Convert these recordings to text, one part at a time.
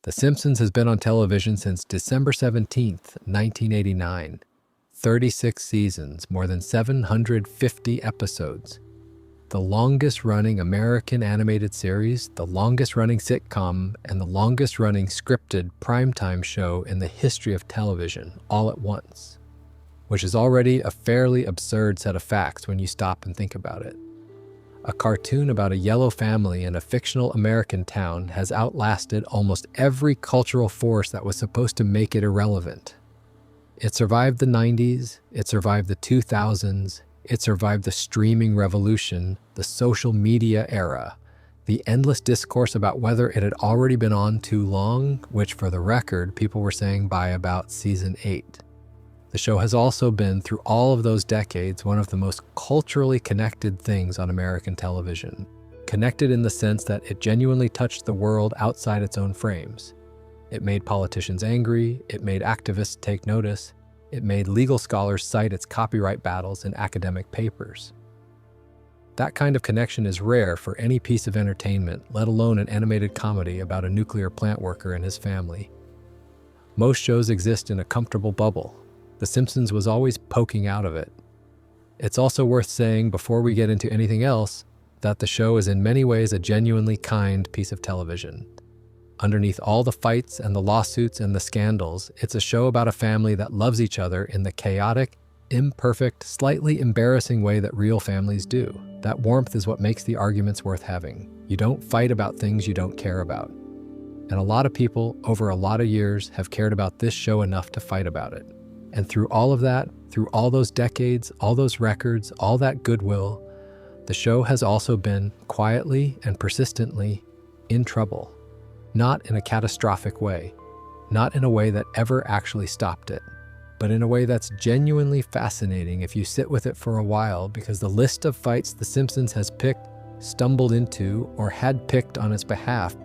The Simpsons has been on television since December 17th, 1989. 36 seasons, more than 750 episodes. The longest-running American animated series, the longest-running sitcom, and the longest-running scripted primetime show in the history of television, all at once. Which is already a fairly absurd set of facts when you stop and think about it. A cartoon about a yellow family in a fictional American town has outlasted almost every cultural force that was supposed to make it irrelevant. It survived the 90s, it survived the 2000s, it survived the streaming revolution, the social media era, the endless discourse about whether it had already been on too long, which for the record, people were saying by about season 8. The show has also been, through all of those decades, one of the most culturally connected things on American television. Connected in the sense that it genuinely touched the world outside its own frames. It made politicians angry, it made activists take notice, it made legal scholars cite its copyright battles in academic papers. That kind of connection is rare for any piece of entertainment, let alone an animated comedy about a nuclear plant worker and his family. Most shows exist in a comfortable bubble. The Simpsons was always poking out of it. It's also worth saying, before we get into anything else, that the show is in many ways a genuinely kind piece of television. Underneath all the fights and the lawsuits and the scandals, it's a show about a family that loves each other in the chaotic, imperfect, slightly embarrassing way that real families do. That warmth is what makes the arguments worth having. You don't fight about things you don't care about. And a lot of people, over a lot of years, have cared about this show enough to fight about it. And through all of that, through all those decades, all those records, all that goodwill, the show has also been, quietly and persistently, in trouble. Not in a catastrophic way, not in a way that ever actually stopped it, but in a way that's genuinely fascinating if you sit with it for a while, because the list of fights The Simpsons has picked, stumbled into, or had picked on its behalf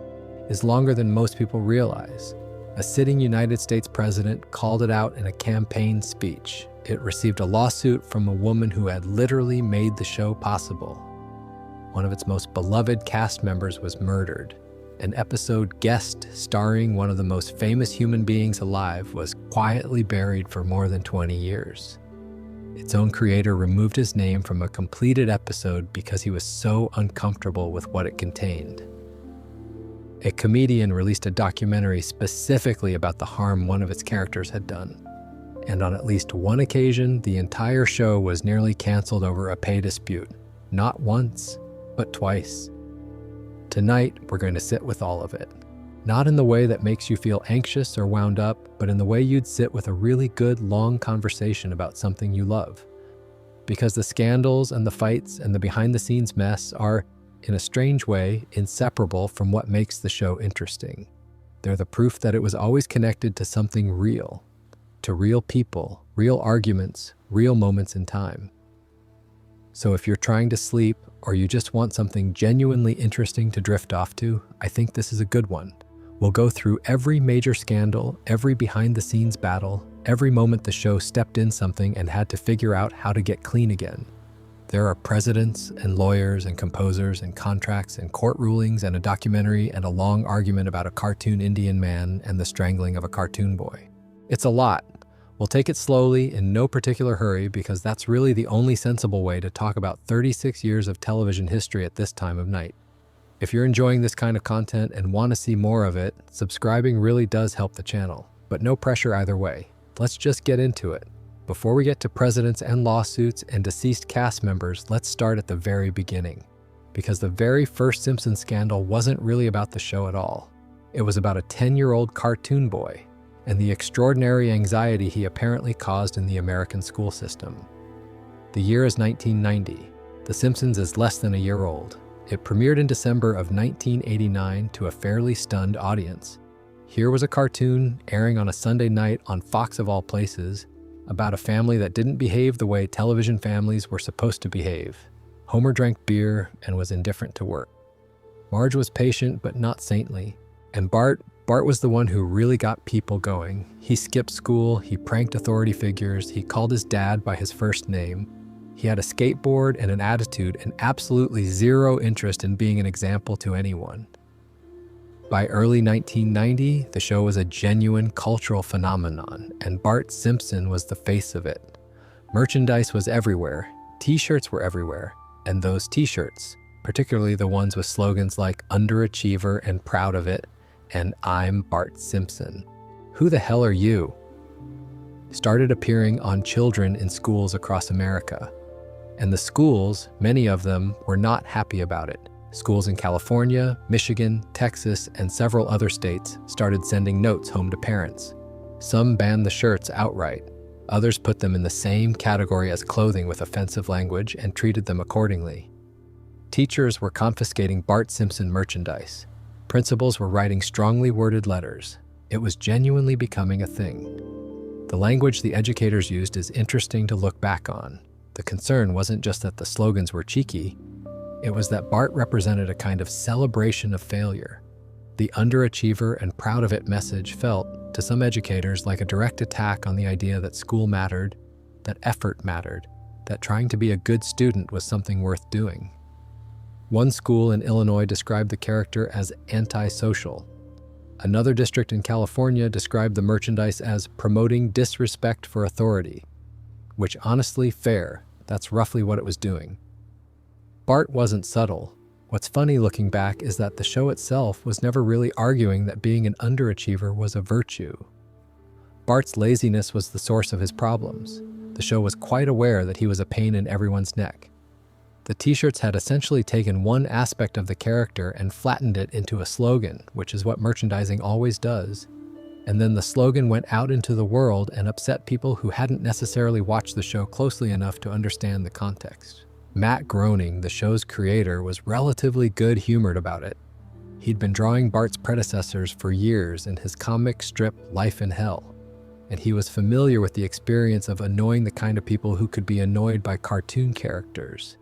is longer than most people realize. A sitting United States president called it out in a campaign speech. It received a lawsuit from a woman who had literally made the show possible. One of its most beloved cast members was murdered. An episode guest starring one of the most famous human beings alive was quietly buried for more than 20 years. Its own creator removed his name from a completed episode because he was so uncomfortable with what it contained. A comedian released a documentary specifically about the harm one of its characters had done. And on at least one occasion, the entire show was nearly canceled over a pay dispute. Not once, but twice. Tonight, we're going to sit with all of it. Not in the way that makes you feel anxious or wound up, but in the way you'd sit with a really good, long conversation about something you love. Because the scandals and the fights and the behind-the-scenes mess are, in a strange way, inseparable from what makes the show interesting. They're the proof that it was always connected to something real, to real people, real arguments, real moments in time. So if you're trying to sleep, or you just want something genuinely interesting to drift off to, I think this is a good one. We'll go through every major scandal, every behind-the-scenes battle, every moment the show stepped in something and had to figure out how to get clean again. There are presidents and lawyers and composers and contracts and court rulings and a documentary and a long argument about a cartoon Indian man and the strangling of a cartoon boy. It's a lot. We'll take it slowly, in no particular hurry, because that's really the only sensible way to talk about 36 years of television history at this time of night. If you're enjoying this kind of content and want to see more of it, subscribing really does help the channel, but no pressure either way. Let's just get into it. Before we get to presidents and lawsuits and deceased cast members, let's start at the very beginning. Because the very first Simpsons scandal wasn't really about the show at all. It was about a 10-year-old cartoon boy and the extraordinary anxiety he apparently caused in the American school system. The year is 1990. The Simpsons is less than a year old. It premiered in December of 1989 to a fairly stunned audience. Here was a cartoon airing on a Sunday night on Fox of all places, about a family that didn't behave the way television families were supposed to behave. Homer drank beer and was indifferent to work. Marge was patient but not saintly. And Bart was the one who really got people going. He skipped school, he pranked authority figures, he called his dad by his first name. He had a skateboard and an attitude and absolutely zero interest in being an example to anyone. By early 1990, the show was a genuine cultural phenomenon, and Bart Simpson was the face of it. Merchandise was everywhere, t-shirts were everywhere, and those t-shirts, particularly the ones with slogans like "Underachiever and Proud of It" and "I'm Bart Simpson. Who the hell are you?" started appearing on children in schools across America. And the schools, many of them, were not happy about it. Schools in California, Michigan, Texas, and several other states started sending notes home to parents. Some banned the shirts outright. Others put them in the same category as clothing with offensive language and treated them accordingly. Teachers were confiscating Bart Simpson merchandise. Principals were writing strongly worded letters. It was genuinely becoming a thing. The language the educators used is interesting to look back on. The concern wasn't just that the slogans were cheeky, it was that Bart represented a kind of celebration of failure. The underachiever and proud of it message felt, to some educators, like a direct attack on the idea that school mattered, that effort mattered, that trying to be a good student was something worth doing. One school in Illinois described the character as antisocial. Another district in California described the merchandise as promoting disrespect for authority, which honestly, fair, that's roughly what it was doing. Bart wasn't subtle. What's funny looking back is that the show itself was never really arguing that being an underachiever was a virtue. Bart's laziness was the source of his problems. The show was quite aware that he was a pain in everyone's neck. The t-shirts had essentially taken one aspect of the character and flattened it into a slogan, which is what merchandising always does. And then the slogan went out into the world and upset people who hadn't necessarily watched the show closely enough to understand the context. Matt Groening, the show's creator, was relatively good-humored about it. He'd been drawing Bart's predecessors for years in his comic strip Life in Hell, and he was familiar with the experience of annoying the kind of people who could be annoyed by cartoon characters.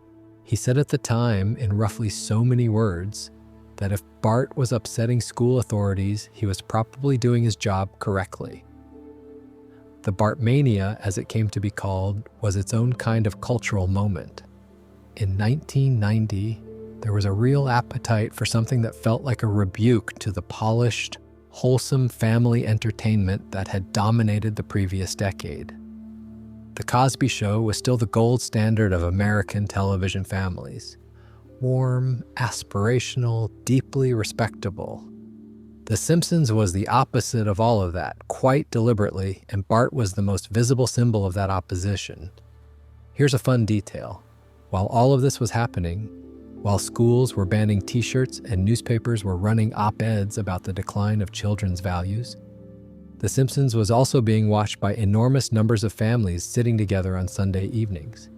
He said at the time, in roughly so many words, that if Bart was upsetting school authorities, he was probably doing his job correctly. The Bartmania, as it came to be called, was its own kind of cultural moment. In 1990, there was a real appetite for something that felt like a rebuke to the polished, wholesome family entertainment that had dominated the previous decade. The Cosby Show was still the gold standard of American television families. Warm, aspirational, deeply respectable. The Simpsons was the opposite of all of that, quite deliberately, and Bart was the most visible symbol of that opposition. Here's a fun detail. While all of this was happening, while schools were banning t-shirts and newspapers were running op-eds about the decline of children's values, The Simpsons was also being watched by enormous numbers of families sitting together on Sunday evenings.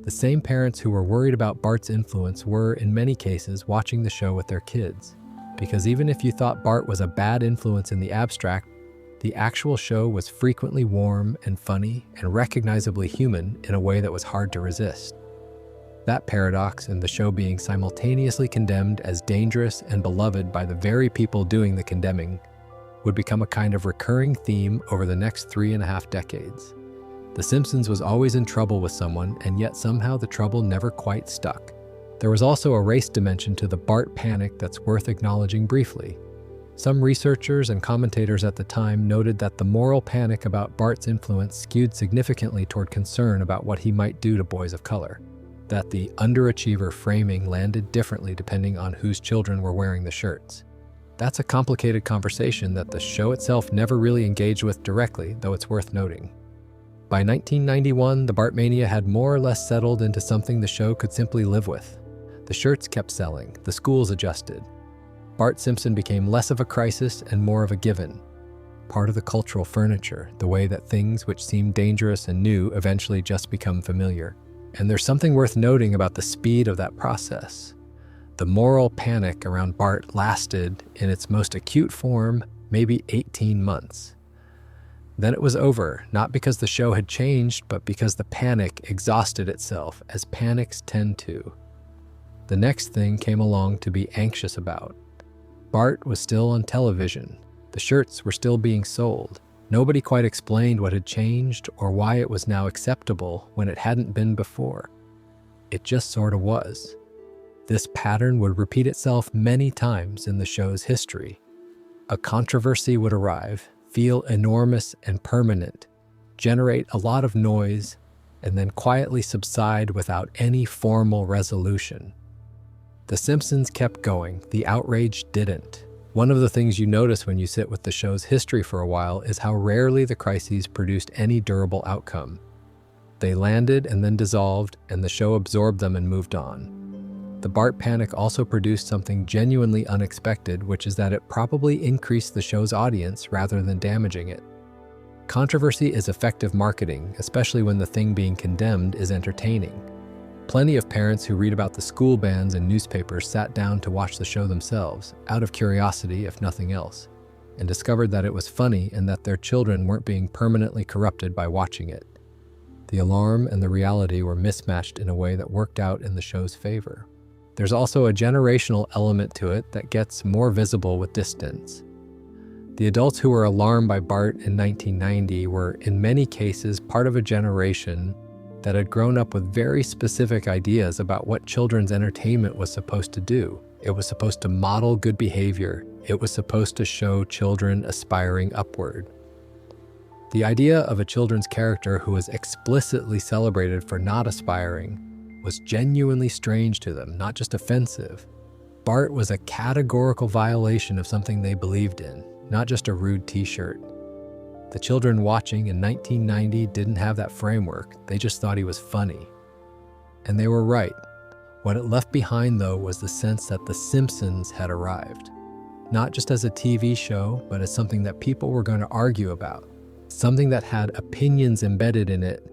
The same parents who were worried about Bart's influence were, in many cases, watching the show with their kids. Because even if you thought Bart was a bad influence in the abstract, the actual show was frequently warm and funny and recognizably human in a way that was hard to resist. That paradox, and the show being simultaneously condemned as dangerous and beloved by the very people doing the condemning, would become a kind of recurring theme over the next 3.5 decades. The Simpsons was always in trouble with someone, and yet somehow the trouble never quite stuck. There was also a race dimension to the Bart panic that's worth acknowledging briefly. Some researchers and commentators at the time noted that the moral panic about Bart's influence skewed significantly toward concern about what he might do to boys of color, that the underachiever framing landed differently depending on whose children were wearing the shirts. That's a complicated conversation that the show itself never really engaged with directly, though it's worth noting. By 1991, the Bartmania had more or less settled into something the show could simply live with. The shirts kept selling, the schools adjusted. Bart Simpson became less of a crisis and more of a given, part of the cultural furniture, the way that things which seem dangerous and new eventually just become familiar. And there's something worth noting about the speed of that process. The moral panic around Bart lasted, in its most acute form, maybe 18 months. Then it was over, not because the show had changed, but because the panic exhausted itself, as panics tend to. The next thing came along to be anxious about. Bart was still on television. The shirts were still being sold. Nobody quite explained what had changed or why it was now acceptable when it hadn't been before. It just sort of was. This pattern would repeat itself many times in the show's history. A controversy would arrive, feel enormous and permanent, generate a lot of noise, and then quietly subside without any formal resolution. The Simpsons kept going, the outrage didn't. One of the things you notice when you sit with the show's history for a while is how rarely the crises produced any durable outcome. They landed and then dissolved, and the show absorbed them and moved on. The Bart panic also produced something genuinely unexpected, which is that it probably increased the show's audience rather than damaging it. Controversy is effective marketing, especially when the thing being condemned is entertaining. Plenty of parents who read about the school bans in newspapers sat down to watch the show themselves, out of curiosity if nothing else, and discovered that it was funny and that their children weren't being permanently corrupted by watching it. The alarm and the reality were mismatched in a way that worked out in the show's favor. There's also a generational element to it that gets more visible with distance. The adults who were alarmed by Bart in 1990 were, in many cases, part of a generation that had grown up with very specific ideas about what children's entertainment was supposed to do. It was supposed to model good behavior. It was supposed to show children aspiring upward. The idea of a children's character who was explicitly celebrated for not aspiring was genuinely strange to them, not just offensive. Bart was a categorical violation of something they believed in, not just a rude t-shirt. The children watching in 1990 didn't have that framework, they just thought he was funny. And they were right. What it left behind, though, was the sense that The Simpsons had arrived. Not just as a TV show, but as something that people were going to argue about. Something that had opinions embedded in it,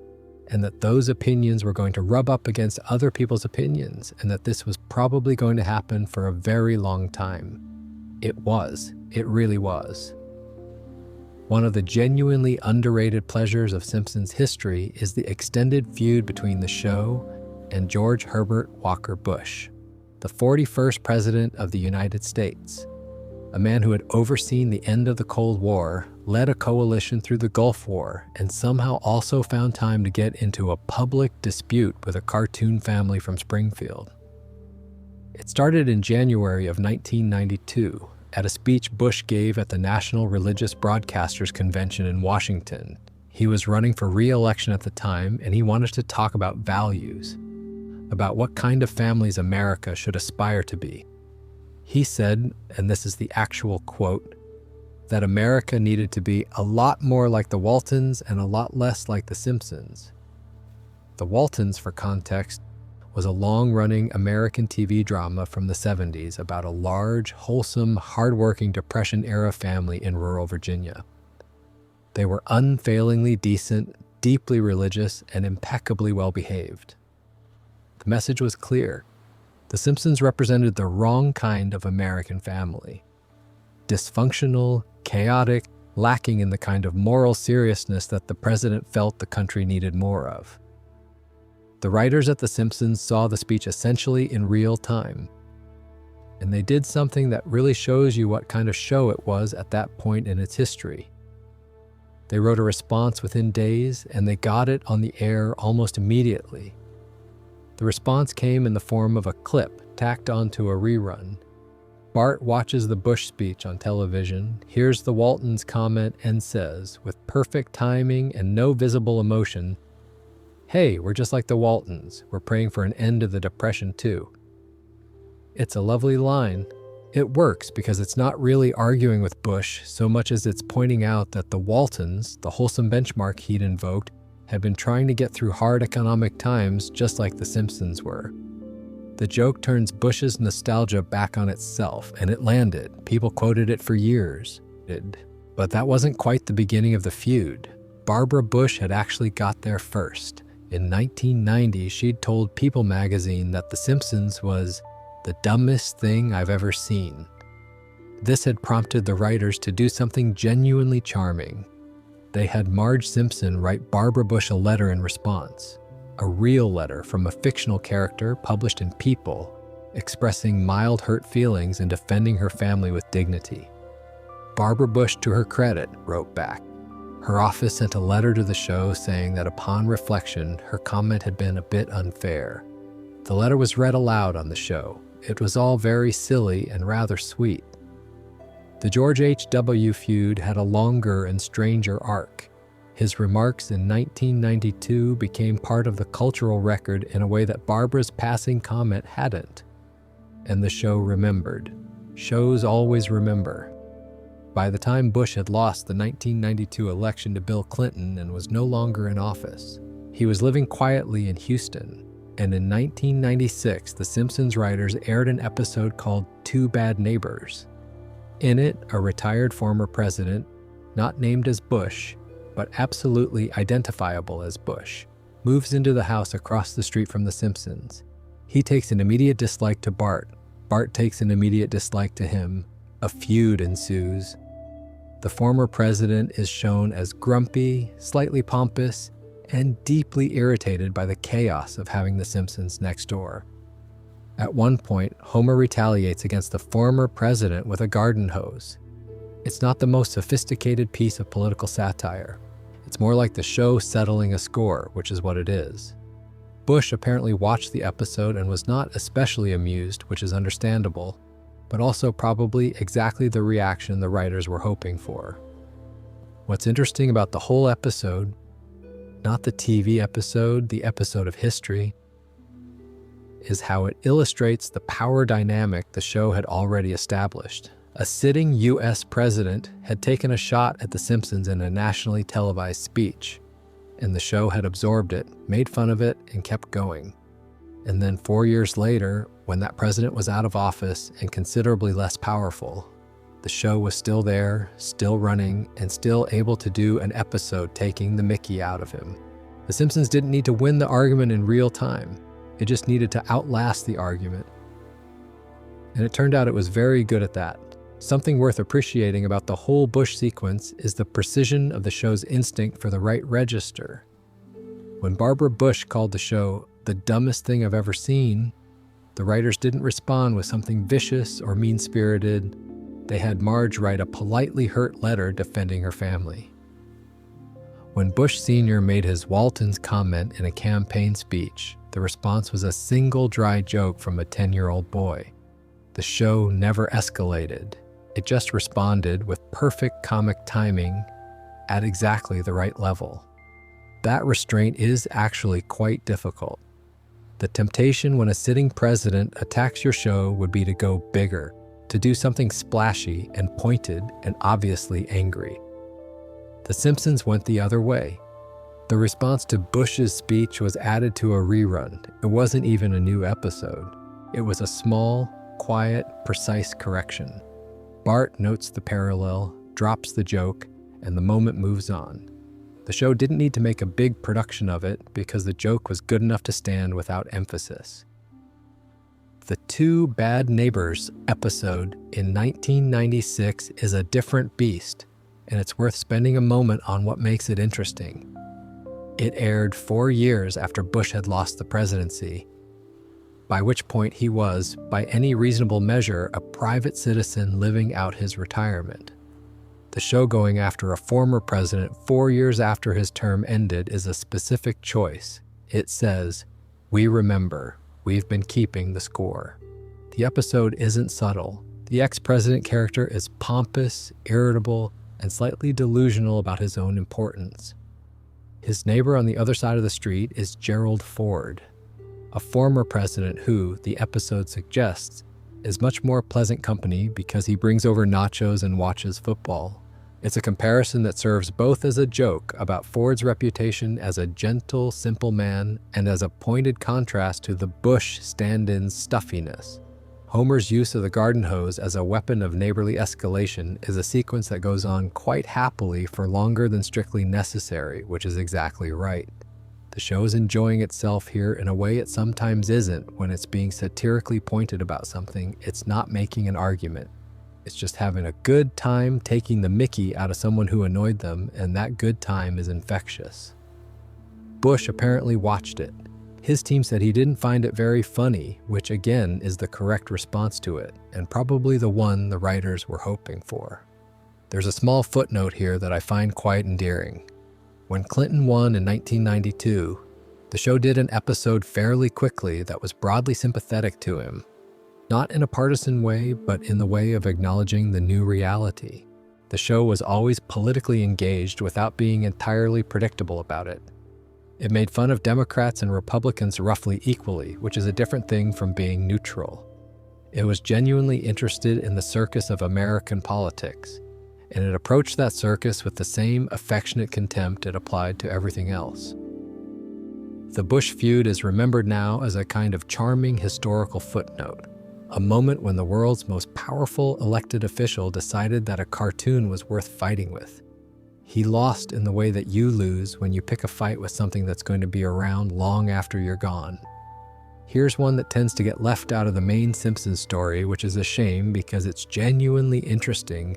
and that those opinions were going to rub up against other people's opinions, and that this was probably going to happen for a very long time. It was. It really was. One of the genuinely underrated pleasures of Simpsons history is the extended feud between the show and George Herbert Walker Bush, the 41st President of the United States, a man who had overseen the end of the Cold War, led a coalition through the Gulf War, and somehow also found time to get into a public dispute with a cartoon family from Springfield. It started in January of 1992 at a speech Bush gave at the National Religious Broadcasters Convention in Washington. He was running for re-election at the time, and he wanted to talk about values, about what kind of families America should aspire to be. He said, and this is the actual quote, that America needed to be a lot more like the Waltons and a lot less like the Simpsons. The Waltons, for context, was a long-running American TV drama from the 70s about a large, wholesome, hard-working Depression-era family in rural Virginia. They were unfailingly decent, deeply religious, and impeccably well-behaved. The message was clear. The Simpsons represented the wrong kind of American family. Dysfunctional, chaotic, lacking in the kind of moral seriousness that the president felt the country needed more of. The writers at The Simpsons saw the speech essentially in real time, and they did something that really shows you what kind of show it was at that point in its history. They wrote a response within days, and they got it on the air almost immediately. The response came in the form of a clip tacked onto a rerun. Bart watches the Bush speech on television, hears the Waltons comment, and says, with perfect timing and no visible emotion, "Hey, we're just like the Waltons. We're praying for an end to the Depression too." It's a lovely line. It works because it's not really arguing with Bush so much as it's pointing out that the Waltons, the wholesome benchmark he'd invoked, had been trying to get through hard economic times just like the Simpsons were. The joke turns Bush's nostalgia back on itself, and it landed. People quoted it for years. But that wasn't quite the beginning of the feud. Barbara Bush had actually got there first. In 1990, she'd told People magazine that The Simpsons was the dumbest thing I've ever seen. This had prompted the writers to do something genuinely charming. They had Marge Simpson write Barbara Bush a letter in response, a real letter from a fictional character published in People, expressing mild hurt feelings and defending her family with dignity. Barbara Bush, to her credit, wrote back. Her office sent a letter to the show saying that upon reflection, her comment had been a bit unfair. The letter was read aloud on the show. It was all very silly and rather sweet. The George H.W. feud had a longer and stranger arc. His remarks in 1992 became part of the cultural record in a way that Barbara's passing comment hadn't. And the show remembered. Shows always remember. By the time Bush had lost the 1992 election to Bill Clinton and was no longer in office, he was living quietly in Houston. And in 1996, the Simpsons writers aired an episode called Two Bad Neighbors. In it, a retired former president, not named as Bush, but absolutely identifiable as Bush, moves into the house across the street from the Simpsons. He takes an immediate dislike to Bart. Bart takes an immediate dislike to him. A feud ensues. The former president is shown as grumpy, slightly pompous, and deeply irritated by the chaos of having the Simpsons next door. At one point, Homer retaliates against the former president with a garden hose. It's not the most sophisticated piece of political satire. It's more like the show settling a score, which is what it is. Bush apparently watched the episode and was not especially amused, which is understandable, but also probably exactly the reaction the writers were hoping for. What's interesting about the whole episode, not the TV episode, the episode of history, is how it illustrates the power dynamic the show had already established. A sitting U.S. president had taken a shot at The Simpsons in a nationally televised speech, and the show had absorbed it, made fun of it, and kept going. And then 4 years later, when that president was out of office and considerably less powerful, the show was still there, still running, and still able to do an episode taking the mickey out of him. The Simpsons didn't need to win the argument in real time. It just needed to outlast the argument. And it turned out it was very good at that. Something worth appreciating about the whole Bush sequence is the precision of the show's instinct for the right register. When Barbara Bush called the show the dumbest thing I've ever seen, the writers didn't respond with something vicious or mean-spirited. They had Marge write a politely hurt letter defending her family. When Bush Sr. made his Walton's comment in a campaign speech, the response was a single dry joke from a 10-year-old boy. The show never escalated. It just responded with perfect comic timing at exactly the right level. That restraint is actually quite difficult. The temptation when a sitting president attacks your show would be to go bigger, to do something splashy and pointed and obviously angry. The Simpsons went the other way. The response to Bush's speech was added to a rerun. It wasn't even a new episode. It was a small, quiet, precise correction. Bart notes the parallel, drops the joke, and the moment moves on. The show didn't need to make a big production of it because the joke was good enough to stand without emphasis. The Two Bad Neighbors episode in 1996 is a different beast, and it's worth spending a moment on what makes it interesting. It aired 4 years after Bush had lost the presidency, by which point he was, by any reasonable measure, a private citizen living out his retirement. The show going after a former president 4 years after his term ended is a specific choice. It says, "We remember. We've been keeping the score." The episode isn't subtle. The ex-president character is pompous, irritable, and slightly delusional about his own importance. His neighbor on the other side of the street is Gerald Ford, a former president who, the episode suggests, is much more pleasant company because he brings over nachos and watches football. It's a comparison that serves both as a joke about Ford's reputation as a gentle, simple man and as a pointed contrast to the Bush stand-in's stuffiness. Homer's use of the garden hose as a weapon of neighborly escalation is a sequence that goes on quite happily for longer than strictly necessary, which is exactly right. The show is enjoying itself here in a way it sometimes isn't when it's being satirically pointed about something. It's not making an argument. It's just having a good time taking the mickey out of someone who annoyed them, and that good time is infectious. Bush apparently watched it. His team said he didn't find it very funny, which again is the correct response to it, and probably the one the writers were hoping for. There's a small footnote here that I find quite endearing. When Clinton won in 1992, The show did an episode fairly quickly that was broadly sympathetic to him, not in a partisan way, but in the way of acknowledging the new reality. The show was always politically engaged without being entirely predictable about it. It made fun of Democrats and Republicans roughly equally, which is a different thing from being neutral. It was genuinely interested in the circus of American politics, and it approached that circus with the same affectionate contempt it applied to everything else. The Bush feud is remembered now as a kind of charming historical footnote, a moment when the world's most powerful elected official decided that a cartoon was worth fighting with. He lost in the way that you lose when you pick a fight with something that's going to be around long after you're gone. Here's one that tends to get left out of the main Simpsons story, which is a shame because it's genuinely interesting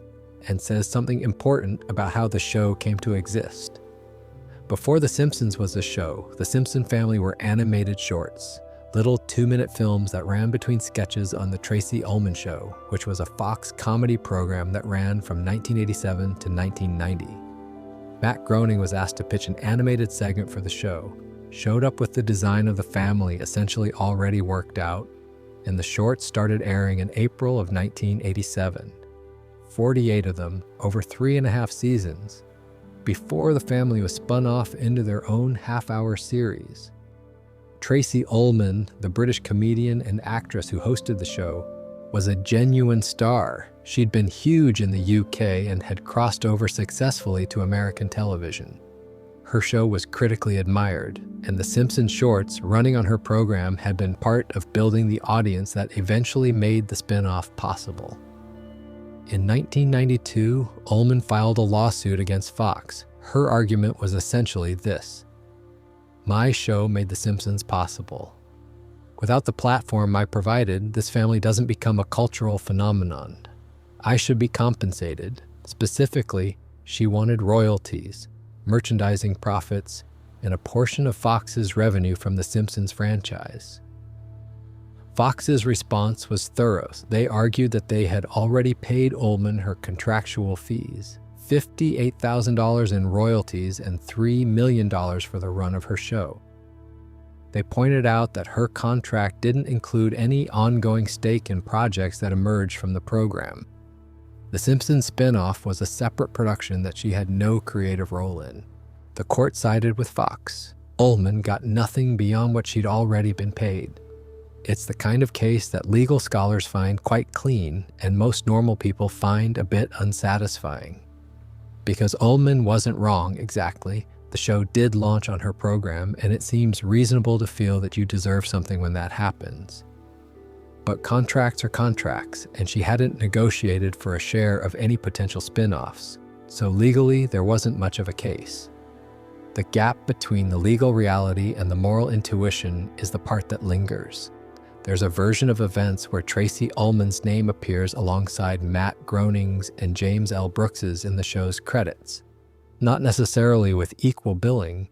and says something important about how the show came to exist. Before The Simpsons was a show, the Simpson family were animated shorts, little 2-minute films that ran between sketches on The Tracey Ullman Show, which was a Fox comedy program that ran from 1987 to 1990. Matt Groening was asked to pitch an animated segment for the show, showed up with the design of the family essentially already worked out, and the shorts started airing in April of 1987. 48 of them, over 3.5 seasons, before the family was spun off into their own half-hour series. Tracey Ullman, the British comedian and actress who hosted the show, was a genuine star. She'd been huge in the UK and had crossed over successfully to American television. Her show was critically admired, and the Simpsons shorts running on her program had been part of building the audience that eventually made the spin-off possible. In 1992, Ullman filed a lawsuit against Fox. Her argument was essentially this: "My show made The Simpsons possible. Without the platform I provided, this family doesn't become a cultural phenomenon. I should be compensated." Specifically, she wanted royalties, merchandising profits, and a portion of Fox's revenue from the Simpsons franchise. Fox's response was thorough. They argued that they had already paid Ullman her contractual fees, $58,000 in royalties and $3 million for the run of her show. They pointed out that her contract didn't include any ongoing stake in projects that emerged from the program. The Simpsons spin-off was a separate production that she had no creative role in. The court sided with Fox. Ullman got nothing beyond what she'd already been paid. It's the kind of case that legal scholars find quite clean and most normal people find a bit unsatisfying. Because Ullman wasn't wrong exactly, the show did launch on her program, and it seems reasonable to feel that you deserve something when that happens. But contracts are contracts, and she hadn't negotiated for a share of any potential spin-offs, so legally there wasn't much of a case. The gap between the legal reality and the moral intuition is the part that lingers. There's a version of events where Tracey Ullman's name appears alongside Matt Groening's and James L. Brooks's in the show's credits, not necessarily with equal billing,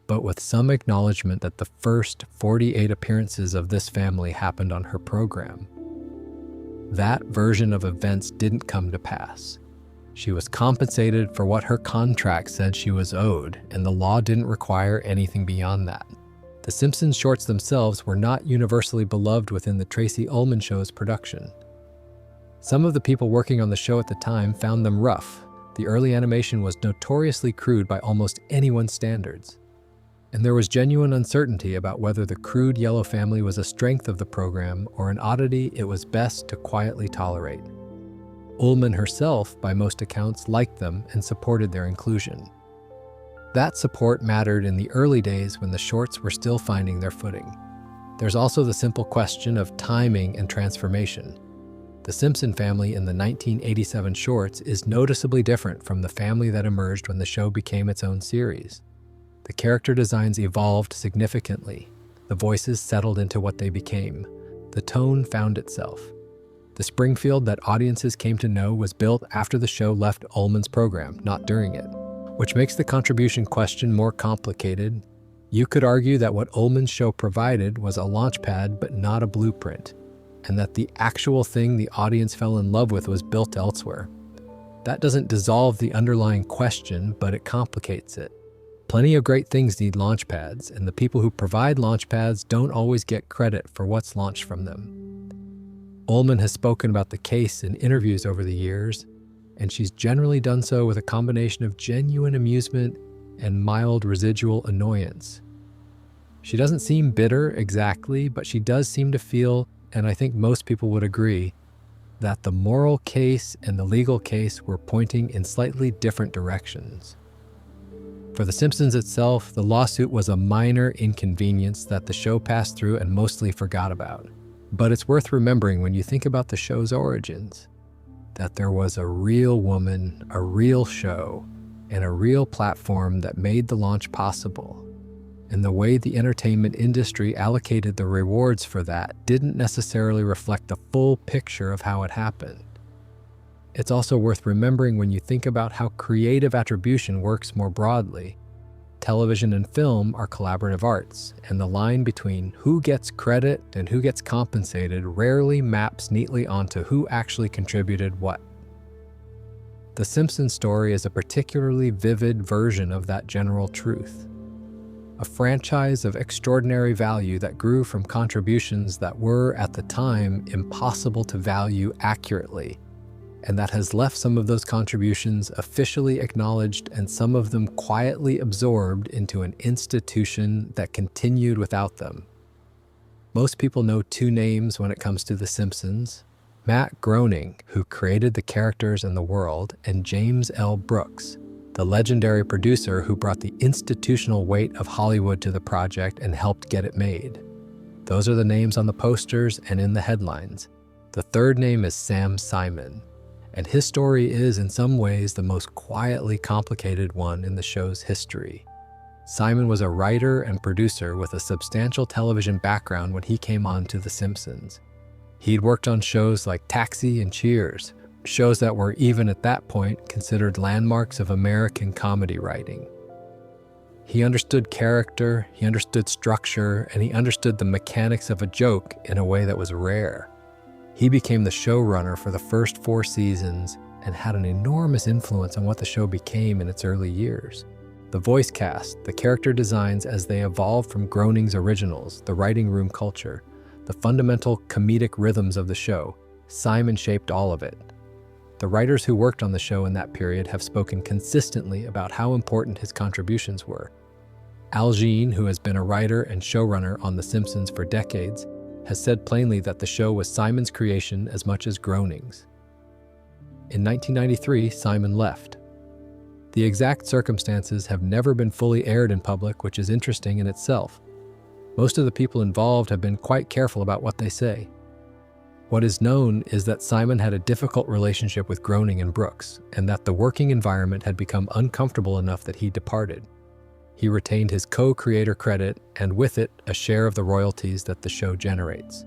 but with some acknowledgement that the first 48 appearances of this family happened on her program. That version of events didn't come to pass. She was compensated for what her contract said she was owed, and the law didn't require anything beyond that. The Simpsons shorts themselves were not universally beloved within the Tracey Ullman Show's production. Some of the people working on the show at the time found them rough. The early animation was notoriously crude by almost anyone's standards. And there was genuine uncertainty about whether the crude yellow family was a strength of the program or an oddity it was best to quietly tolerate. Ullman herself, by most accounts, liked them and supported their inclusion. That support mattered in the early days when the shorts were still finding their footing. There's also the simple question of timing and transformation. The Simpson family in the 1987 shorts is noticeably different from the family that emerged when the show became its own series. The character designs evolved significantly. The voices settled into what they became. The tone found itself. The Springfield that audiences came to know was built after the show left Ullman's program, not during it, which makes the contribution question more complicated. You could argue that what Ullman's show provided was a launchpad but not a blueprint, and that the actual thing the audience fell in love with was built elsewhere. That doesn't dissolve the underlying question, but it complicates it. Plenty of great things need launch pads, and the people who provide launch pads don't always get credit for what's launched from them. Ullman has spoken about the case in interviews over the years, and she's generally done so with a combination of genuine amusement and mild residual annoyance. She doesn't seem bitter exactly, but she does seem to feel, and I think most people would agree, that the moral case and the legal case were pointing in slightly different directions. For The Simpsons itself, the lawsuit was a minor inconvenience that the show passed through and mostly forgot about. But it's worth remembering when you think about the show's origins, that there was a real woman, a real show, and a real platform that made the launch possible. And the way the entertainment industry allocated the rewards for that didn't necessarily reflect the full picture of how it happened. It's also worth remembering when you think about how creative attribution works more broadly. Television and film are collaborative arts, and the line between who gets credit and who gets compensated rarely maps neatly onto who actually contributed what. The Simpsons story is a particularly vivid version of that general truth. A franchise of extraordinary value that grew from contributions that were, at the time, impossible to value accurately, and that has left some of those contributions officially acknowledged and some of them quietly absorbed into an institution that continued without them. Most people know two names when it comes to The Simpsons: Matt Groening, who created the characters and the world, and James L. Brooks, the legendary producer who brought the institutional weight of Hollywood to the project and helped get it made. Those are the names on the posters and in the headlines. The third name is Sam Simon, and his story is in some ways the most quietly complicated one in the show's history. Simon was a writer and producer with a substantial television background when he came on to The Simpsons. He'd worked on shows like Taxi and Cheers, shows that were, even at that point, considered landmarks of American comedy writing. He understood character, he understood structure, and he understood the mechanics of a joke in a way that was rare. He became the showrunner for the first 4 seasons and had an enormous influence on what the show became in its early years. The voice cast, the character designs as they evolved from Groening's originals, the writing room culture, the fundamental comedic rhythms of the show, Simon shaped all of it. The writers who worked on the show in that period have spoken consistently about how important his contributions were. Al Jean, who has been a writer and showrunner on The Simpsons for decades, has said plainly that the show was Simon's creation as much as Groening's. In 1993, Simon left. The exact circumstances have never been fully aired in public, which is interesting in itself. Most of the people involved have been quite careful about what they say. What is known is that Simon had a difficult relationship with Groening and Brooks, and that the working environment had become uncomfortable enough that he departed. He retained his co-creator credit, and with it, a share of the royalties that the show generates.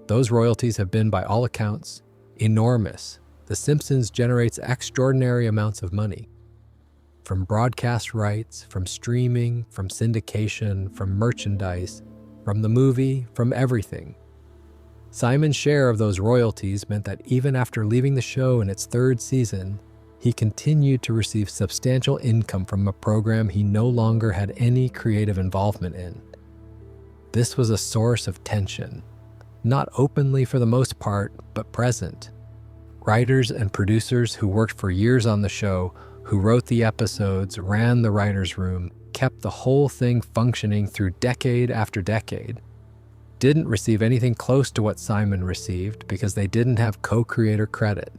Those royalties have been, by all accounts, enormous. The Simpsons generates extraordinary amounts of money. From broadcast rights, from streaming, from syndication, from merchandise, from the movie, from everything. Simon's share of those royalties meant that even after leaving the show in its 3rd season, he continued to receive substantial income from a program he no longer had any creative involvement in. This was a source of tension, not openly for the most part, but present. Writers and producers who worked for years on the show, who wrote the episodes, ran the writer's room, kept the whole thing functioning through decade after decade, didn't receive anything close to what Simon received because they didn't have co-creator credit.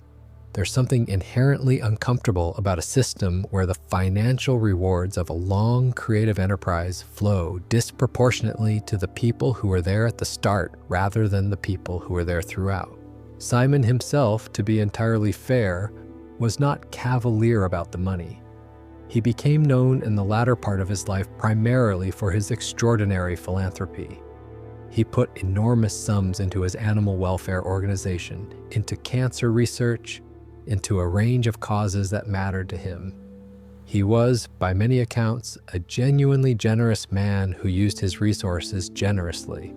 There's something inherently uncomfortable about a system where the financial rewards of a long creative enterprise flow disproportionately to the people who were there at the start rather than the people who were there throughout. Simon himself, to be entirely fair, was not cavalier about the money. He became known in the latter part of his life primarily for his extraordinary philanthropy. He put enormous sums into his animal welfare organization, into cancer research, into a range of causes that mattered to him. He was, by many accounts, a genuinely generous man who used his resources generously.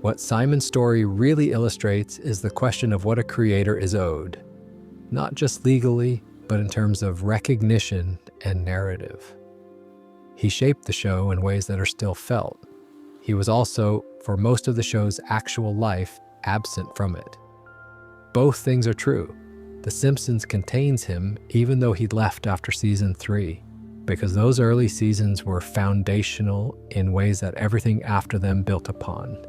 What Simon's story really illustrates is the question of what a creator is owed, not just legally, but in terms of recognition and narrative. He shaped the show in ways that are still felt. He was also, for most of the show's actual life, absent from it. Both things are true. The Simpsons contains him even though he left after season 3, because those early seasons were foundational in ways that everything after them built upon.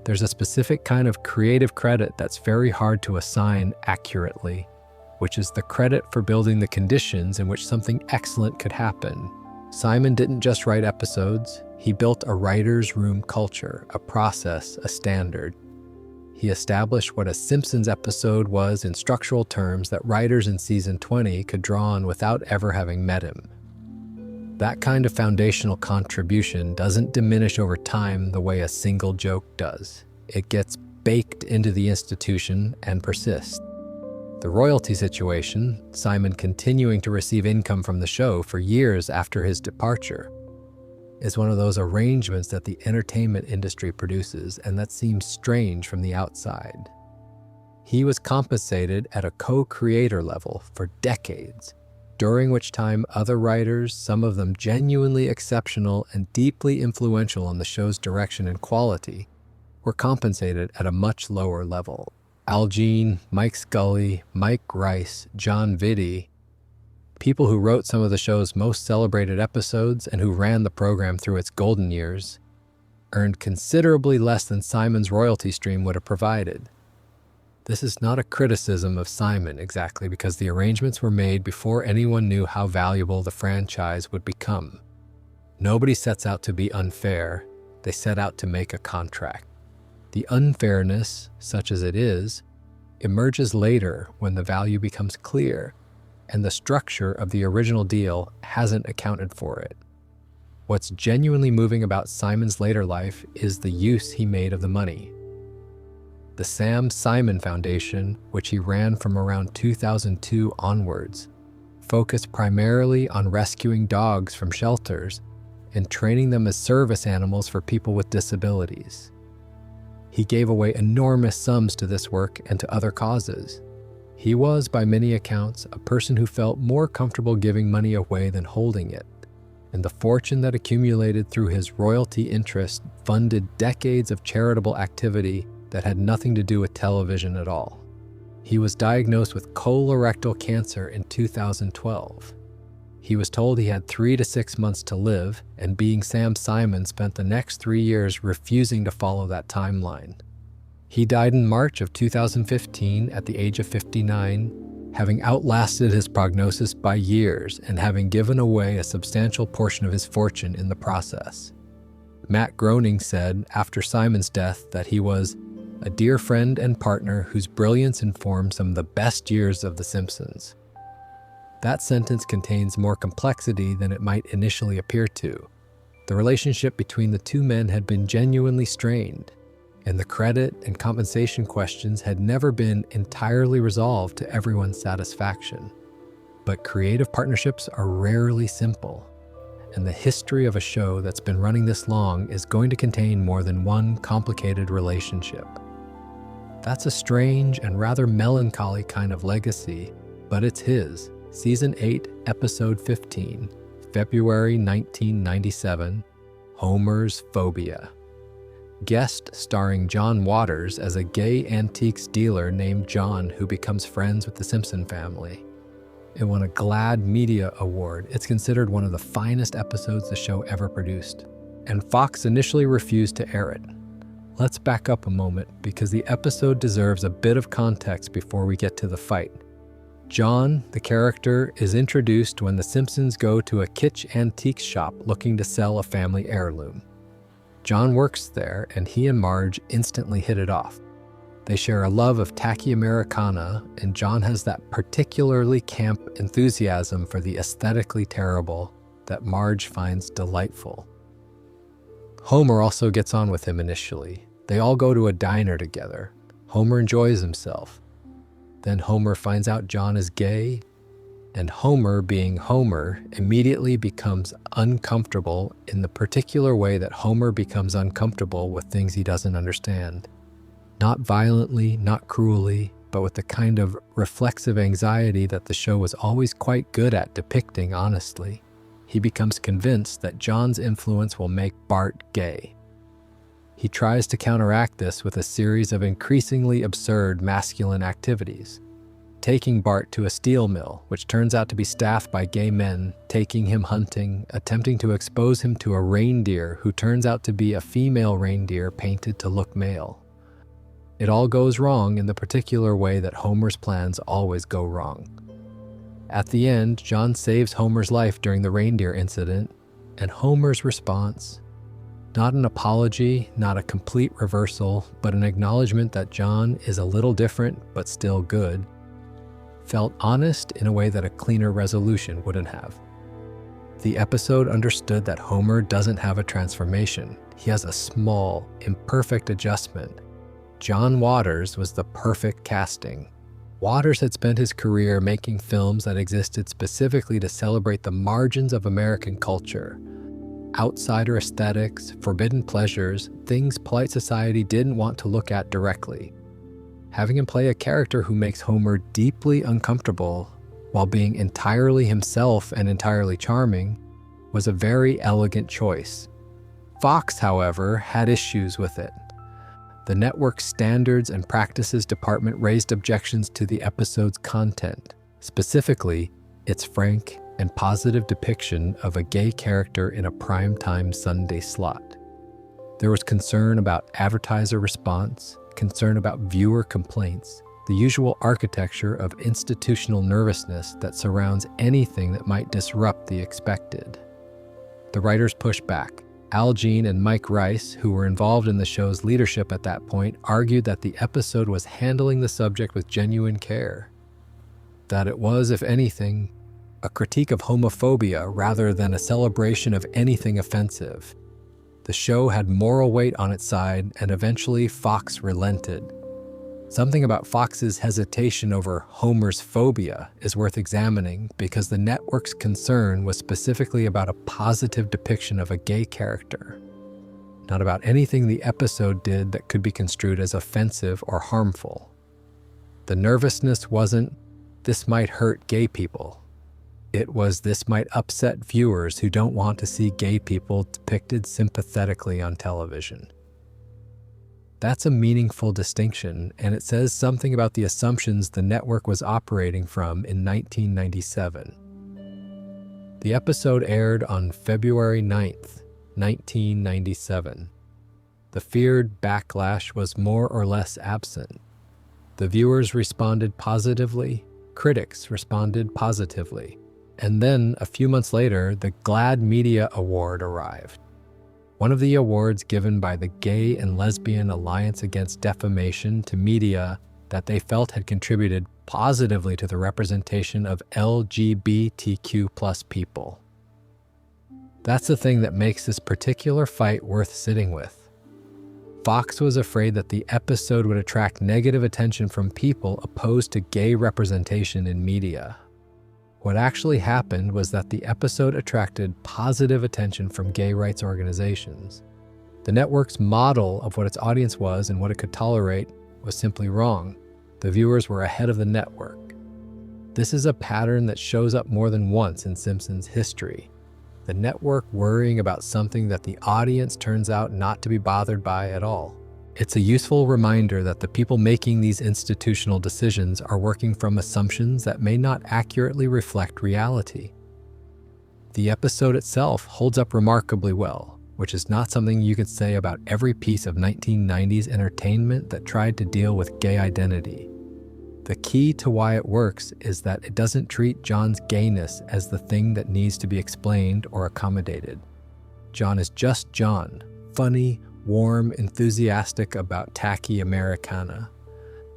There's a specific kind of creative credit that's very hard to assign accurately, which is the credit for building the conditions in which something excellent could happen. Simon didn't just write episodes, he built a writer's room culture, a process, a standard. He established what a Simpsons episode was in structural terms that writers in season 20 could draw on without ever having met him. That kind of foundational contribution doesn't diminish over time the way a single joke does. It gets baked into the institution and persists. The royalty situation, Simon continuing to receive income from the show for years after his departure, is one of those arrangements that the entertainment industry produces and that seems strange from the outside. He was compensated at a co-creator level for decades, during which time other writers, some of them genuinely exceptional and deeply influential on the show's direction and quality, were compensated at a much lower level. Al Jean, Mike Scully, Mike Rice, John Vitti, people who wrote some of the show's most celebrated episodes and who ran the program through its golden years, earned considerably less than Simon's royalty stream would have provided. This is not a criticism of Simon exactly, because the arrangements were made before anyone knew how valuable the franchise would become. Nobody sets out to be unfair, they set out to make a contract. The unfairness, such as it is, emerges later when the value becomes clear, and the structure of the original deal hasn't accounted for it. What's genuinely moving about Simon's later life is the use he made of the money. The Sam Simon Foundation, which he ran from around 2002 onwards, focused primarily on rescuing dogs from shelters and training them as service animals for people with disabilities. He gave away enormous sums to this work and to other causes. He was, by many accounts, a person who felt more comfortable giving money away than holding it, and the fortune that accumulated through his royalty interest funded decades of charitable activity that had nothing to do with television at all. He was diagnosed with colorectal cancer in 2012. He was told he had 3 to 6 months to live, and being Sam Simon spent the next 3 years refusing to follow that timeline. He died in March of 2015 at the age of 59, having outlasted his prognosis by years and having given away a substantial portion of his fortune in the process. Matt Groening said after Simon's death that he was a dear friend and partner whose brilliance informed some of the best years of The Simpsons. That sentence contains more complexity than it might initially appear to. The relationship between the two men had been genuinely strained, and the credit and compensation questions had never been entirely resolved to everyone's satisfaction. But creative partnerships are rarely simple, and the history of a show that's been running this long is going to contain more than one complicated relationship. That's a strange and rather melancholy kind of legacy, but it's his. Season 8, Episode 15, February 1997, Homer's Phobia. Guest starring John Waters as a gay antiques dealer named John who becomes friends with the Simpson family. It won a GLAAD Media Award. It's considered one of the finest episodes the show ever produced, and Fox initially refused to air it. Let's back up a moment because the episode deserves a bit of context before we get to the fight. John, the character, is introduced when the Simpsons go to a kitsch antique shop looking to sell a family heirloom. John works there, and he and Marge instantly hit it off. They share a love of tacky Americana, and John has that particularly camp enthusiasm for the aesthetically terrible that Marge finds delightful. Homer also gets on with him initially. They all go to a diner together. Homer enjoys himself. Then Homer finds out John is gay, and Homer, being Homer, immediately becomes uncomfortable in the particular way that Homer becomes uncomfortable with things he doesn't understand. Not violently, not cruelly, but with the kind of reflexive anxiety that the show was always quite good at depicting honestly. He becomes convinced that John's influence will make Bart gay. He tries to counteract this with a series of increasingly absurd masculine activities, taking Bart to a steel mill, which turns out to be staffed by gay men, taking him hunting, attempting to expose him to a reindeer who turns out to be a female reindeer painted to look male. It all goes wrong in the particular way that Homer's plans always go wrong. At the end, John saves Homer's life during the reindeer incident, and Homer's response, not an apology, not a complete reversal, but an acknowledgement that John is a little different but still good, felt honest in a way that a cleaner resolution wouldn't have. The episode understood that Homer doesn't have a transformation. He has a small, imperfect adjustment. John Waters was the perfect casting. Waters had spent his career making films that existed specifically to celebrate the margins of American culture. Outsider aesthetics, forbidden pleasures, things polite society didn't want to look at directly. Having him play a character who makes Homer deeply uncomfortable while being entirely himself and entirely charming was a very elegant choice. Fox, however, had issues with it. The network's standards and practices department raised objections to the episode's content, specifically its frank and positive depiction of a gay character in a primetime Sunday slot. There was concern about advertiser response, concern about viewer complaints, the usual architecture of institutional nervousness that surrounds anything that might disrupt the expected. The writers pushed back. Al Jean and Mike Rice, who were involved in the show's leadership at that point, argued that the episode was handling the subject with genuine care. That it was, if anything, a critique of homophobia rather than a celebration of anything offensive. The show had moral weight on its side, and eventually Fox relented. Something about Fox's hesitation over Homer's phobia is worth examining because the network's concern was specifically about a positive depiction of a gay character, not about anything the episode did that could be construed as offensive or harmful. The nervousness wasn't, "This might hurt gay people." It was, "This might upset viewers who don't want to see gay people depicted sympathetically on television." That's a meaningful distinction, and it says something about the assumptions the network was operating from in 1997. The episode aired on February 9th, 1997. The feared backlash was more or less absent. The viewers responded positively, critics responded positively, and then a few months later, the GLAAD Media Award arrived. One of the awards given by the Gay and Lesbian Alliance Against Defamation to media that they felt had contributed positively to the representation of LGBTQ+ people. That's the thing that makes this particular fight worth sitting with. Fox was afraid that the episode would attract negative attention from people opposed to gay representation in media. What actually happened was that the episode attracted positive attention from gay rights organizations. The network's model of what its audience was and what it could tolerate was simply wrong. The viewers were ahead of the network. This is a pattern that shows up more than once in Simpsons history. The network worrying about something that the audience turns out not to be bothered by at all. It's a useful reminder that the people making these institutional decisions are working from assumptions that may not accurately reflect reality. The episode itself holds up remarkably well, which is not something you could say about every piece of 1990s entertainment that tried to deal with gay identity. The key to why it works is that it doesn't treat John's gayness as the thing that needs to be explained or accommodated. John is just John, funny, warm, enthusiastic about tacky Americana.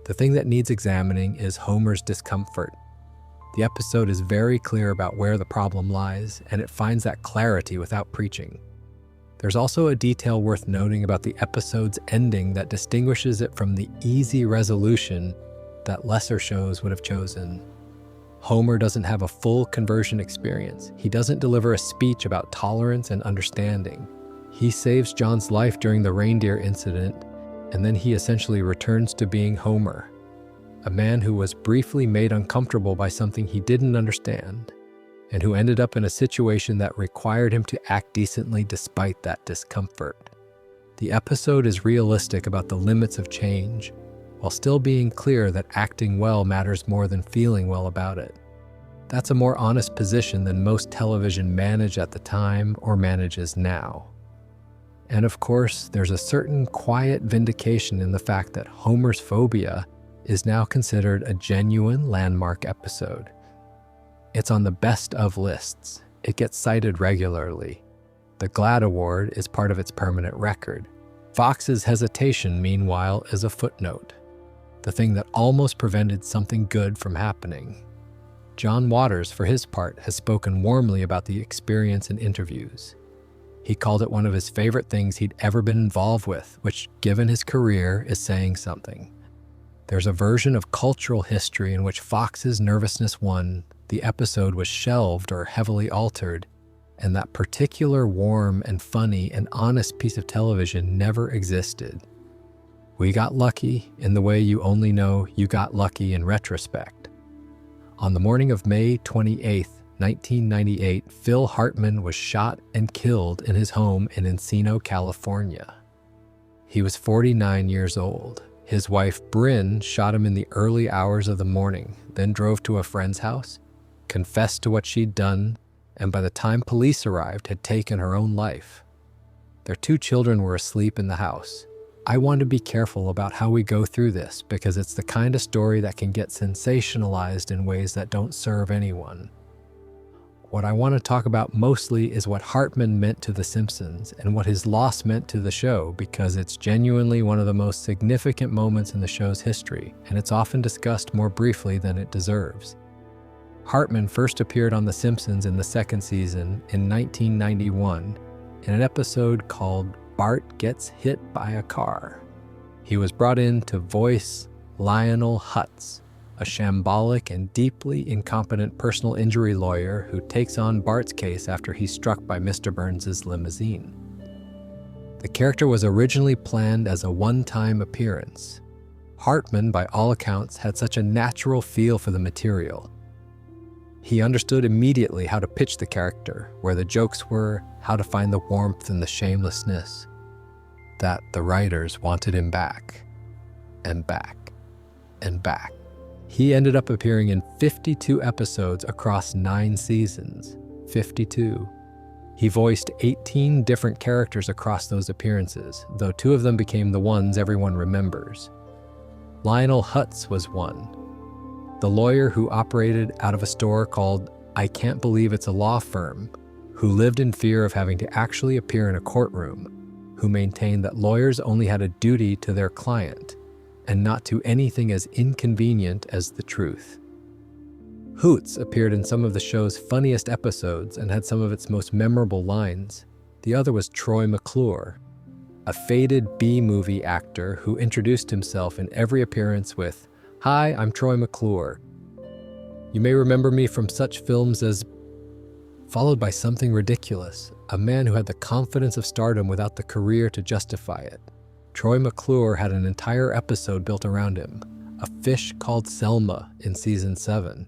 The thing that needs examining is Homer's discomfort. The episode is very clear about where the problem lies, and it finds that clarity without preaching. There's also a detail worth noting about the episode's ending that distinguishes it from the easy resolution that lesser shows would have chosen. Homer doesn't have a full conversion experience. He doesn't deliver a speech about tolerance and understanding. He saves John's life during the reindeer incident, and then he essentially returns to being Homer. a man who was briefly made uncomfortable by something he didn't understand, and who ended up in a situation that required him to act decently despite that discomfort. The episode is realistic about the limits of change, while still being clear that acting well matters more than feeling well about it. That's a more honest position than most television managed at the time or manages now. And of course, there's a certain quiet vindication in the fact that Homer's phobia is now considered a genuine landmark episode. It's on the best of lists. It gets cited regularly. The GLAAD Award is part of its permanent record. Fox's hesitation, meanwhile, is a footnote, the thing that almost prevented something good from happening. John Waters, for his part, has spoken warmly about the experience in interviews. He called it one of his favorite things he'd ever been involved with, which, given his career, is saying something. There's a version of cultural history in which Fox's nervousness won, the episode was shelved or heavily altered, and that particular warm and funny and honest piece of television never existed. We got lucky in the way you only know you got lucky in retrospect. On the morning of May 28, 1998, Phil Hartman was shot and killed in his home in Encino, California. He was 49 years old. His wife, Bryn, shot him in the early hours of the morning, then drove to a friend's house, confessed to what she'd done, and by the time police arrived, had taken her own life. Their 2 children were asleep in the house. I want to be careful about how we go through this because it's the kind of story that can get sensationalized in ways that don't serve anyone. What I want to talk about mostly is what Hartman meant to The Simpsons and what his loss meant to the show, because it's genuinely one of the most significant moments in the show's history, and it's often discussed more briefly than it deserves. Hartman first appeared on The Simpsons in the 2nd season in 1991 in an episode called Bart Gets Hit by a Car. He was brought in to voice Lionel Hutz, a shambolic and deeply incompetent personal injury lawyer who takes on Bart's case after he's struck by Mr. Burns' limousine. The character was originally planned as a one-time appearance. Hartman, by all accounts, had such a natural feel for the material. He understood immediately how to pitch the character, where the jokes were, how to find the warmth and the shamelessness, that the writers wanted him back, and back, and back. He ended up appearing in 52 episodes across 9 seasons. 52. He voiced 18 different characters across those appearances, though 2 of them became the ones everyone remembers. Lionel Hutz was one. The lawyer who operated out of a store called I Can't Believe It's a Law Firm, who lived in fear of having to actually appear in a courtroom, who maintained that lawyers only had a duty to their client, and not to anything as inconvenient as the truth. Hoots appeared in some of the show's funniest episodes and had some of its most memorable lines. The other was Troy McClure, a faded B-movie actor who introduced himself in every appearance with, "Hi, I'm Troy McClure. You may remember me from such films as..." followed by something ridiculous, a man who had the confidence of stardom without the career to justify it. Troy McClure had an entire episode built around him, a fish called Selma in season 7,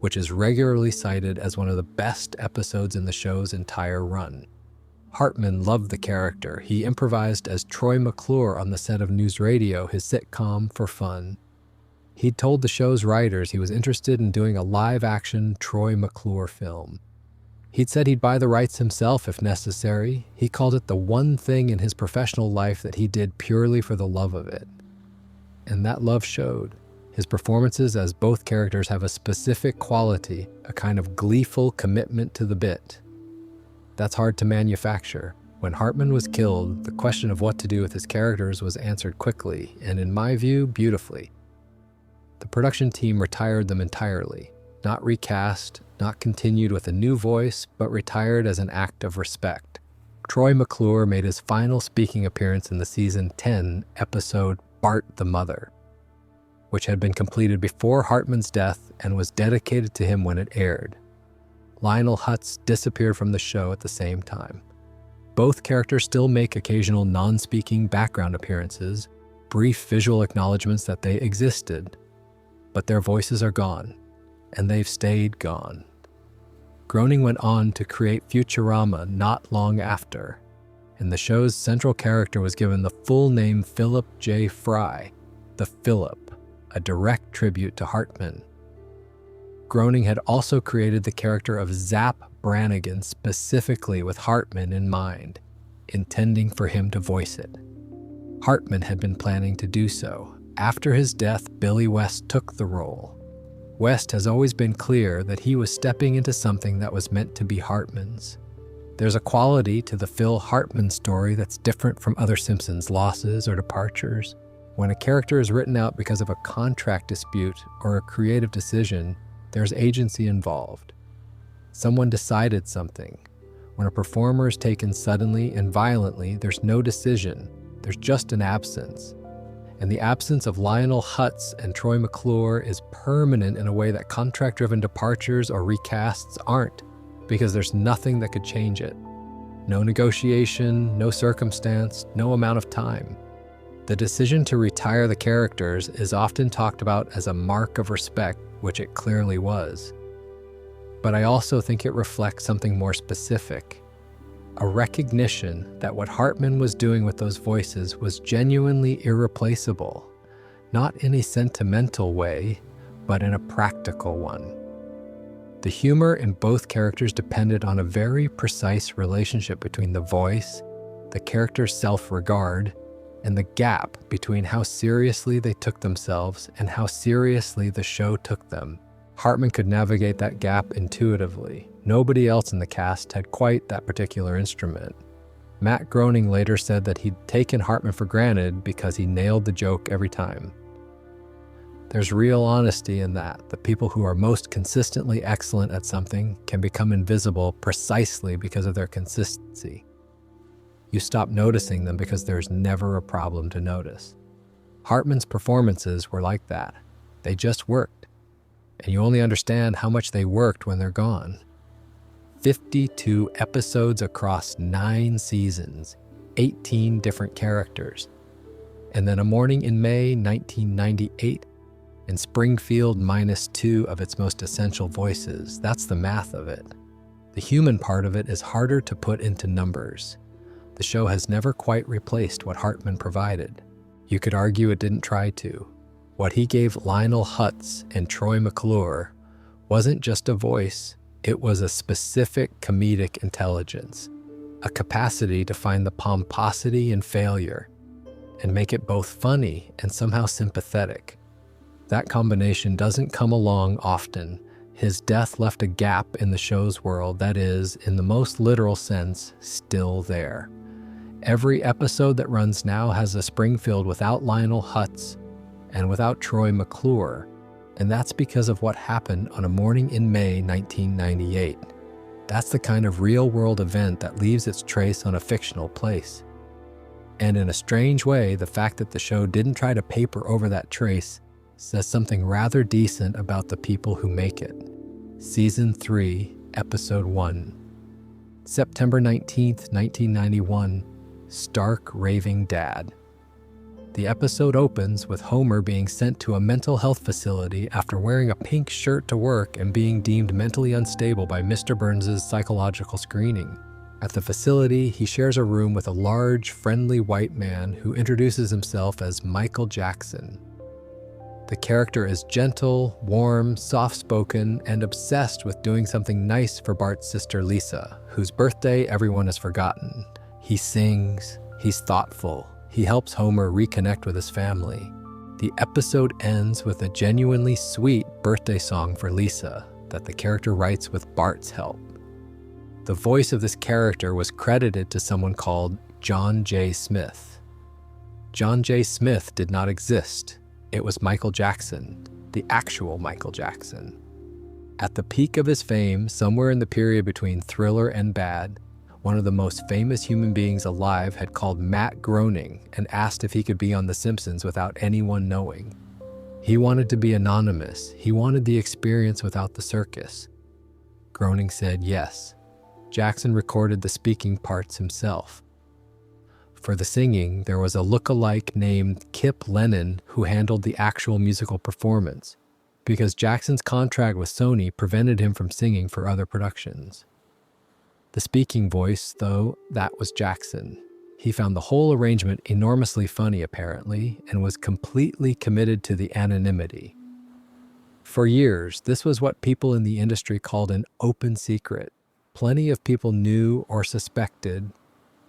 which is regularly cited as one of the best episodes in the show's entire run. Hartman loved the character. He improvised as Troy McClure on the set of News Radio, his sitcom, for fun. He'd told the show's writers he was interested in doing a live-action Troy McClure film. He'd said he'd buy the rights himself if necessary. He called it the one thing in his professional life that he did purely for the love of it. And that love showed. His performances as both characters have a specific quality, a kind of gleeful commitment to the bit. That's hard to manufacture. When Hartman was killed, the question of what to do with his characters was answered quickly, and in my view, beautifully. The production team retired them entirely, not recast, not continued with a new voice, but retired as an act of respect. Troy McClure made his final speaking appearance in the season 10 episode Bart the Mother, which had been completed before Hartman's death and was dedicated to him when it aired. Lionel Hutz disappeared from the show at the same time. Both characters still make occasional non-speaking background appearances, brief visual acknowledgments that they existed. but their voices are gone, and they've stayed gone. Groening went on to create Futurama not long after, and the show's central character was given the full name Philip J. Fry, the Philip, a direct tribute to Hartman. Groening had also created the character of Zap Brannigan specifically with Hartman in mind, intending for him to voice it. Hartman had been planning to do so. After his death, Billy West took the role. West has always been clear that he was stepping into something that was meant to be Hartman's. There's a quality to the Phil Hartman story that's different from other Simpsons losses or departures. When a character is written out because of a contract dispute or a creative decision, there's agency involved. Someone decided something. When a performer is taken suddenly and violently, there's no decision, there's just an absence. And the absence of Lionel Hutz and Troy McClure is permanent in a way that contract-driven departures or recasts aren't, because there's nothing that could change it. No negotiation, no circumstance, no amount of time. The decision to retire the characters is often talked about as a mark of respect, which it clearly was. But I also think it reflects something more specific. A recognition that what Hartman was doing with those voices was genuinely irreplaceable, not in a sentimental way, but in a practical one. The humor in both characters depended on a very precise relationship between the voice, the character's self-regard, and the gap between how seriously they took themselves and how seriously the show took them. Hartman could navigate that gap intuitively. Nobody else in the cast had quite that particular instrument. Matt Groening later said that he'd taken Hartman for granted because he nailed the joke every time. There's real honesty in that. The people who are most consistently excellent at something can become invisible precisely because of their consistency. You stop noticing them because there's never a problem to notice. Hartman's performances were like that. They just worked. And you only understand how much they worked when they're gone. 52 episodes across 9 seasons, 18 different characters. And then a morning in May 1998, and Springfield -2 of its most essential voices. That's the math of it. The human part of it is harder to put into numbers. The show has never quite replaced what Hartman provided. You could argue it didn't try to. What he gave Lionel Hutz and Troy McClure wasn't just a voice, it was a specific comedic intelligence, a capacity to find the pomposity in failure and make it both funny and somehow sympathetic. That combination doesn't come along often. His death left a gap in the show's world that is, in the most literal sense, still there. Every episode that runs now has a Springfield without Lionel Hutz and without Troy McClure, and that's because of what happened on a morning in May 1998. That's the kind of real-world event that leaves its trace on a fictional place. And in a strange way, the fact that the show didn't try to paper over that trace says something rather decent about the people who make it. Season 3, Episode 1. September 19th, 1991, Stark Raving Dad. The episode opens with Homer being sent to a mental health facility after wearing a pink shirt to work and being deemed mentally unstable by Mr. Burns' psychological screening. At the facility, he shares a room with a large, friendly white man who introduces himself as Michael Jackson. The character is gentle, warm, soft-spoken, and obsessed with doing something nice for Bart's sister Lisa, whose birthday everyone has forgotten. He sings, he's thoughtful, he helps Homer reconnect with his family. The episode ends with a genuinely sweet birthday song for Lisa that the character writes with Bart's help. The voice of this character was credited to someone called John J. Smith. John J. Smith did not exist. It was Michael Jackson, the actual Michael Jackson. At the peak of his fame, somewhere in the period between Thriller and Bad, one of the most famous human beings alive had called Matt Groening and asked if he could be on The Simpsons without anyone knowing. He wanted to be anonymous. He wanted the experience without the circus. Groening said yes. Jackson recorded the speaking parts himself. For the singing, there was a look-alike named Kip Lennon who handled the actual musical performance. because Jackson's contract with Sony prevented him from singing for other productions. The speaking voice, though, that was Jackson. He found the whole arrangement enormously funny, apparently, and was completely committed to the anonymity. For years, this was what people in the industry called an open secret. Plenty of people knew or suspected.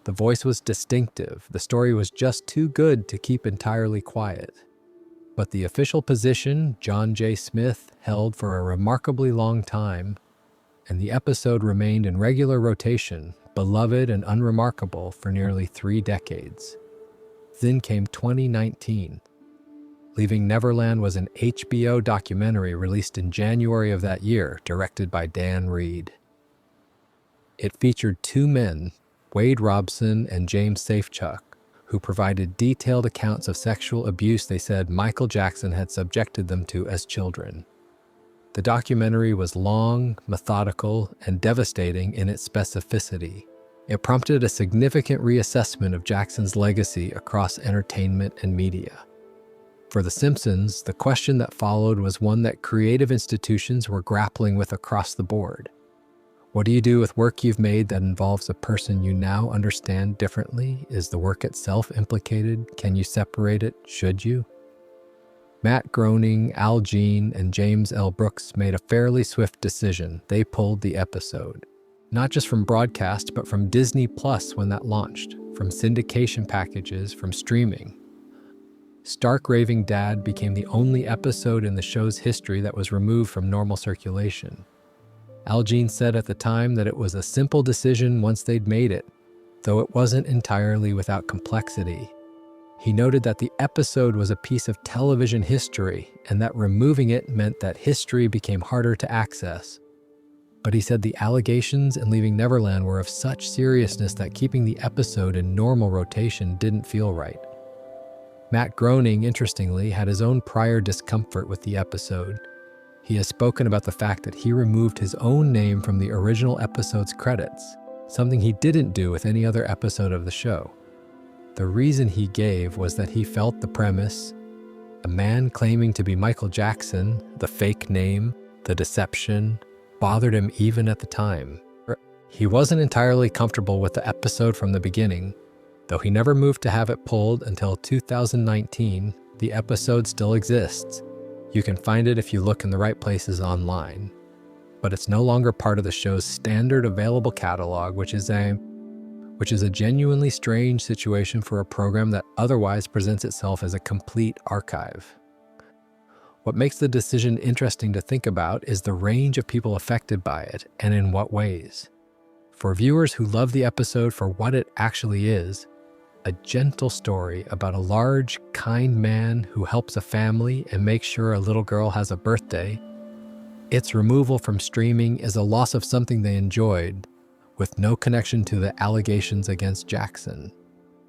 The voice was distinctive. The story was just too good to keep entirely quiet. But the official position John J. Smith held for a remarkably long time, and the episode remained in regular rotation, beloved and unremarkable for nearly 3 decades. Then came 2019. Leaving Neverland was an HBO documentary released in January of that year, directed by Dan Reed. It featured 2 men, Wade Robson and James Safechuck, who provided detailed accounts of sexual abuse they said Michael Jackson had subjected them to as children. The documentary was long, methodical, and devastating in its specificity. It prompted a significant reassessment of Jackson's legacy across entertainment and media. For The Simpsons, the question that followed was one that creative institutions were grappling with across the board. What do you do with work you've made that involves a person you now understand differently? Is the work itself implicated? Can you separate it? Should you? Matt Groening, Al Jean, and James L. Brooks made a fairly swift decision. They pulled the episode. Not just from broadcast, but from Disney Plus when that launched, from syndication packages, from streaming. Stark Raving Dad became the only episode in the show's history that was removed from normal circulation. Al Jean said at the time that it was a simple decision once they'd made it, though it wasn't entirely without complexity. He noted that the episode was a piece of television history and that removing it meant that history became harder to access. But he said the allegations in Leaving Neverland were of such seriousness that keeping the episode in normal rotation didn't feel right. Matt Groening, interestingly, had his own prior discomfort with the episode. He has spoken about the fact that he removed his own name from the original episode's credits, something he didn't do with any other episode of the show. The reason he gave was that he felt the premise, a man claiming to be Michael Jackson, the fake name, the deception, bothered him even at the time. He wasn't entirely comfortable with the episode from the beginning. Though he never moved to have it pulled until 2019, the episode still exists. You can find it if you look in the right places online. But it's no longer part of the show's standard available catalog, which is a genuinely strange situation for a program that otherwise presents itself as a complete archive. What makes the decision interesting to think about is the range of people affected by it and in what ways. For viewers who love the episode for what it actually is, a gentle story about a large, kind man who helps a family and makes sure a little girl has a birthday, its removal from streaming is a loss of something they enjoyed, with no connection to the allegations against Jackson.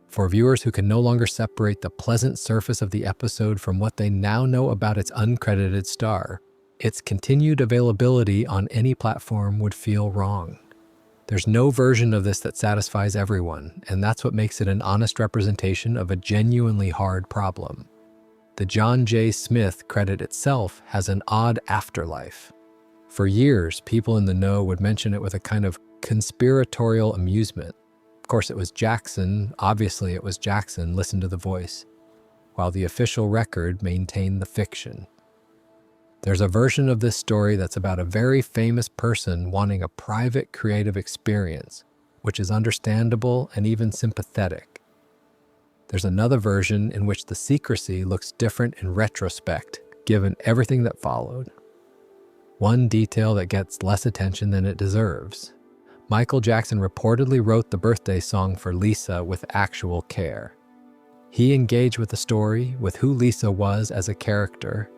For viewers who can no longer separate the pleasant surface of the episode from what they now know about its uncredited star, its continued availability on any platform would feel wrong. There's no version of this that satisfies everyone, and that's what makes it an honest representation of a genuinely hard problem. The John J. Smith credit itself has an odd afterlife. For years, people in the know would mention it with a kind of conspiratorial amusement. Of course, it was Jackson, obviously it was Jackson, listen to the voice, while the official record maintained the fiction. There's a version of this story that's about a very famous person wanting a private creative experience, which is understandable and even sympathetic. There's another version in which the secrecy looks different in retrospect, given everything that followed. One detail that gets less attention than it deserves. Michael Jackson reportedly wrote the birthday song for Lisa with actual care. He engaged with the story, with who Lisa was as a character,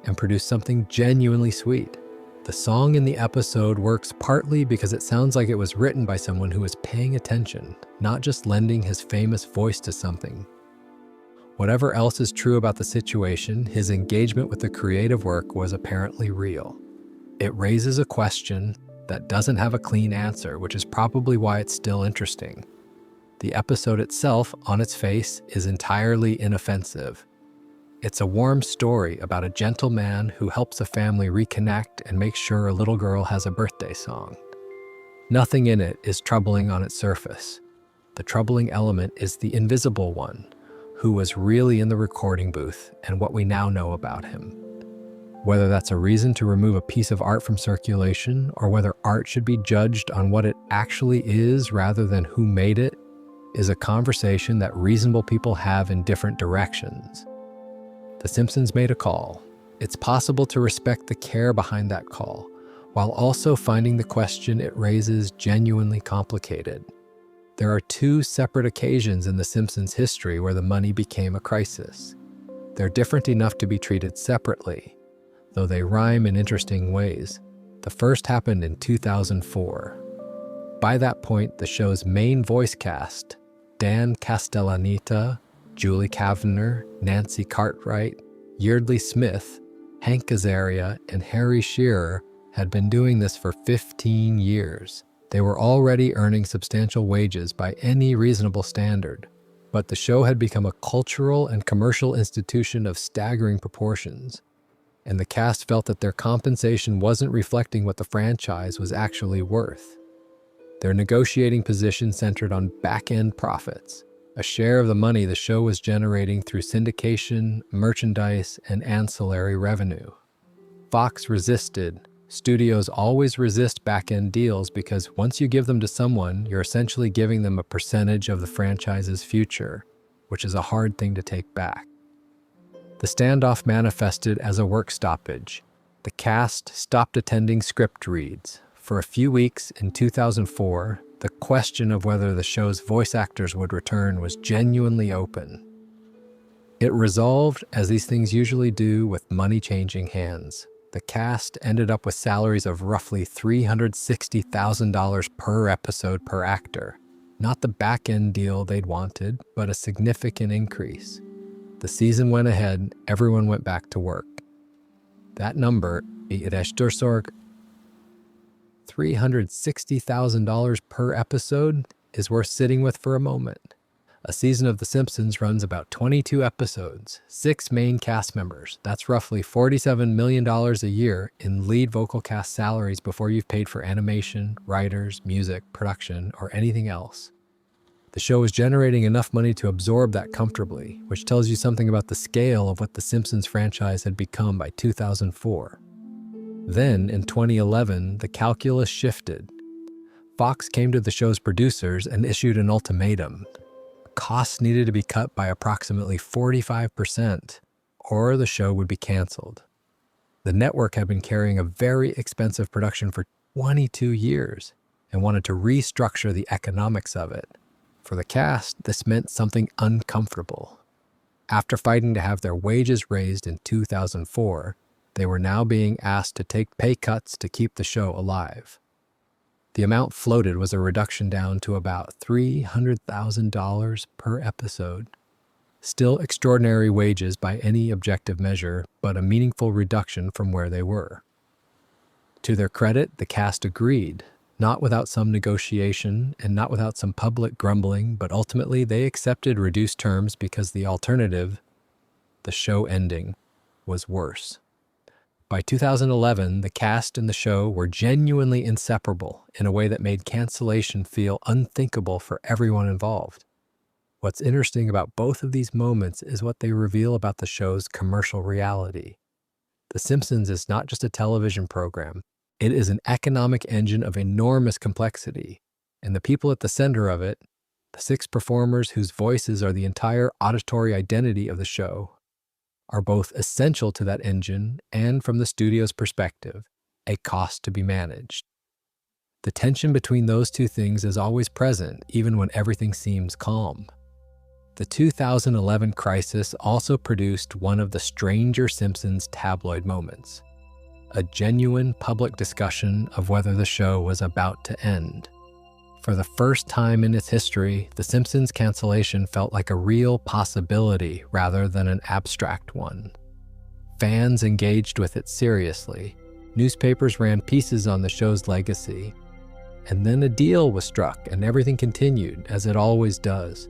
and produced something genuinely sweet. The song in the episode works partly because it sounds like it was written by someone who was paying attention, not just lending his famous voice to something. Whatever else is true about the situation, his engagement with the creative work was apparently real. It raises a question that doesn't have a clean answer, which is probably why it's still interesting. The episode itself, on its face, is entirely inoffensive. It's a warm story about a gentle man who helps a family reconnect and makes sure a little girl has a birthday song. Nothing in it is troubling on its surface. The troubling element is the invisible one, who was really in the recording booth and what we now know about him. Whether that's a reason to remove a piece of art from circulation, or whether art should be judged on what it actually is rather than who made it, is a conversation that reasonable people have in different directions. The Simpsons made a call. It's possible to respect the care behind that call, while also finding the question it raises genuinely complicated. There are two separate occasions in The Simpsons' history where the money became a crisis. They're different enough to be treated separately, though they rhyme in interesting ways. The first happened in 2004. By that point, the show's main voice cast, Dan Castellaneta, Julie Kavner, Nancy Cartwright, Yeardley Smith, Hank Azaria, and Harry Shearer, had been doing this for 15 years. They were already earning substantial wages by any reasonable standard, but the show had become a cultural and commercial institution of staggering proportions, and the cast felt that their compensation wasn't reflecting what the franchise was actually worth. Their negotiating position centered on back-end profits, a share of the money the show was generating through syndication, merchandise, and ancillary revenue. Fox resisted. Studios always resist back-end deals because once you give them to someone, you're essentially giving them a percentage of the franchise's future, which is a hard thing to take back. The standoff manifested as a work stoppage. The cast stopped attending script reads. For a few weeks in 2004, the question of whether the show's voice actors would return was genuinely open. It resolved, as these things usually do, with money changing hands. The cast ended up with salaries of roughly $360,000 per episode per actor. Not the back-end deal they'd wanted, but a significant increase. The season went ahead, everyone went back to work. That number, $360,000 per episode, is worth sitting with for a moment. A season of The Simpsons runs about 22 episodes, 6 main cast members. That's roughly $47 million a year in lead vocal cast salaries before you've paid for animation, writers, music, production, or anything else. The show is generating enough money to absorb that comfortably, which tells you something about the scale of what The Simpsons franchise had become by 2004. Then, in 2011, the calculus shifted. Fox came to the show's producers and issued an ultimatum. Costs needed to be cut by approximately 45%, or the show would be canceled. The network had been carrying a very expensive production for 22 years and wanted to restructure the economics of it. For the cast, this meant something uncomfortable. After fighting to have their wages raised in 2004, they were now being asked to take pay cuts to keep the show alive. The amount floated was a reduction down to about $300,000 per episode. Still extraordinary wages by any objective measure, but a meaningful reduction from where they were. To their credit, the cast agreed, not without some negotiation and not without some public grumbling, but ultimately they accepted reduced terms because the alternative, the show ending, was worse. By 2011, the cast and the show were genuinely inseparable in a way that made cancellation feel unthinkable for everyone involved. What's interesting about both of these moments is what they reveal about the show's commercial reality. The Simpsons is not just a television program. It is an economic engine of enormous complexity, and the people at the center of it, the 6 performers whose voices are the entire auditory identity of the show, are both essential to that engine and, from the studio's perspective, a cost to be managed. The tension between those two things is always present, even when everything seems calm. The 2011 crisis also produced one of the stranger Simpsons tabloid moments, a genuine public discussion of whether the show was about to end. For the first time in its history, The Simpsons cancellation felt like a real possibility rather than an abstract one. Fans engaged with it seriously. Newspapers ran pieces on the show's legacy. And then a deal was struck and everything continued, as it always does.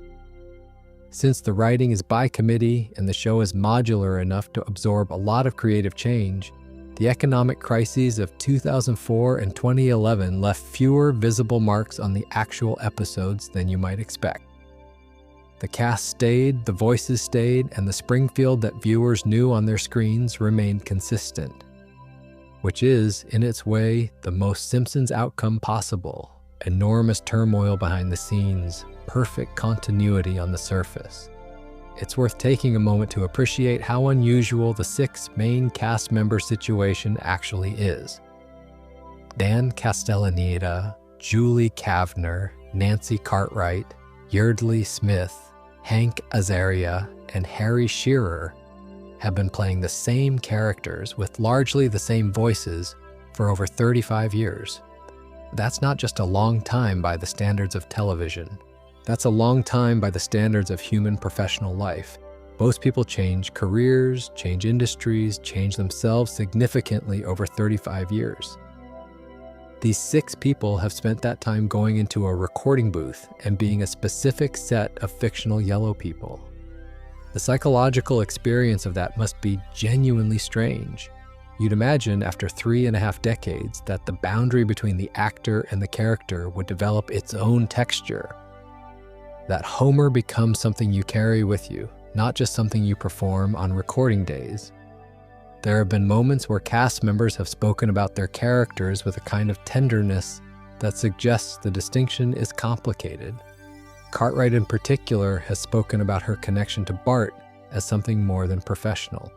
Since the writing is by committee and the show is modular enough to absorb a lot of creative change, the economic crises of 2004 and 2011 left fewer visible marks on the actual episodes than you might expect. The cast stayed, the voices stayed, and the Springfield that viewers knew on their screens remained consistent, which is, in its way, the most Simpsons outcome possible. Enormous turmoil behind the scenes, perfect continuity on the surface. It's worth taking a moment to appreciate how unusual the 6 main cast member situation actually is. Dan Castellaneta, Julie Kavner, Nancy Cartwright, Yeardley Smith, Hank Azaria, and Harry Shearer have been playing the same characters with largely the same voices for over 35 years. That's not just a long time by the standards of television. That's a long time by the standards of human professional life. Most people change careers, change industries, change themselves significantly over 35 years. These 6 people have spent that time going into a recording booth and being a specific set of fictional yellow people. The psychological experience of that must be genuinely strange. You'd imagine after 3.5 decades that the boundary between the actor and the character would develop its own texture. That Homer becomes something you carry with you, not just something you perform on recording days. There have been moments where cast members have spoken about their characters with a kind of tenderness that suggests the distinction is complicated. Cartwright in particular has spoken about her connection to Bart as something more than professional.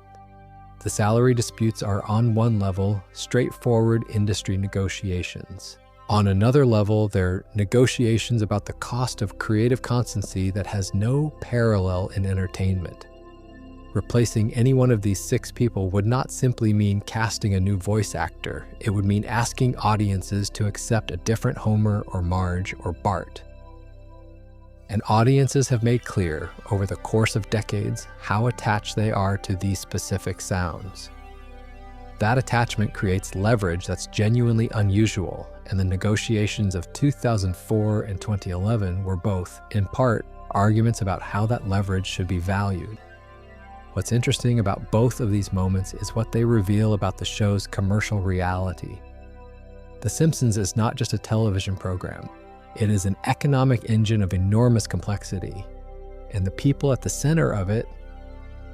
The salary disputes are on one level, straightforward industry negotiations. On another level, they're negotiations about the cost of creative constancy that has no parallel in entertainment. Replacing any one of these 6 people would not simply mean casting a new voice actor. It would mean asking audiences to accept a different Homer or Marge or Bart. And audiences have made clear over the course of decades how attached they are to these specific sounds. That attachment creates leverage that's genuinely unusual, and the negotiations of 2004 and 2011 were both, in part, arguments about how that leverage should be valued. What's interesting about both of these moments is what they reveal about the show's commercial reality. The Simpsons is not just a television program. It is an economic engine of enormous complexity. And the people at the center of it,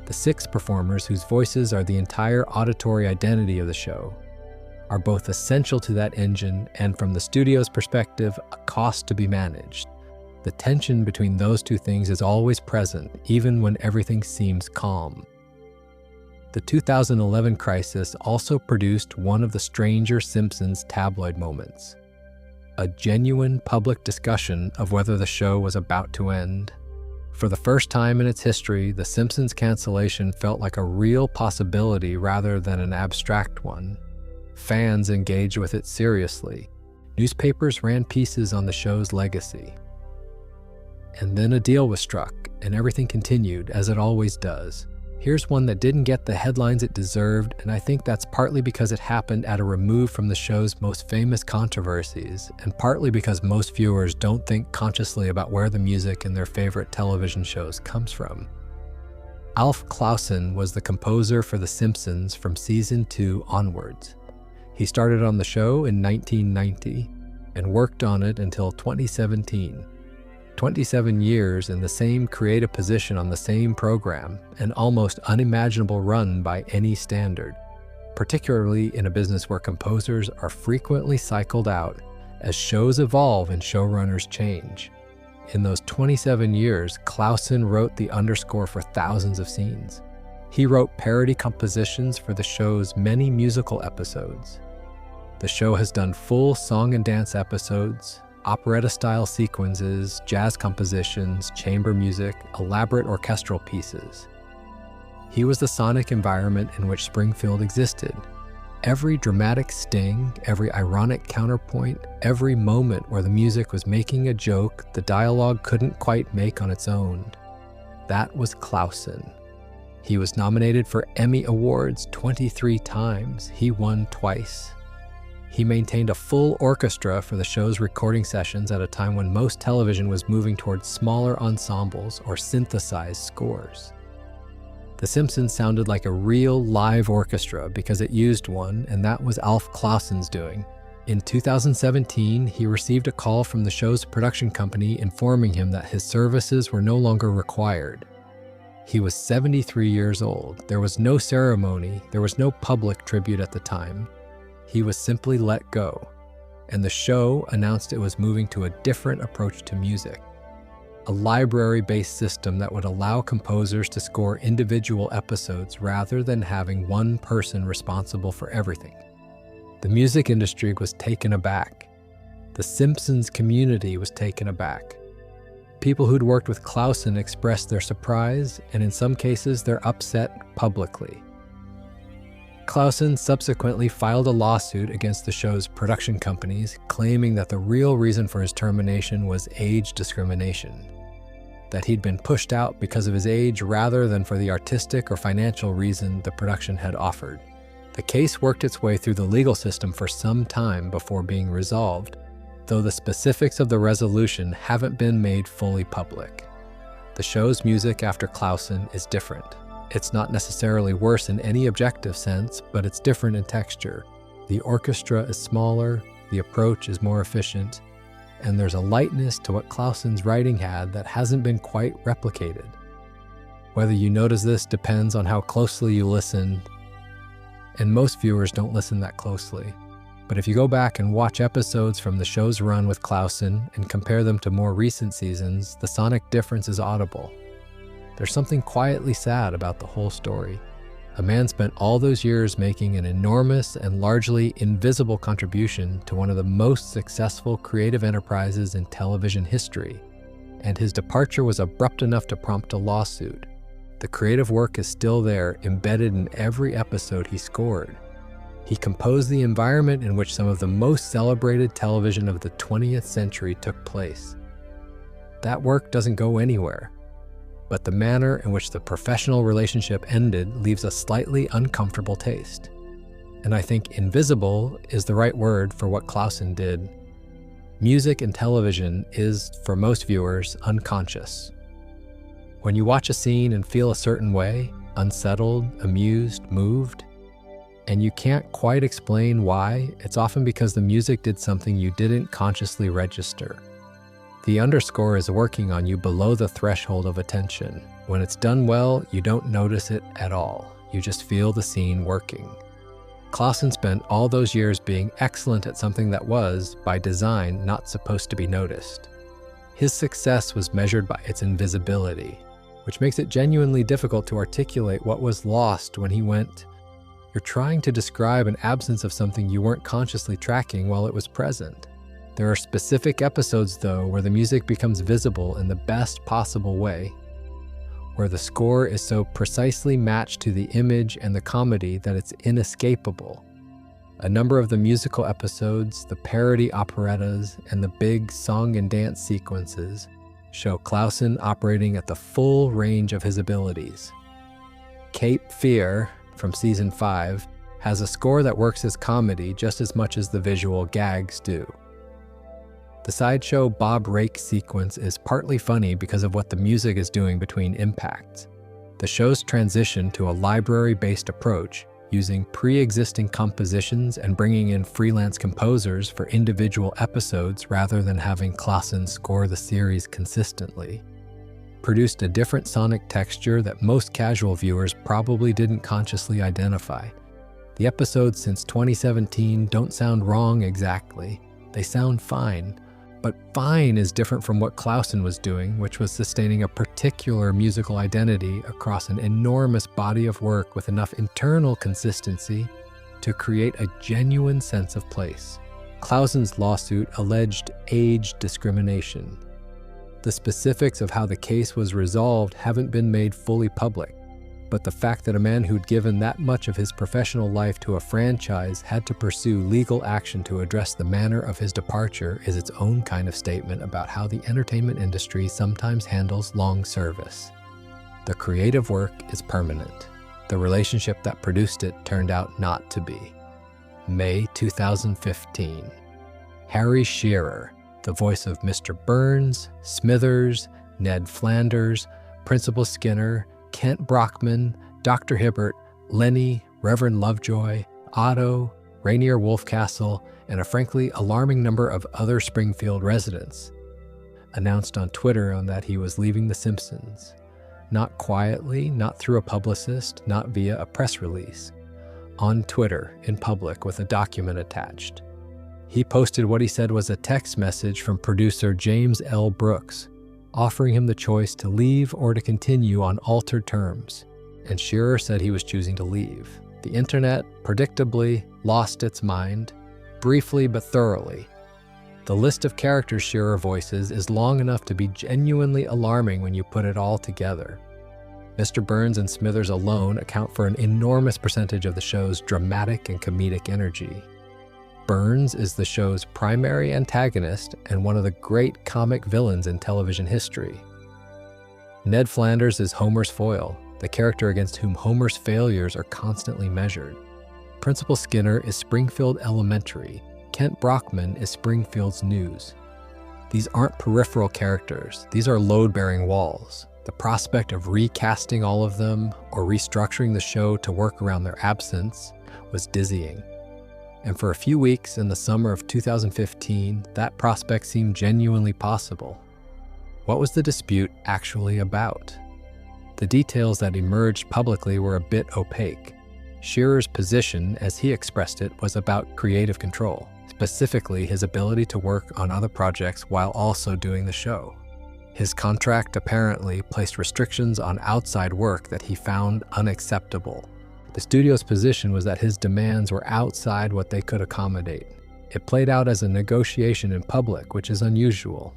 the 6 performers whose voices are the entire auditory identity of the show, are both essential to that engine and, from the studio's perspective, a cost to be managed. The tension between those 2 things is always present, even when everything seems calm. The 2011 crisis also produced one of the stranger Simpsons tabloid moments. A genuine public discussion of whether the show was about to end. For the first time in its history, The Simpsons cancellation felt like a real possibility rather than an abstract one. Fans engaged with it seriously. Newspapers ran pieces on the show's legacy. And then a deal was struck, and everything continued, as it always does. Here's one that didn't get the headlines it deserved, and I think that's partly because it happened at a remove from the show's most famous controversies, and partly because most viewers don't think consciously about where the music in their favorite television shows comes from. Alf Clausen was the composer for The Simpsons from season 2 onwards. He started on the show in 1990 and worked on it until 2017. 27 years in the same creative position on the same program, an almost unimaginable run by any standard, particularly in a business where composers are frequently cycled out as shows evolve and showrunners change. In those 27 years, Clausen wrote the underscore for thousands of scenes. He wrote parody compositions for the show's many musical episodes. The show has done full song and dance episodes, operetta-style sequences, jazz compositions, chamber music, elaborate orchestral pieces. He was the sonic environment in which Springfield existed. Every dramatic sting, every ironic counterpoint, every moment where the music was making a joke the dialogue couldn't quite make on its own. That was Clausen. He was nominated for Emmy Awards 23 times. He won twice. He maintained a full orchestra for the show's recording sessions at a time when most television was moving towards smaller ensembles or synthesized scores. The Simpsons sounded like a real live orchestra because it used one, and that was Alf Clausen's doing. In 2017, he received a call from the show's production company informing him that his services were no longer required. He was 73 years old. There was no ceremony, there was no public tribute at the time. He was simply let go, and the show announced it was moving to a different approach to music. A library-based system that would allow composers to score individual episodes rather than having one person responsible for everything. The music industry was taken aback. The Simpsons community was taken aback. People who'd worked with Clausen expressed their surprise and in some cases their upset publicly. Clausen subsequently filed a lawsuit against the show's production companies, claiming that the real reason for his termination was age discrimination, that he'd been pushed out because of his age rather than for the artistic or financial reason the production had offered. The case worked its way through the legal system for some time before being resolved, though the specifics of the resolution haven't been made fully public. The show's music after Clausen is different. It's not necessarily worse in any objective sense, but it's different in texture. The orchestra is smaller, the approach is more efficient, and there's a lightness to what Clausen's writing had that hasn't been quite replicated. Whether you notice this depends on how closely you listen, and most viewers don't listen that closely. But if you go back and watch episodes from the show's run with Clausen and compare them to more recent seasons, the sonic difference is audible. There's something quietly sad about the whole story. A man spent all those years making an enormous and largely invisible contribution to one of the most successful creative enterprises in television history, and his departure was abrupt enough to prompt a lawsuit. The creative work is still there, embedded in every episode he scored. He composed the environment in which some of the most celebrated television of the 20th century took place. That work doesn't go anywhere, but the manner in which the professional relationship ended leaves a slightly uncomfortable taste. And I think invisible is the right word for what Clausen did. Music in television is, for most viewers, unconscious. When you watch a scene and feel a certain way, unsettled, amused, moved, and you can't quite explain why, it's often because the music did something you didn't consciously register. The underscore is working on you below the threshold of attention. When it's done well, you don't notice it at all. You just feel the scene working. Clausen spent all those years being excellent at something that was, by design, not supposed to be noticed. His success was measured by its invisibility, which makes it genuinely difficult to articulate what was lost when he went, "You're trying to describe an absence of something you weren't consciously tracking while it was present." There are specific episodes, though, where the music becomes visible in the best possible way, where the score is so precisely matched to the image and the comedy that it's inescapable. A number of the musical episodes, the parody operettas, and the big song and dance sequences show Clausen operating at the full range of his abilities. Cape Fear, from season 5, has a score that works as comedy just as much as the visual gags do. The sideshow Bob Rake sequence is partly funny because of what the music is doing between impacts. The show's transition to a library-based approach, using pre-existing compositions and bringing in freelance composers for individual episodes rather than having Clausen score the series consistently, produced a different sonic texture that most casual viewers probably didn't consciously identify. The episodes since 2017 don't sound wrong exactly. They sound fine. But fine is different from what Clausen was doing, which was sustaining a particular musical identity across an enormous body of work with enough internal consistency to create a genuine sense of place. Clausen's lawsuit alleged age discrimination. The specifics of how the case was resolved haven't been made fully public, but the fact that a man who'd given that much of his professional life to a franchise had to pursue legal action to address the manner of his departure is its own kind of statement about how the entertainment industry sometimes handles long service. The creative work is permanent. The relationship that produced it turned out not to be. May 2015. Harry Shearer, the voice of Mr. Burns, Smithers, Ned Flanders, Principal Skinner, Kent Brockman, Dr. Hibbert, Lenny, Reverend Lovejoy, Otto, Rainier Wolfcastle, and a frankly alarming number of other Springfield residents, announced on Twitter that he was leaving The Simpsons. Not quietly, not through a publicist, not via a press release. On Twitter, in public, with a document attached. He posted what he said was a text message from producer James L. Brooks, offering him the choice to leave or to continue on altered terms, and Shearer said he was choosing to leave. The internet, predictably, lost its mind, briefly but thoroughly. The list of characters Shearer voices is long enough to be genuinely alarming when you put it all together. Mr. Burns and Smithers alone account for an enormous percentage of the show's dramatic and comedic energy. Burns is the show's primary antagonist and one of the great comic villains in television history. Ned Flanders is Homer's foil, the character against whom Homer's failures are constantly measured. Principal Skinner is Springfield Elementary. Kent Brockman is Springfield's News. These aren't peripheral characters, these are load-bearing walls. The prospect of recasting all of them or restructuring the show to work around their absence was dizzying. And for a few weeks in the summer of 2015, that prospect seemed genuinely possible. What was the dispute actually about? The details that emerged publicly were a bit opaque. Shearer's position, as he expressed it, was about creative control, specifically his ability to work on other projects while also doing the show. His contract apparently placed restrictions on outside work that he found unacceptable. The studio's position was that his demands were outside what they could accommodate. It played out as a negotiation in public, which is unusual.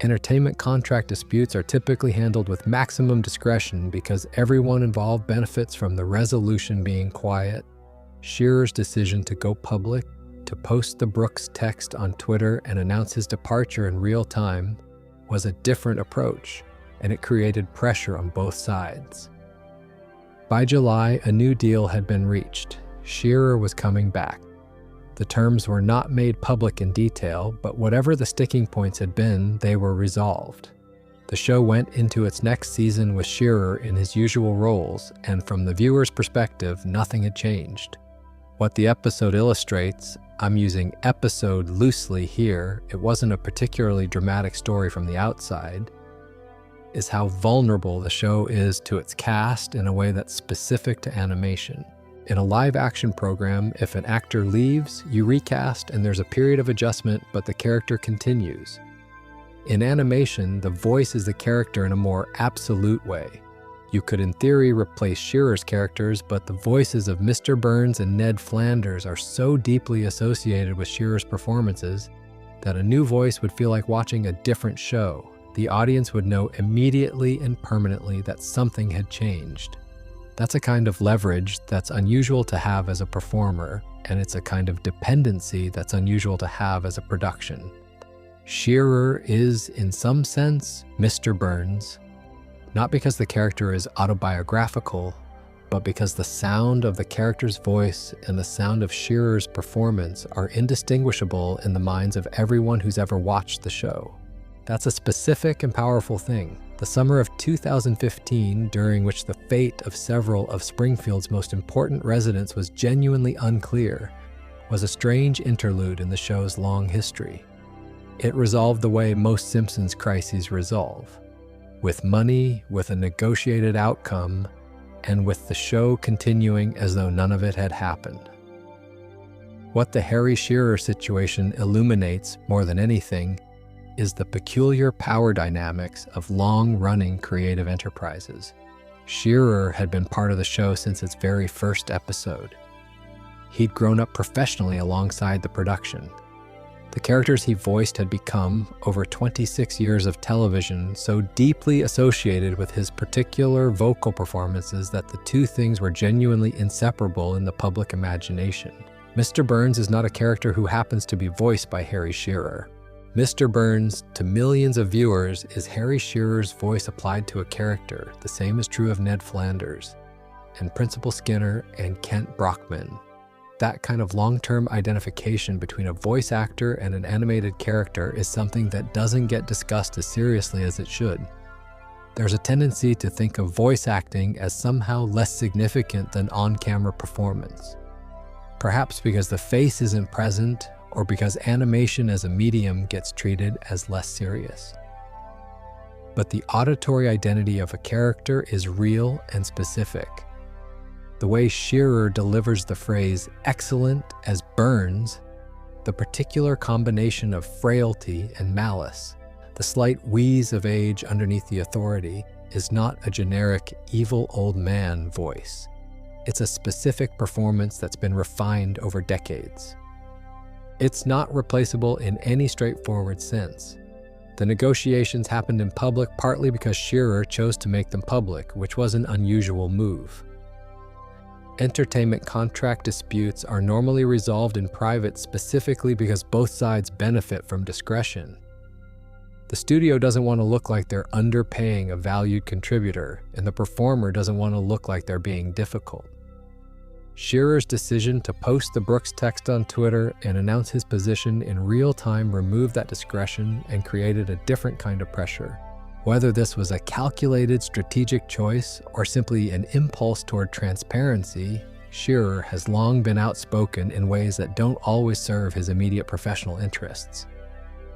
Entertainment contract disputes are typically handled with maximum discretion because everyone involved benefits from the resolution being quiet. Shearer's decision to go public, to post the Brooks text on Twitter and announce his departure in real time, was a different approach, and it created pressure on both sides. By July, a new deal had been reached. Shearer was coming back. The terms were not made public in detail, but whatever the sticking points had been, they were resolved. The show went into its next season with Shearer in his usual roles, and from the viewer's perspective, nothing had changed. What the episode illustrates, I'm using episode loosely here, it wasn't a particularly dramatic story from the outside, is how vulnerable the show is to its cast in a way that's specific to animation. In a live-action program, if an actor leaves, you recast and there's a period of adjustment, but the character continues. In animation, the voice is the character in a more absolute way. You could in theory replace Shearer's characters, but the voices of Mr. Burns and Ned Flanders are so deeply associated with Shearer's performances that a new voice would feel like watching a different show. The audience would know immediately and permanently that something had changed. That's a kind of leverage that's unusual to have as a performer, and it's a kind of dependency that's unusual to have as a production. Shearer is, in some sense, Mr. Burns, not because the character is autobiographical, but because the sound of the character's voice and the sound of Shearer's performance are indistinguishable in the minds of everyone who's ever watched the show. That's a specific and powerful thing. The summer of 2015, during which the fate of several of Springfield's most important residents was genuinely unclear, was a strange interlude in the show's long history. It resolved the way most Simpsons crises resolve, with money, with a negotiated outcome, and with the show continuing as though none of it had happened. What the Harry Shearer situation illuminates more than anything is the peculiar power dynamics of long-running creative enterprises. Shearer had been part of the show since its very first episode. He'd grown up professionally alongside the production. The characters he voiced had become, over 26 years of television, so deeply associated with his particular vocal performances that the two things were genuinely inseparable in the public imagination. Mr. Burns is not a character who happens to be voiced by Harry Shearer. Mr. Burns, to millions of viewers, is Harry Shearer's voice applied to a character. The same is true of Ned Flanders, and Principal Skinner and Kent Brockman. that kind of long-term identification between a voice actor and an animated character is something that doesn't get discussed as seriously as it should. There's a tendency to think of voice acting as somehow less significant than on-camera performance. Perhaps because the face isn't present, or because animation as a medium gets treated as less serious. But the auditory identity of a character is real and specific. The way Shearer delivers the phrase "excellent" as Burns, the particular combination of frailty and malice, the slight wheeze of age underneath the authority, is not a generic evil old man voice. It's a specific performance that's been refined over decades. It's not replaceable in any straightforward sense. The negotiations happened in public partly because Shearer chose to make them public, which was an unusual move. Entertainment contract disputes are normally resolved in private specifically because both sides benefit from discretion. The studio doesn't want to look like they're underpaying a valued contributor, and the performer doesn't want to look like they're being difficult. Shearer's decision to post the Brooks text on Twitter and announce his position in real time removed that discretion and created a different kind of pressure. Whether this was a calculated strategic choice or simply an impulse toward transparency, Shearer has long been outspoken in ways that don't always serve his immediate professional interests.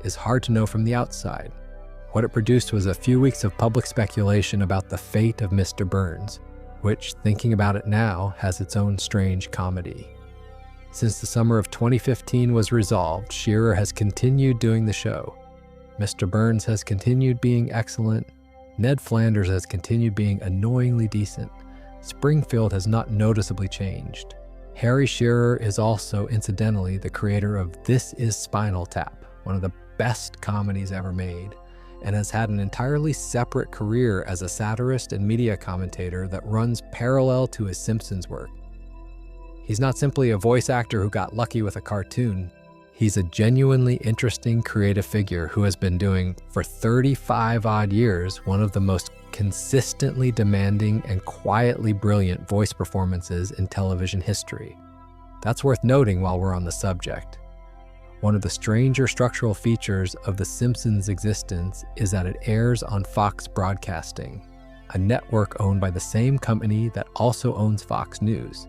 It's hard to know from the outside. What it produced was a few weeks of public speculation about the fate of Mr. Burns, which, thinking about it now, has its own strange comedy. Since the summer of 2015 was resolved, Shearer has continued doing the show. Mr. Burns has continued being excellent. Ned Flanders has continued being annoyingly decent. Springfield has not noticeably changed. Harry Shearer is also, incidentally, the creator of This Is Spinal Tap, one of the best comedies ever made, and has had an entirely separate career as a satirist and media commentator that runs parallel to his Simpsons work. He's not simply a voice actor who got lucky with a cartoon. He's a genuinely interesting creative figure who has been doing, for 35-odd years, one of the most consistently demanding and quietly brilliant voice performances in television history. That's worth noting while we're on the subject. One of the stranger structural features of The Simpsons' existence is that it airs on Fox Broadcasting, a network owned by the same company that also owns Fox News.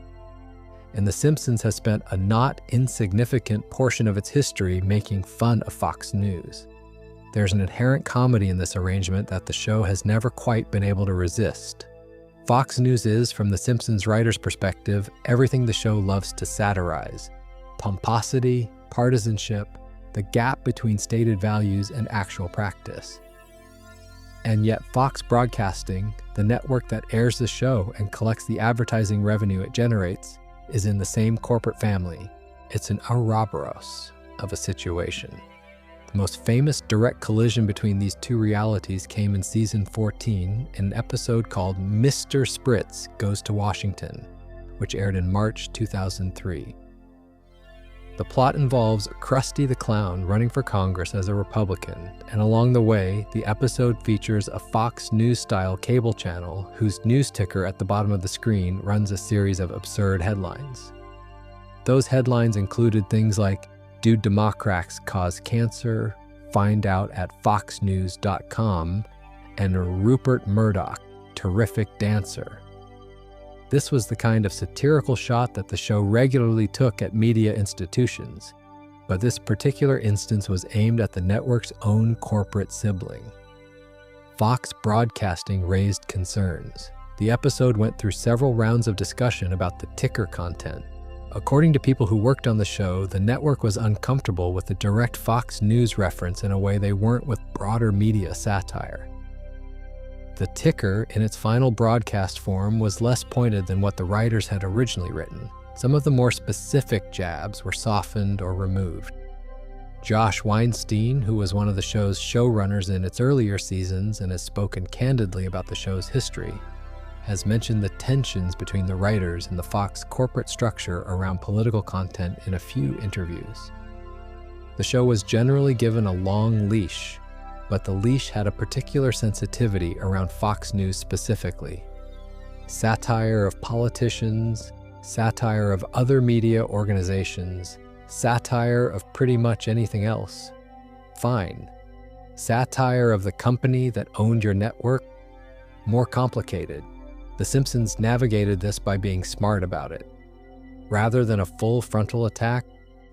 And The Simpsons has spent a not insignificant portion of its history making fun of Fox News. There's an inherent comedy in this arrangement that the show has never quite been able to resist. Fox News is, from The Simpsons writer's perspective, everything the show loves to satirize: pomposity, partisanship, the gap between stated values and actual practice. And yet Fox Broadcasting, the network that airs the show and collects the advertising revenue it generates, is in the same corporate family. It's an Ouroboros of a situation. The most famous direct collision between these two realities came in season 14 in an episode called Mr. Spritz Goes to Washington, which aired in March 2003. The plot involves Krusty the Clown running for Congress as a Republican, and along the way, the episode features a Fox News-style cable channel whose news ticker at the bottom of the screen runs a series of absurd headlines. Those headlines included things like, "Do Democrats Cause Cancer?", "Find Out at foxnews.com", and "Rupert Murdoch, Terrific Dancer." This was the kind of satirical shot that the show regularly took at media institutions, but this particular instance was aimed at the network's own corporate sibling. Fox Broadcasting raised concerns. The episode went through several rounds of discussion about the ticker content. According to people who worked on the show, the network was uncomfortable with the direct Fox News reference in a way they weren't with broader media satire. The ticker, in its final broadcast form, was less pointed than what the writers had originally written. Some of the more specific jabs were softened or removed. Josh Weinstein, who was one of the show's showrunners in its earlier seasons and has spoken candidly about the show's history, has mentioned the tensions between the writers and the Fox corporate structure around political content in a few interviews. The show was generally given a long leash, but the leash had a particular sensitivity around Fox News specifically. Satire of politicians, satire of other media organizations, satire of pretty much anything else. Fine. Satire of the company that owned your network? More complicated. The Simpsons navigated this by being smart about it. Rather than a full frontal attack,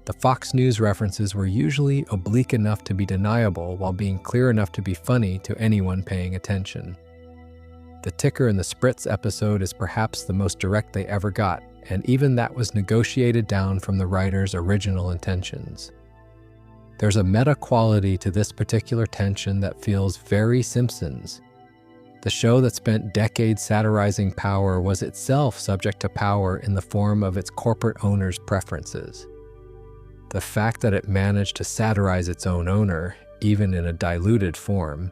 the Fox News references were usually oblique enough to be deniable while being clear enough to be funny to anyone paying attention. The ticker in the Spritz episode is perhaps the most direct they ever got, and even that was negotiated down from the writer's original intentions. There's a meta quality to this particular tension that feels very Simpsons. The show that spent decades satirizing power was itself subject to power in the form of its corporate owner's preferences. The fact that it managed to satirize its own owner, even in a diluted form,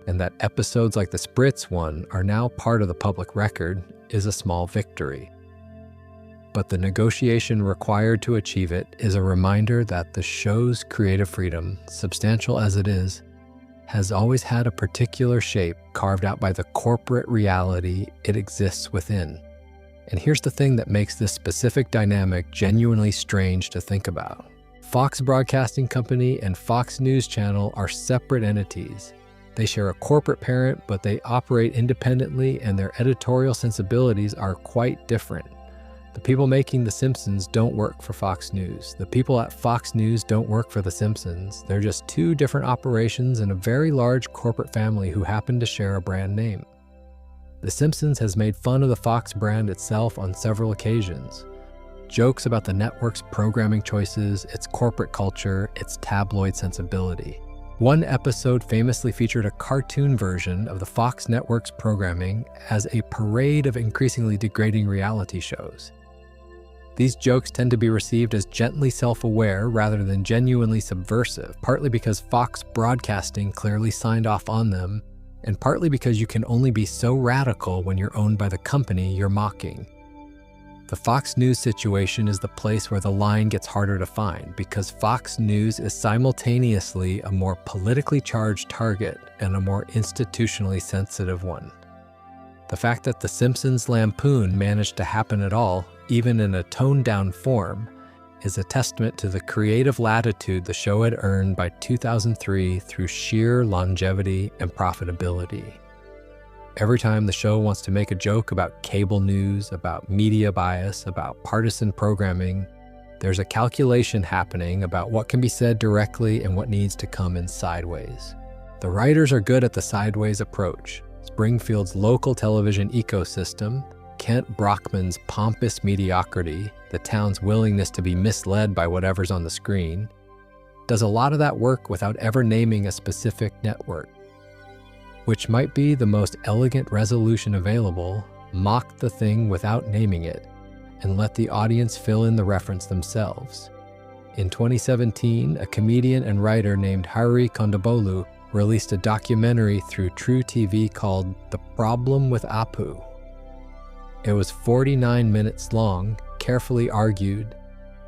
and that episodes like the Spritz one are now part of the public record, is a small victory. But the negotiation required to achieve it is a reminder that the show's creative freedom, substantial as it is, has always had a particular shape carved out by the corporate reality it exists within. And here's the thing that makes this specific dynamic genuinely strange to think about. Fox Broadcasting Company and Fox News Channel are separate entities. They share a corporate parent, but they operate independently and their editorial sensibilities are quite different. The people making The Simpsons don't work for Fox News. The people at Fox News don't work for The Simpsons. They're just two different operations in a very large corporate family who happen to share a brand name. The Simpsons has made fun of the Fox brand itself on several occasions. Jokes about the network's programming choices, its corporate culture, its tabloid sensibility. One episode famously featured a cartoon version of the Fox network's programming as a parade of increasingly degrading reality shows. These jokes tend to be received as gently self-aware rather than genuinely subversive, partly because Fox Broadcasting clearly signed off on them, and partly because you can only be so radical when you're owned by the company you're mocking. The Fox News situation is the place where the line gets harder to find because Fox News is simultaneously a more politically charged target and a more institutionally sensitive one. The fact that The Simpsons lampoon managed to happen at all, even in a toned-down form, is a testament to the creative latitude the show had earned by 2003 through sheer longevity and profitability. Every time the show wants to make a joke about cable news, about media bias, about partisan programming, there's a calculation happening about what can be said directly and what needs to come in sideways. The writers are good at the sideways approach. Springfield's local television ecosystem, Kent Brockman's pompous mediocrity, the town's willingness to be misled by whatever's on the screen, does a lot of that work without ever naming a specific network. Which might be the most elegant resolution available, mock the thing without naming it, and let the audience fill in the reference themselves. In 2017, a comedian and writer named Hari Kondabolu released a documentary through True TV called The Problem with Apu. It was 49 minutes long, carefully argued,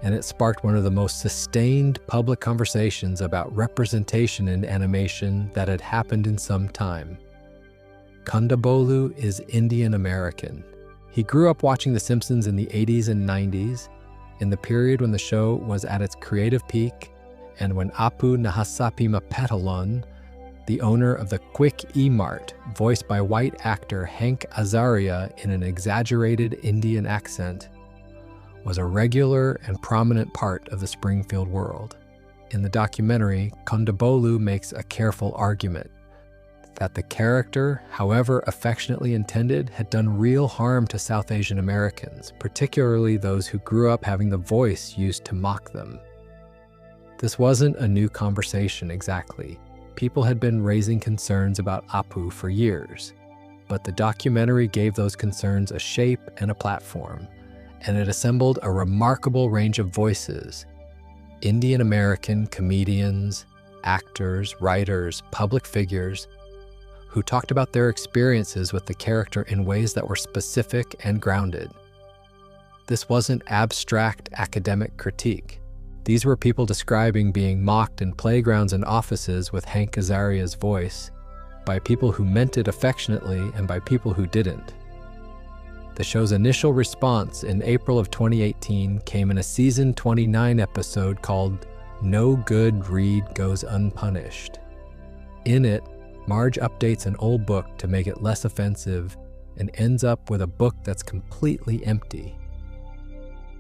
and it sparked one of the most sustained public conversations about representation in animation that had happened in some time. Kondabolu is Indian American. He grew up watching The Simpsons in the 80s and 90s, in the period when the show was at its creative peak, and when Apu Nahasapima Petalon, the owner of the Quick E-Mart, voiced by white actor Hank Azaria in an exaggerated Indian accent, was a regular and prominent part of the Springfield world. In the documentary, Kondabolu makes a careful argument that the character, however affectionately intended, had done real harm to South Asian Americans, particularly those who grew up having the voice used to mock them. This wasn't a new conversation exactly. People had been raising concerns about Apu for years, but the documentary gave those concerns a shape and a platform, and it assembled a remarkable range of voices: Indian American comedians, actors, writers, public figures, who talked about their experiences with the character in ways that were specific and grounded. This wasn't abstract academic critique. These were people describing being mocked in playgrounds and offices with Hank Azaria's voice, by people who meant it affectionately and by people who didn't. The show's initial response in April of 2018 came in a season 29 episode called No Good Read Goes Unpunished. In it, Marge updates an old book to make it less offensive and ends up with a book that's completely empty.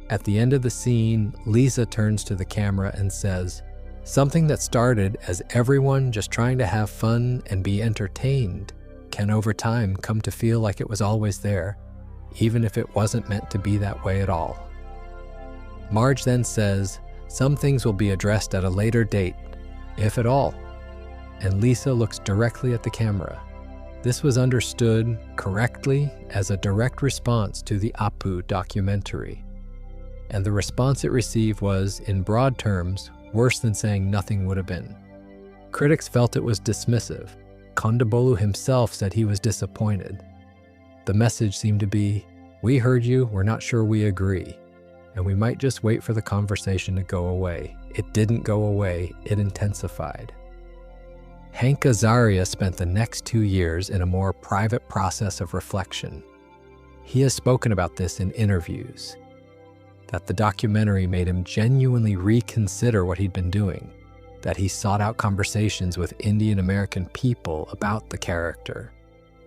At the end of the scene, Lisa turns to the camera and says, "Something that started as everyone just trying to have fun and be entertained can over time come to feel like it was always there, even if it wasn't meant to be that way at all." Marge then says, "Some things will be addressed at a later date, if at all." And Lisa looks directly at the camera. This was understood correctly as a direct response to the Apu documentary. And the response it received was, in broad terms, worse than saying nothing would have been. Critics felt it was dismissive. Kondabolu himself said he was disappointed. The message seemed to be, "We heard you, we're not sure we agree, and we might just wait for the conversation to go away." It didn't go away, it intensified. Hank Azaria spent the next 2 years in a more private process of reflection. He has spoken about this in interviews, that the documentary made him genuinely reconsider what he'd been doing, that he sought out conversations with Indian American people about the character,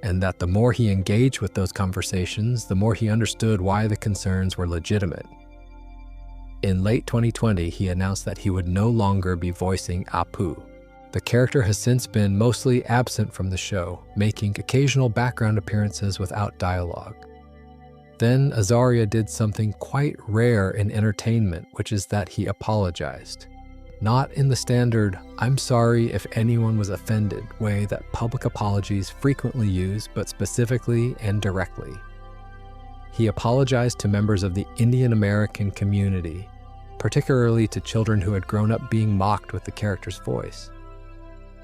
and that the more he engaged with those conversations, the more he understood why the concerns were legitimate. In late 2020, he announced that he would no longer be voicing Apu. The character has since been mostly absent from the show, making occasional background appearances without dialogue. Then Azaria did something quite rare in entertainment, which is that he apologized. Not in the standard, "I'm sorry if anyone was offended" way that public apologies frequently use, but specifically and directly. He apologized to members of the Indian American community, particularly to children who had grown up being mocked with the character's voice.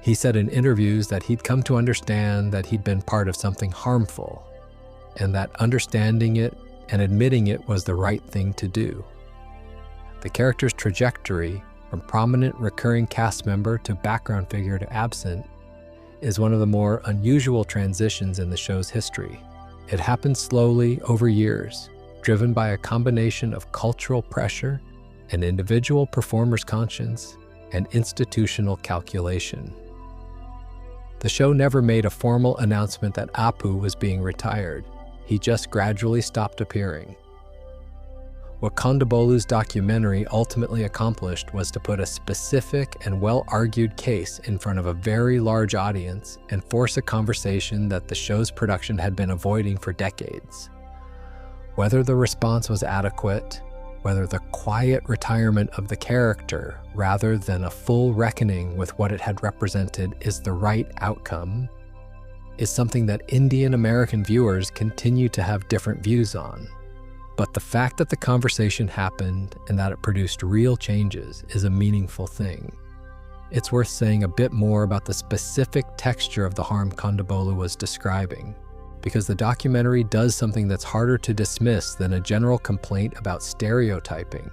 He said in interviews that he'd come to understand that he'd been part of something harmful, and that understanding it and admitting it was the right thing to do. The character's trajectory, from prominent recurring cast member to background figure to absent, is one of the more unusual transitions in the show's history. It happened slowly over years, driven by a combination of cultural pressure, an individual performer's conscience, and institutional calculation. The show never made a formal announcement that Apu was being retired. He just gradually stopped appearing. What Kondabolu's documentary ultimately accomplished was to put a specific and well-argued case in front of a very large audience and force a conversation that the show's production had been avoiding for decades. Whether the response was adequate, whether the quiet retirement of the character rather than a full reckoning with what it had represented is the right outcome, is something that Indian American viewers continue to have different views on. But the fact that the conversation happened and that it produced real changes is a meaningful thing. It's worth saying a bit more about the specific texture of the harm Kondabolu was describing, because the documentary does something that's harder to dismiss than a general complaint about stereotyping.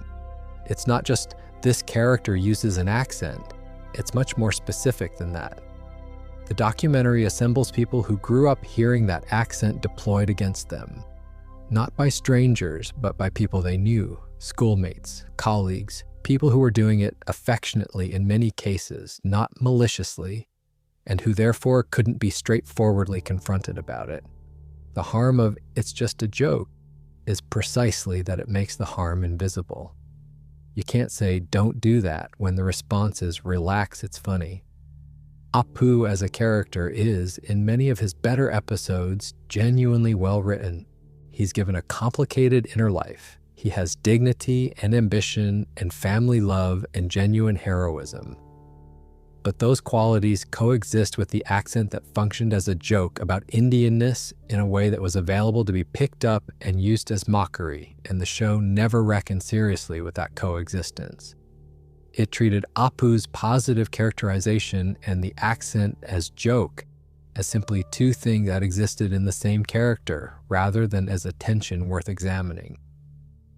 It's not just, "This character uses an accent." It's much more specific than that. The documentary assembles people who grew up hearing that accent deployed against them, not by strangers, but by people they knew, schoolmates, colleagues, people who were doing it affectionately in many cases, not maliciously, and who therefore couldn't be straightforwardly confronted about it. The harm of "it's just a joke" is precisely that it makes the harm invisible. You can't say "don't do that" when the response is "relax, it's funny." Apu as a character is, in many of his better episodes, genuinely well written. He's given a complicated inner life. He has dignity and ambition and family love and genuine heroism. But those qualities coexist with the accent that functioned as a joke about Indianness in a way that was available to be picked up and used as mockery, and the show never reckoned seriously with that coexistence. It treated Apu's positive characterization and the accent as joke, as simply two things that existed in the same character, rather than as a tension worth examining.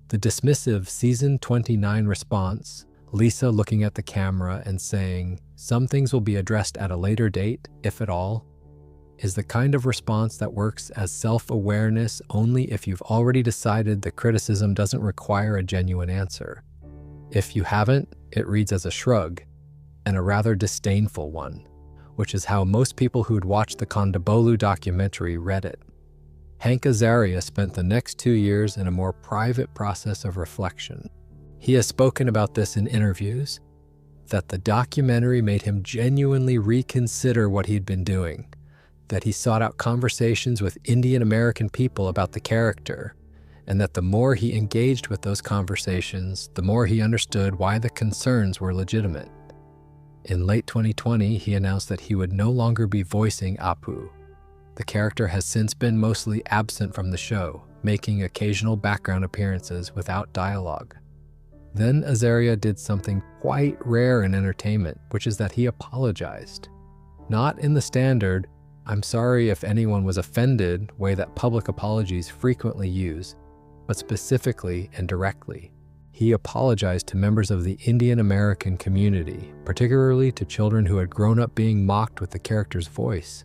The dismissive season 29 response, Lisa looking at the camera and saying, "Some things will be addressed at a later date, if at all," is the kind of response that works as self-awareness only if you've already decided the criticism doesn't require a genuine answer. If you haven't, it reads as a shrug, and a rather disdainful one, which is how most people who'd watched the Kondabolu documentary read it. Hank Azaria spent the next 2 years in a more private process of reflection. He has spoken about this in interviews, that the documentary made him genuinely reconsider what he'd been doing, that he sought out conversations with Indian American people about the character, and that the more he engaged with those conversations, the more he understood why the concerns were legitimate. In late 2020, he announced that he would no longer be voicing Apu. The character has since been mostly absent from the show, making occasional background appearances without dialogue. Then Azaria did something quite rare in entertainment, which is that he apologized. Not in the standard, "I'm sorry if anyone was offended" way that public apologies frequently use, but specifically and directly. He apologized to members of the Indian American community, particularly to children who had grown up being mocked with the character's voice.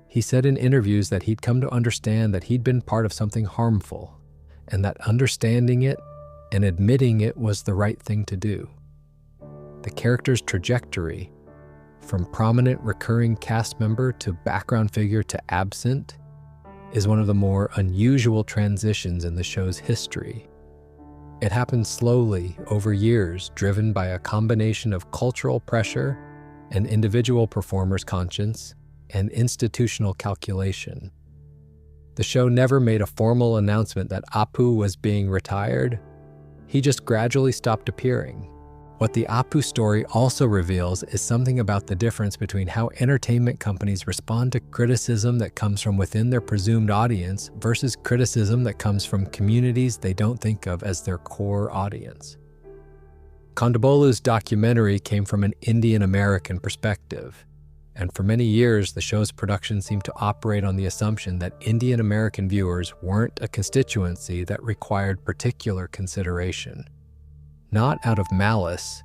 He said in interviews that he'd come to understand that he'd been part of something harmful, and that understanding it and admitting it was the right thing to do. The character's trajectory, from prominent recurring cast member to background figure to absent, is one of the more unusual transitions in the show's history. It happened slowly over years, driven by a combination of cultural pressure, an individual performer's conscience, and institutional calculation. The show never made a formal announcement that Apu was being retired. He just gradually stopped appearing. What the Apu story also reveals is something about the difference between how entertainment companies respond to criticism that comes from within their presumed audience versus criticism that comes from communities they don't think of as their core audience. Kondabolu's documentary came from an Indian American perspective, and for many years the show's production seemed to operate on the assumption that Indian American viewers weren't a constituency that required particular consideration. Not out of malice,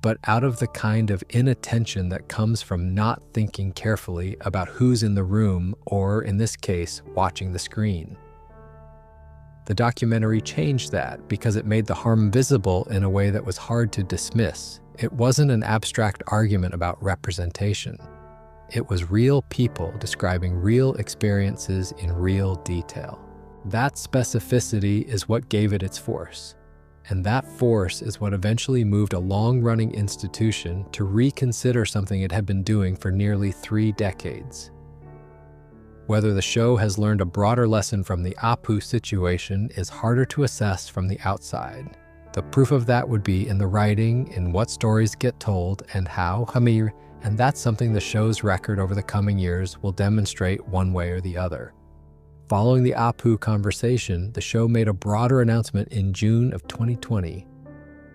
but out of the kind of inattention that comes from not thinking carefully about who's in the room or, in this case, watching the screen. The documentary changed that because it made the harm visible in a way that was hard to dismiss. It wasn't an abstract argument about representation. It was real people describing real experiences in real detail. That specificity is what gave it its force. And that force is what eventually moved a long-running institution to reconsider something it had been doing for nearly 3 decades. Whether the show has learned a broader lesson from the Apu situation is harder to assess from the outside. The proof of that would be in the writing, in what stories get told, and how, and that's something the show's record over the coming years will demonstrate one way or the other. Following the Apu conversation, the show made a broader announcement in June of 2020.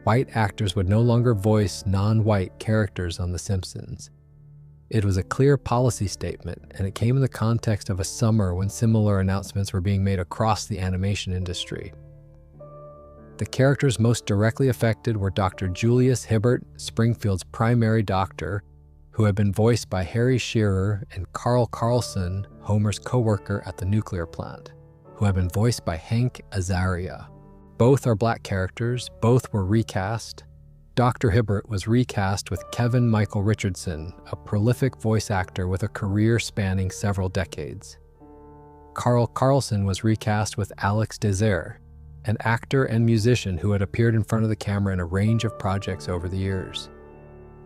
White actors would no longer voice non-white characters on The Simpsons. It was a clear policy statement, and it came in the context of a summer when similar announcements were being made across the animation industry. The characters most directly affected were Dr. Julius Hibbert, Springfield's primary doctor, who had been voiced by Harry Shearer, and Carl Carlson, Homer's co-worker at the nuclear plant, who had been voiced by Hank Azaria. Both are black characters, both were recast. Dr. Hibbert was recast with Kevin Michael Richardson, a prolific voice actor with a career spanning several decades. Carl Carlson was recast with Alex Desire, an actor and musician who had appeared in front of the camera in a range of projects over the years.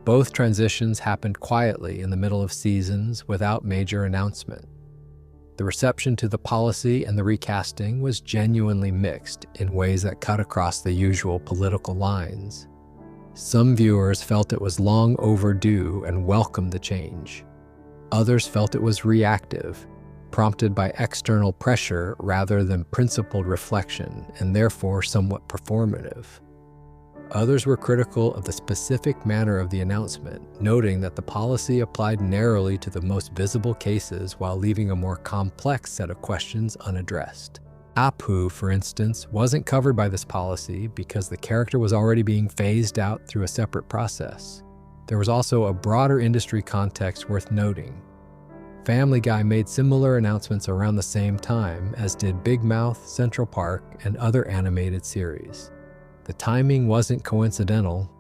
Both transitions happened quietly in the middle of seasons without major announcement. The reception to the policy and the recasting was genuinely mixed in ways that cut across the usual political lines. Some viewers felt it was long overdue and welcomed the change. Others felt it was reactive, prompted by external pressure rather than principled reflection, and therefore somewhat performative. Others were critical of the specific manner of the announcement, noting that the policy applied narrowly to the most visible cases while leaving a more complex set of questions unaddressed. Apu, for instance, wasn't covered by this policy because the character was already being phased out through a separate process. There was also a broader industry context worth noting. Family Guy made similar announcements around the same time, as did Big Mouth, Central Park, and other animated series. The timing wasn't coincidental.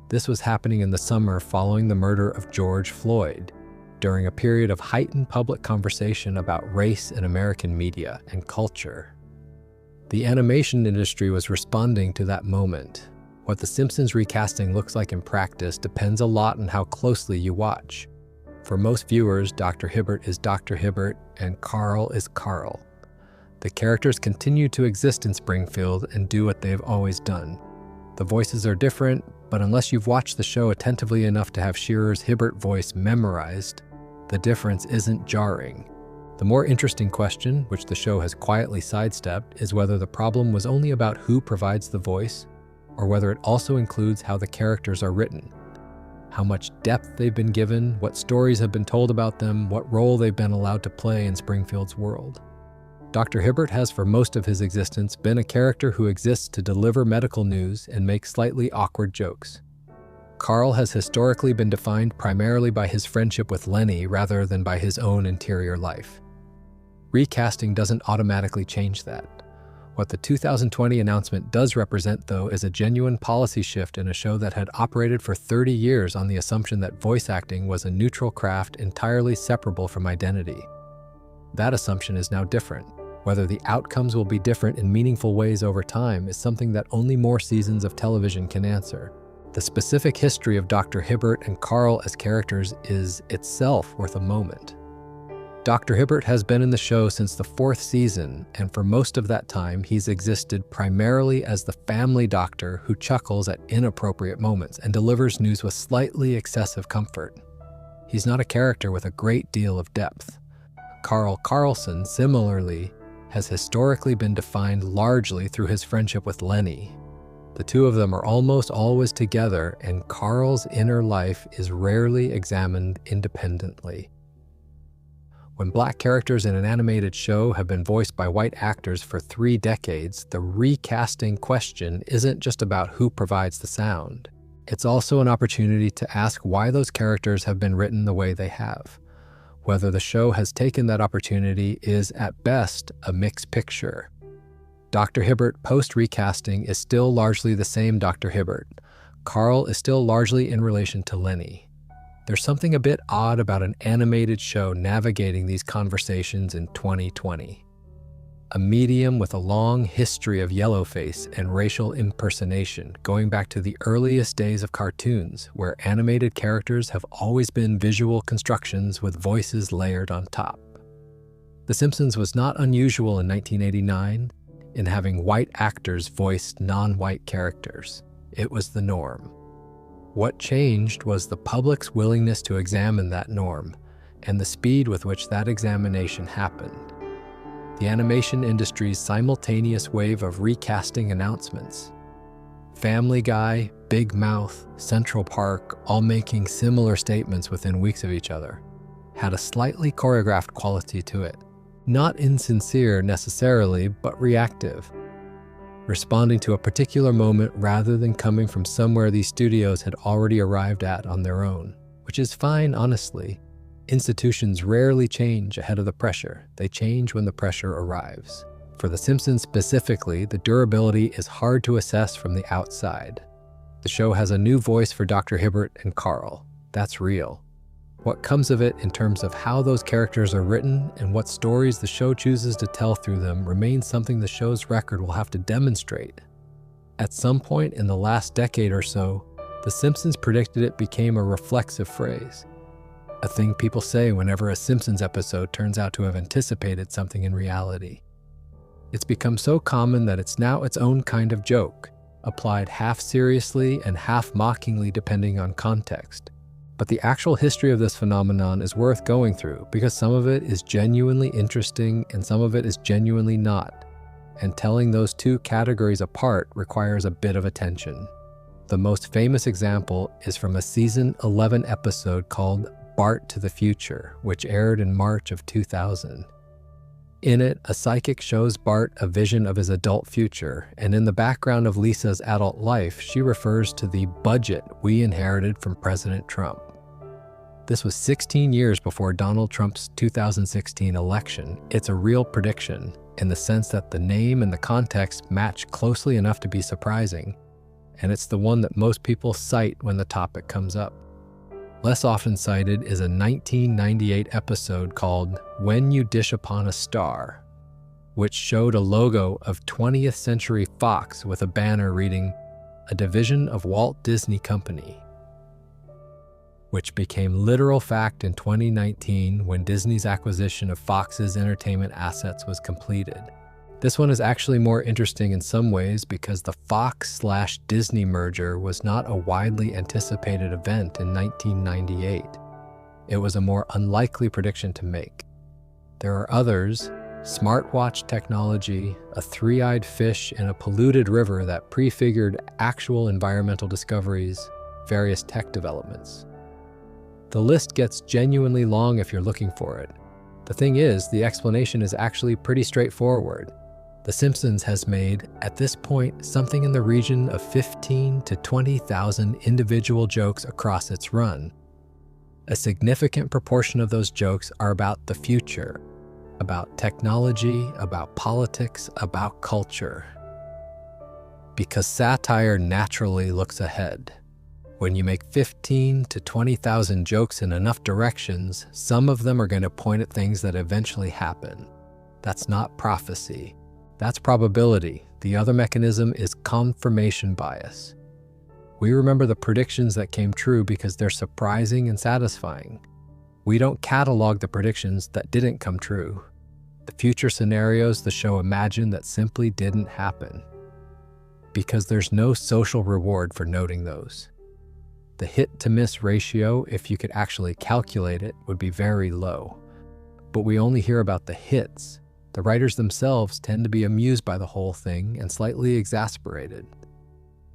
This was happening in the summer following the murder of George Floyd, during a period of heightened public conversation about race in American media and culture. The animation industry was responding to that moment. What The Simpsons recasting looks like in practice depends a lot on how closely you watch. For most viewers, Dr. Hibbert is Dr. Hibbert and Carl is Carl. The characters continue to exist in Springfield and do what they've always done. The voices are different, but unless you've watched the show attentively enough to have Shearer's Hibbert voice memorized, the difference isn't jarring. The more interesting question, which the show has quietly sidestepped, is whether the problem was only about who provides the voice, or whether it also includes how the characters are written. How much depth they've been given, what stories have been told about them, what role they've been allowed to play in Springfield's world. Dr. Hibbert has for most of his existence been a character who exists to deliver medical news and make slightly awkward jokes. Carl has historically been defined primarily by his friendship with Lenny rather than by his own interior life. Recasting doesn't automatically change that. What the 2020 announcement does represent, though, is a genuine policy shift in a show that had operated for 30 years on the assumption that voice acting was a neutral craft entirely separable from identity. That assumption is now different. Whether the outcomes will be different in meaningful ways over time is something that only more seasons of television can answer. The specific history of Dr. Hibbert and Carl as characters is itself worth a moment. Dr. Hibbert has been in the show since the 4th season, and for most of that time, he's existed primarily as the family doctor who chuckles at inappropriate moments and delivers news with slightly excessive comfort. He's not a character with a great deal of depth. Carl Carlson, similarly, has historically been defined largely through his friendship with Lenny. The two of them are almost always together, and Carl's inner life is rarely examined independently. When Black characters in an animated show have been voiced by white actors for 3 decades, the recasting question isn't just about who provides the sound. It's also an opportunity to ask why those characters have been written the way they have. Whether the show has taken that opportunity is, at best, a mixed picture. Dr. Hibbert post-recasting is still largely the same Dr. Hibbert. Carl is still largely in relation to Lenny. There's something a bit odd about an animated show navigating these conversations in 2020. A medium with a long history of yellowface and racial impersonation, going back to the earliest days of cartoons, where animated characters have always been visual constructions with voices layered on top. The Simpsons was not unusual in 1989 in having white actors voice non-white characters. It was the norm. What changed was the public's willingness to examine that norm, and the speed with which that examination happened. The animation industry's simultaneous wave of recasting announcements. Family Guy, Big Mouth, Central Park, all making similar statements within weeks of each other, had a slightly choreographed quality to it. Not insincere necessarily, but reactive. Responding to a particular moment rather than coming from somewhere these studios had already arrived at on their own, which is fine, honestly. Institutions rarely change ahead of the pressure. They change when the pressure arrives. For The Simpsons specifically, the durability is hard to assess from the outside. The show has a new voice for Dr. Hibbert and Carl. That's real. What comes of it in terms of how those characters are written and what stories the show chooses to tell through them remains something the show's record will have to demonstrate. At some point in the last decade or so, The Simpsons predicted it became a reflexive phrase. A thing people say whenever a Simpsons episode turns out to have anticipated something in reality. It's become so common that it's now its own kind of joke, applied half seriously and half mockingly depending on context. But the actual history of this phenomenon is worth going through because some of it is genuinely interesting and some of it is genuinely not. And telling those two categories apart requires a bit of attention. The most famous example is from a season 11 episode called Bart to the Future, which aired in March of 2000. In it, a psychic shows Bart a vision of his adult future, and in the background of Lisa's adult life, she refers to the budget we inherited from President Trump. This was 16 years before Donald Trump's 2016 election. It's a real prediction in the sense that the name and the context match closely enough to be surprising, and it's the one that most people cite when the topic comes up. Less often cited is a 1998 episode called When You Dish Upon a Star, which showed a logo of 20th Century Fox with a banner reading, "A division of Walt Disney Company," which became literal fact in 2019 when Disney's acquisition of Fox's entertainment assets was completed. This one is actually more interesting in some ways because the Fox/Disney merger was not a widely anticipated event in 1998. It was a more unlikely prediction to make. There are others: smartwatch technology, a three-eyed fish in a polluted river that prefigured actual environmental discoveries, various tech developments. The list gets genuinely long if you're looking for it. The thing is, the explanation is actually pretty straightforward. The Simpsons has made, at this point, something in the region of 15 to 20,000 individual jokes across its run. A significant proportion of those jokes are about the future, about technology, about politics, about culture. Because satire naturally looks ahead. When you make 15 to 20,000 jokes in enough directions, some of them are going to point at things that eventually happen. That's not prophecy. That's probability. The other mechanism is confirmation bias. We remember the predictions that came true because they're surprising and satisfying. We don't catalog the predictions that didn't come true. The future scenarios the show imagined that simply didn't happen. Because there's no social reward for noting those. The hit-to-miss ratio, if you could actually calculate it, would be very low. But we only hear about the hits. The writers themselves tend to be amused by the whole thing and slightly exasperated.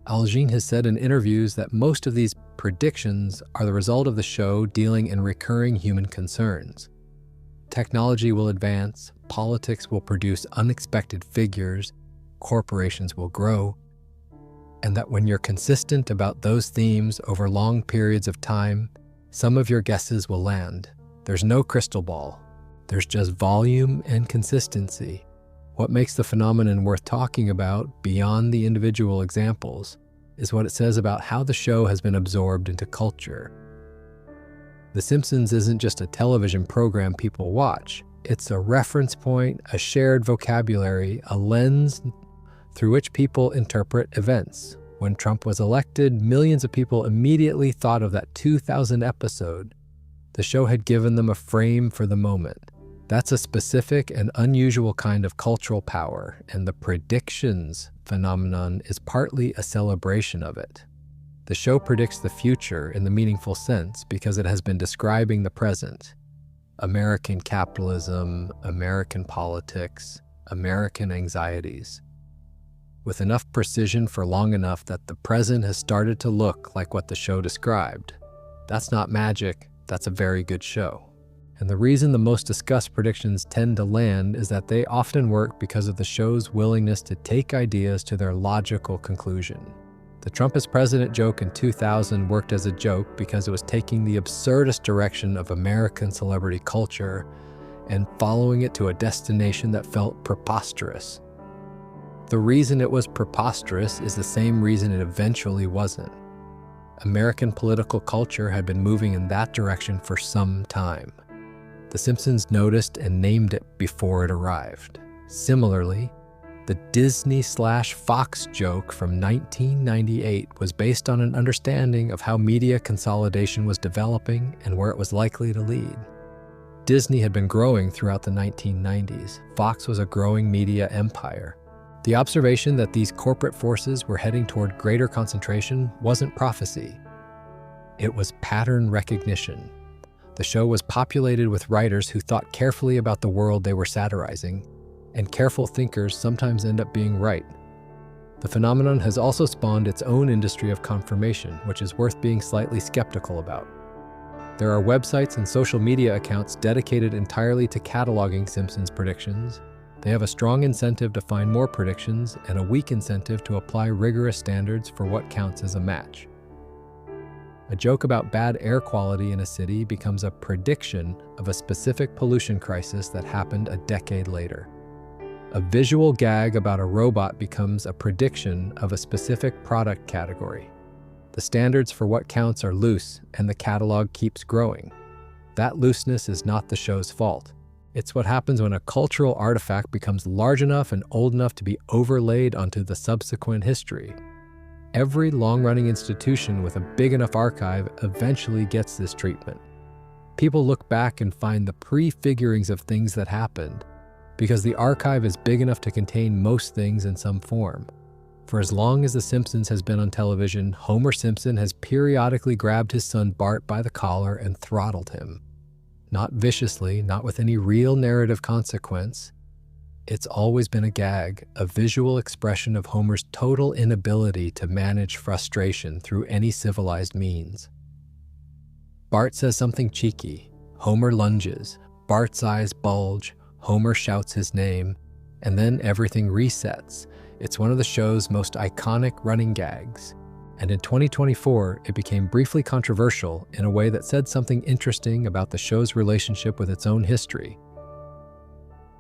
Algin has said in interviews that most of these predictions are the result of the show dealing in recurring human concerns. Technology will advance, politics will produce unexpected figures, corporations will grow, and that when you're consistent about those themes over long periods of time, some of your guesses will land. There's no crystal ball. There's just volume and consistency. What makes the phenomenon worth talking about, beyond the individual examples, is what it says about how the show has been absorbed into culture. The Simpsons isn't just a television program people watch. It's a reference point, a shared vocabulary, a lens through which people interpret events. When Trump was elected, millions of people immediately thought of that 2000 episode. The show had given them a frame for the moment. That's a specific and unusual kind of cultural power, and the predictions phenomenon is partly a celebration of it. The show predicts the future in the meaningful sense because it has been describing the present. American capitalism, American politics, American anxieties. With enough precision for long enough that the present has started to look like what the show described. That's not magic, that's a very good show. And the reason the most discussed predictions tend to land is that they often work because of the show's willingness to take ideas to their logical conclusion. The Trump is president joke in 2000 worked as a joke because it was taking the absurdist direction of American celebrity culture and following it to a destination that felt preposterous. The reason it was preposterous is the same reason it eventually wasn't. American political culture had been moving in that direction for some time. The Simpsons noticed and named it before it arrived. Similarly, the Disney/Fox joke from 1998 was based on an understanding of how media consolidation was developing and where it was likely to lead. Disney had been growing throughout the 1990s. Fox was a growing media empire. The observation that these corporate forces were heading toward greater concentration wasn't prophecy. It was pattern recognition. The show was populated with writers who thought carefully about the world they were satirizing, and careful thinkers sometimes end up being right. The phenomenon has also spawned its own industry of confirmation, which is worth being slightly skeptical about. There are websites and social media accounts dedicated entirely to cataloging Simpsons predictions. They have a strong incentive to find more predictions and a weak incentive to apply rigorous standards for what counts as a match. A joke about bad air quality in a city becomes a prediction of a specific pollution crisis that happened a decade later. A visual gag about a robot becomes a prediction of a specific product category. The standards for what counts are loose, and the catalog keeps growing. That looseness is not the show's fault. It's what happens when a cultural artifact becomes large enough and old enough to be overlaid onto the subsequent history. Every long-running institution with a big enough archive eventually gets this treatment. People look back and find the prefigurings of things that happened, because the archive is big enough to contain most things in some form. For as long as The Simpsons has been on television, Homer Simpson has periodically grabbed his son Bart by the collar and throttled him. Not viciously, not with any real narrative consequence. It's always been a gag, a visual expression of Homer's total inability to manage frustration through any civilized means. Bart says something cheeky. Homer lunges. Bart's eyes bulge. Homer shouts his name. And then everything resets. It's one of the show's most iconic running gags. And in 2024, it became briefly controversial in a way that said something interesting about the show's relationship with its own history.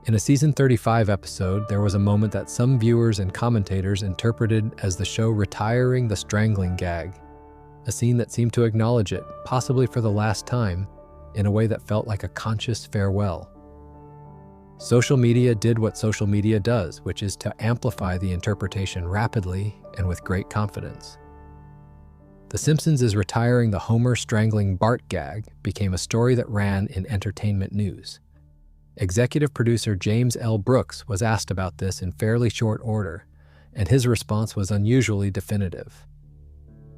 In a season 35 episode, there was a moment that some viewers and commentators interpreted as the show retiring the strangling gag, a scene that seemed to acknowledge it, possibly for the last time, in a way that felt like a conscious farewell. Social media did what social media does, which is to amplify the interpretation rapidly and with great confidence. The Simpsons is retiring the Homer strangling Bart gag became a story that ran in entertainment news. Executive producer James L. Brooks was asked about this in fairly short order, and his response was unusually definitive.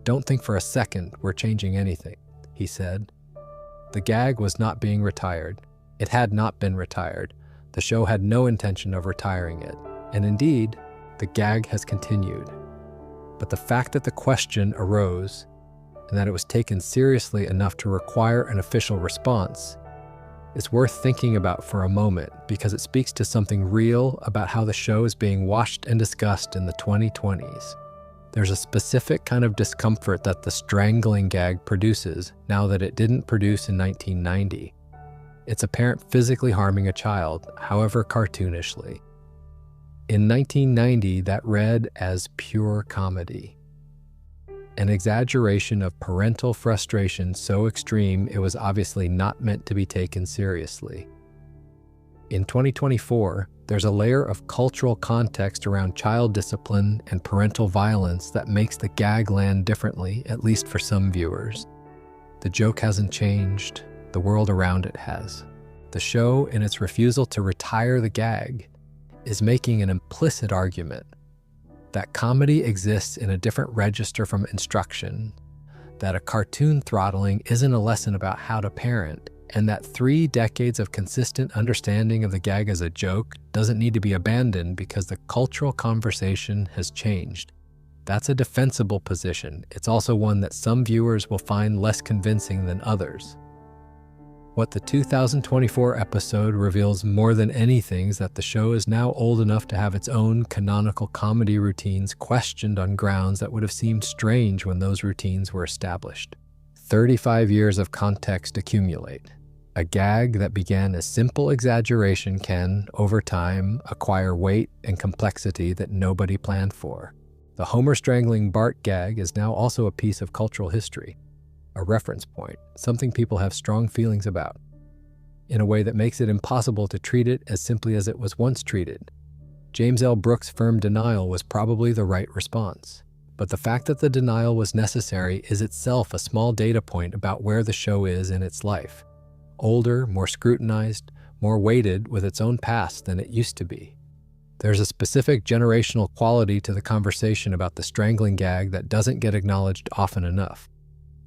"Don't think for a second we're changing anything," he said. The gag was not being retired. It had not been retired. The show had no intention of retiring it, and indeed, the gag has continued. But the fact that the question arose, and that it was taken seriously enough to require an official response, is worth thinking about for a moment because it speaks to something real about how the show is being watched and discussed in the 2020s. There's a specific kind of discomfort that the strangling gag produces now that it didn't produce in 1990. It's a parent physically harming a child, however cartoonishly. In 1990, that read as pure comedy. An exaggeration of parental frustration so extreme it was obviously not meant to be taken seriously. In 2024, there's a layer of cultural context around child discipline and parental violence that makes the gag land differently, at least for some viewers. The joke hasn't changed, the world around it has. The show, in its refusal to retire the gag, is making an implicit argument that comedy exists in a different register from instruction, that a cartoon throttling isn't a lesson about how to parent, and that 3 decades of consistent understanding of the gag as a joke doesn't need to be abandoned because the cultural conversation has changed. That's a defensible position. It's also one that some viewers will find less convincing than others. What the 2024 episode reveals more than anything is that the show is now old enough to have its own canonical comedy routines questioned on grounds that would have seemed strange when those routines were established. 35 years of context accumulate. A gag that began as simple exaggeration can, over time, acquire weight and complexity that nobody planned for. The Homer strangling Bart gag is now also a piece of cultural history. A reference point, something people have strong feelings about, in a way that makes it impossible to treat it as simply as it was once treated. James L. Brooks' firm denial was probably the right response, but the fact that the denial was necessary is itself a small data point about where the show is in its life. Older, more scrutinized, more weighted with its own past than it used to be. There's a specific generational quality to the conversation about the strangling gag that doesn't get acknowledged often enough.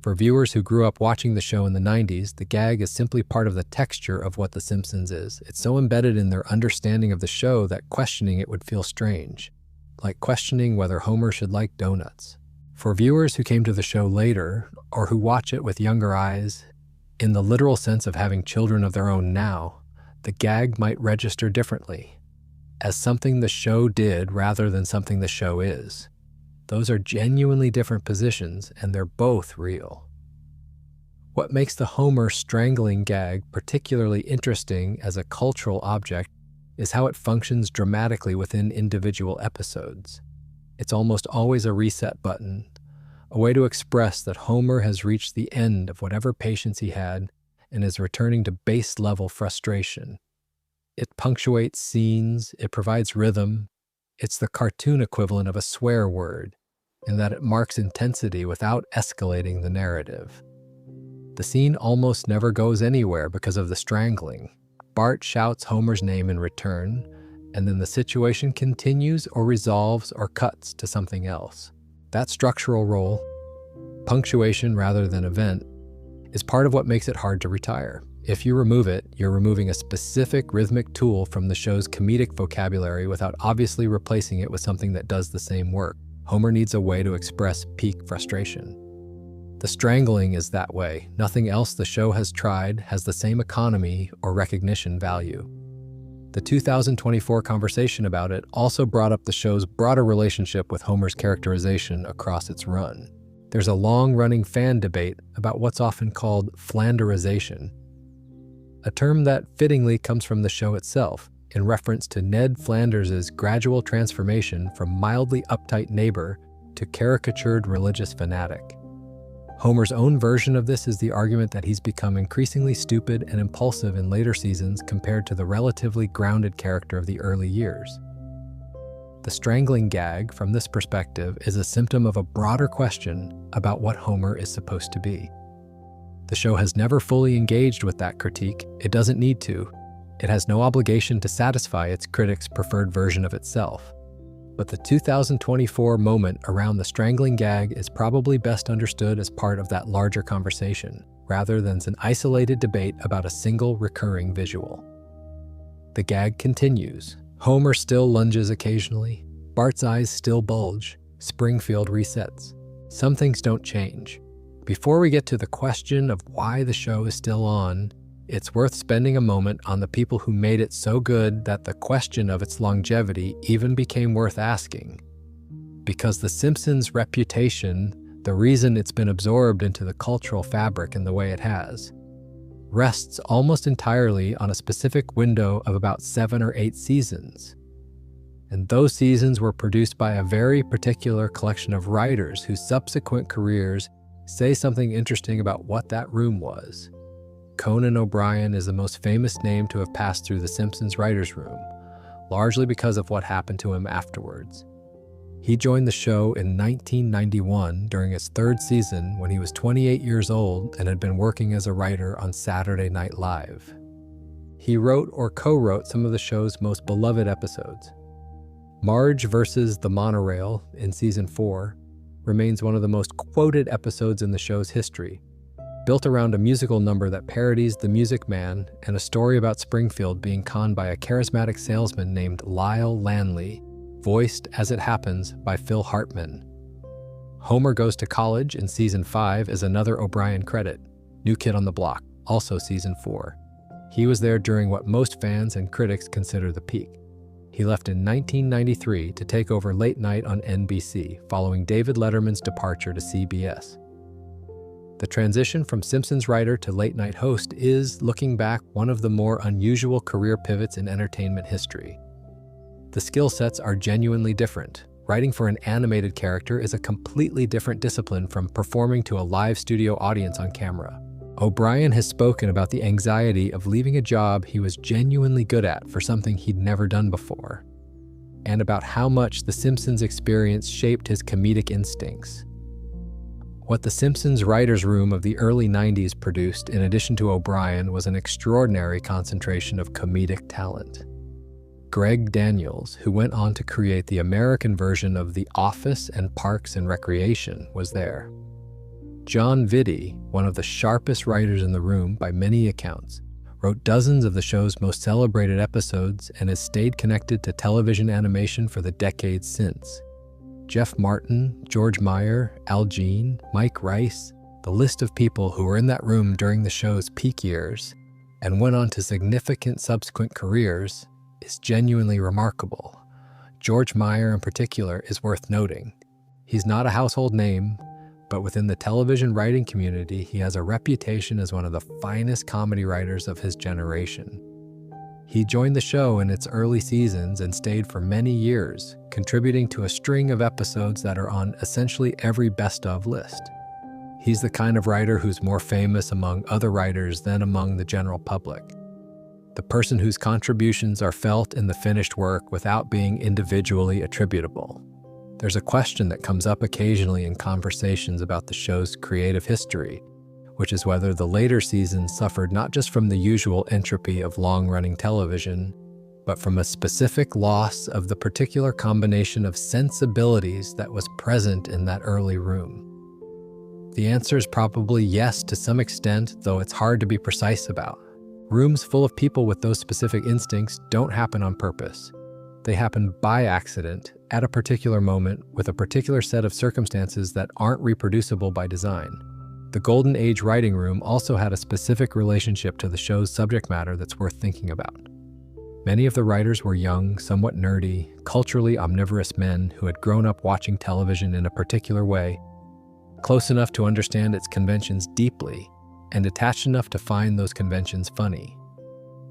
For viewers who grew up watching the show in the 90s, the gag is simply part of the texture of what The Simpsons is. It's so embedded in their understanding of the show that questioning it would feel strange, like questioning whether Homer should like donuts. For viewers who came to the show later, or who watch it with younger eyes, in the literal sense of having children of their own now, the gag might register differently, as something the show did rather than something the show is. Those are genuinely different positions, and they're both real. What makes the Homer strangling gag particularly interesting as a cultural object is how it functions dramatically within individual episodes. It's almost always a reset button, a way to express that Homer has reached the end of whatever patience he had and is returning to base-level frustration. It punctuates scenes, it provides rhythm. It's the cartoon equivalent of a swear word, in that it marks intensity without escalating the narrative. The scene almost never goes anywhere because of the strangling. Bart shouts Homer's name in return, and then the situation continues or resolves or cuts to something else. That structural role, punctuation rather than event, is part of what makes it hard to retire. If you remove it, you're removing a specific rhythmic tool from the show's comedic vocabulary without obviously replacing it with something that does the same work. Homer needs a way to express peak frustration. The strangling is that way. Nothing else the show has tried has the same economy or recognition value. The 2024 conversation about it also brought up the show's broader relationship with Homer's characterization across its run. There's a long-running fan debate about what's often called Flanderization, a term that fittingly comes from the show itself, in reference to Ned Flanders' gradual transformation from mildly uptight neighbor to caricatured religious fanatic. Homer's own version of this is the argument that he's become increasingly stupid and impulsive in later seasons compared to the relatively grounded character of the early years. The strangling gag, from this perspective, is a symptom of a broader question about what Homer is supposed to be. The show has never fully engaged with that critique. It doesn't need to. It has no obligation to satisfy its critics' preferred version of itself. But the 2024 moment around the strangling gag is probably best understood as part of that larger conversation, rather than as an isolated debate about a single recurring visual. The gag continues. Homer still lunges occasionally. Bart's eyes still bulge. Springfield resets. Some things don't change. Before we get to the question of why the show is still on, it's worth spending a moment on the people who made it so good that the question of its longevity even became worth asking. Because The Simpsons' reputation, the reason it's been absorbed into the cultural fabric in the way it has, rests almost entirely on a specific window of about 7 or 8 seasons. And those seasons were produced by a very particular collection of writers whose subsequent careers say something interesting about what that room was. Conan O'Brien is the most famous name to have passed through The Simpsons writers' room, largely because of what happened to him afterwards. He joined the show in 1991 during its 3rd season when he was 28 years old and had been working as a writer on Saturday Night Live. He wrote or co-wrote some of the show's most beloved episodes. Marge versus the Monorail in Season 4 remains one of the most quoted episodes in the show's history, built around a musical number that parodies The Music Man and a story about Springfield being conned by a charismatic salesman named Lyle Lanley, voiced, as it happens, by Phil Hartman. Homer Goes to College in Season 5 is another O'Brien credit. New Kid on the Block, also Season 4. He was there during what most fans and critics consider the peak. He left in 1993 to take over late night on NBC, following David Letterman's departure to CBS. The transition from Simpsons writer to late-night host is, looking back, one of the more unusual career pivots in entertainment history. The skill sets are genuinely different. Writing for an animated character is a completely different discipline from performing to a live studio audience on camera. O'Brien has spoken about the anxiety of leaving a job he was genuinely good at for something he'd never done before, and about how much The Simpsons experience shaped his comedic instincts. What The Simpsons writers' room of the early 90s produced, in addition to O'Brien, was an extraordinary concentration of comedic talent. Greg Daniels, who went on to create the American version of The Office and Parks and Recreation, was there. John Vitti, one of the sharpest writers in the room by many accounts, wrote dozens of the show's most celebrated episodes and has stayed connected to television animation for the decades since. Jeff Martin, George Meyer, Al Jean, Mike Rice, the list of people who were in that room during the show's peak years and went on to significant subsequent careers is genuinely remarkable. George Meyer in particular is worth noting. He's not a household name, but within the television writing community, he has a reputation as one of the finest comedy writers of his generation. He joined the show in its early seasons and stayed for many years, contributing to a string of episodes that are on essentially every best-of list. He's the kind of writer who's more famous among other writers than among the general public. The person whose contributions are felt in the finished work without being individually attributable. There's a question that comes up occasionally in conversations about the show's creative history, which is whether the later seasons suffered not just from the usual entropy of long-running television, but from a specific loss of the particular combination of sensibilities that was present in that early room. The answer is probably yes to some extent, though it's hard to be precise about. Rooms full of people with those specific instincts don't happen on purpose. They happen by accident, at a particular moment, with a particular set of circumstances that aren't reproducible by design. The Golden Age writing room also had a specific relationship to the show's subject matter that's worth thinking about. Many of the writers were young, somewhat nerdy, culturally omnivorous men who had grown up watching television in a particular way, close enough to understand its conventions deeply, and attached enough to find those conventions funny.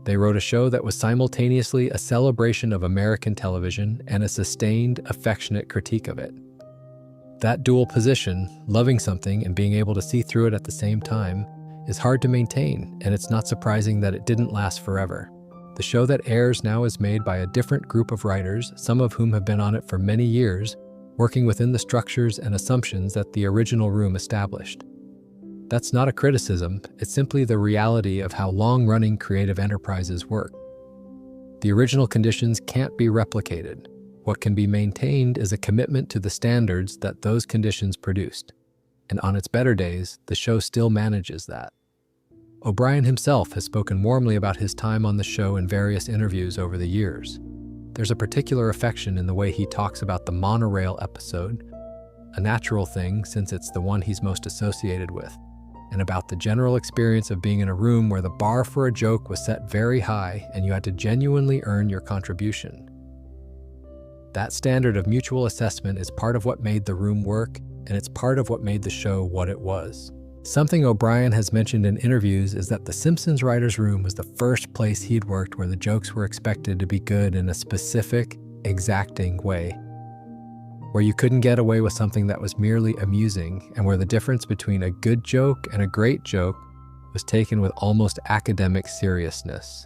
They wrote a show that was simultaneously a celebration of American television and a sustained, affectionate critique of it. That dual position, loving something and being able to see through it at the same time, is hard to maintain, and it's not surprising that it didn't last forever. The show that airs now is made by a different group of writers, some of whom have been on it for many years, working within the structures and assumptions that the original room established. That's not a criticism, it's simply the reality of how long-running creative enterprises work. The original conditions can't be replicated. What can be maintained is a commitment to the standards that those conditions produced. And on its better days, the show still manages that. O'Brien himself has spoken warmly about his time on the show in various interviews over the years. There's a particular affection in the way he talks about the monorail episode, a natural thing since it's the one he's most associated with, and about the general experience of being in a room where the bar for a joke was set very high and you had to genuinely earn your contribution. That standard of mutual assessment is part of what made the room work, and it's part of what made the show what it was. Something O'Brien has mentioned in interviews is that the Simpsons writers' room was the first place he'd worked where the jokes were expected to be good in a specific, exacting way, where you couldn't get away with something that was merely amusing, and where the difference between a good joke and a great joke was taken with almost academic seriousness.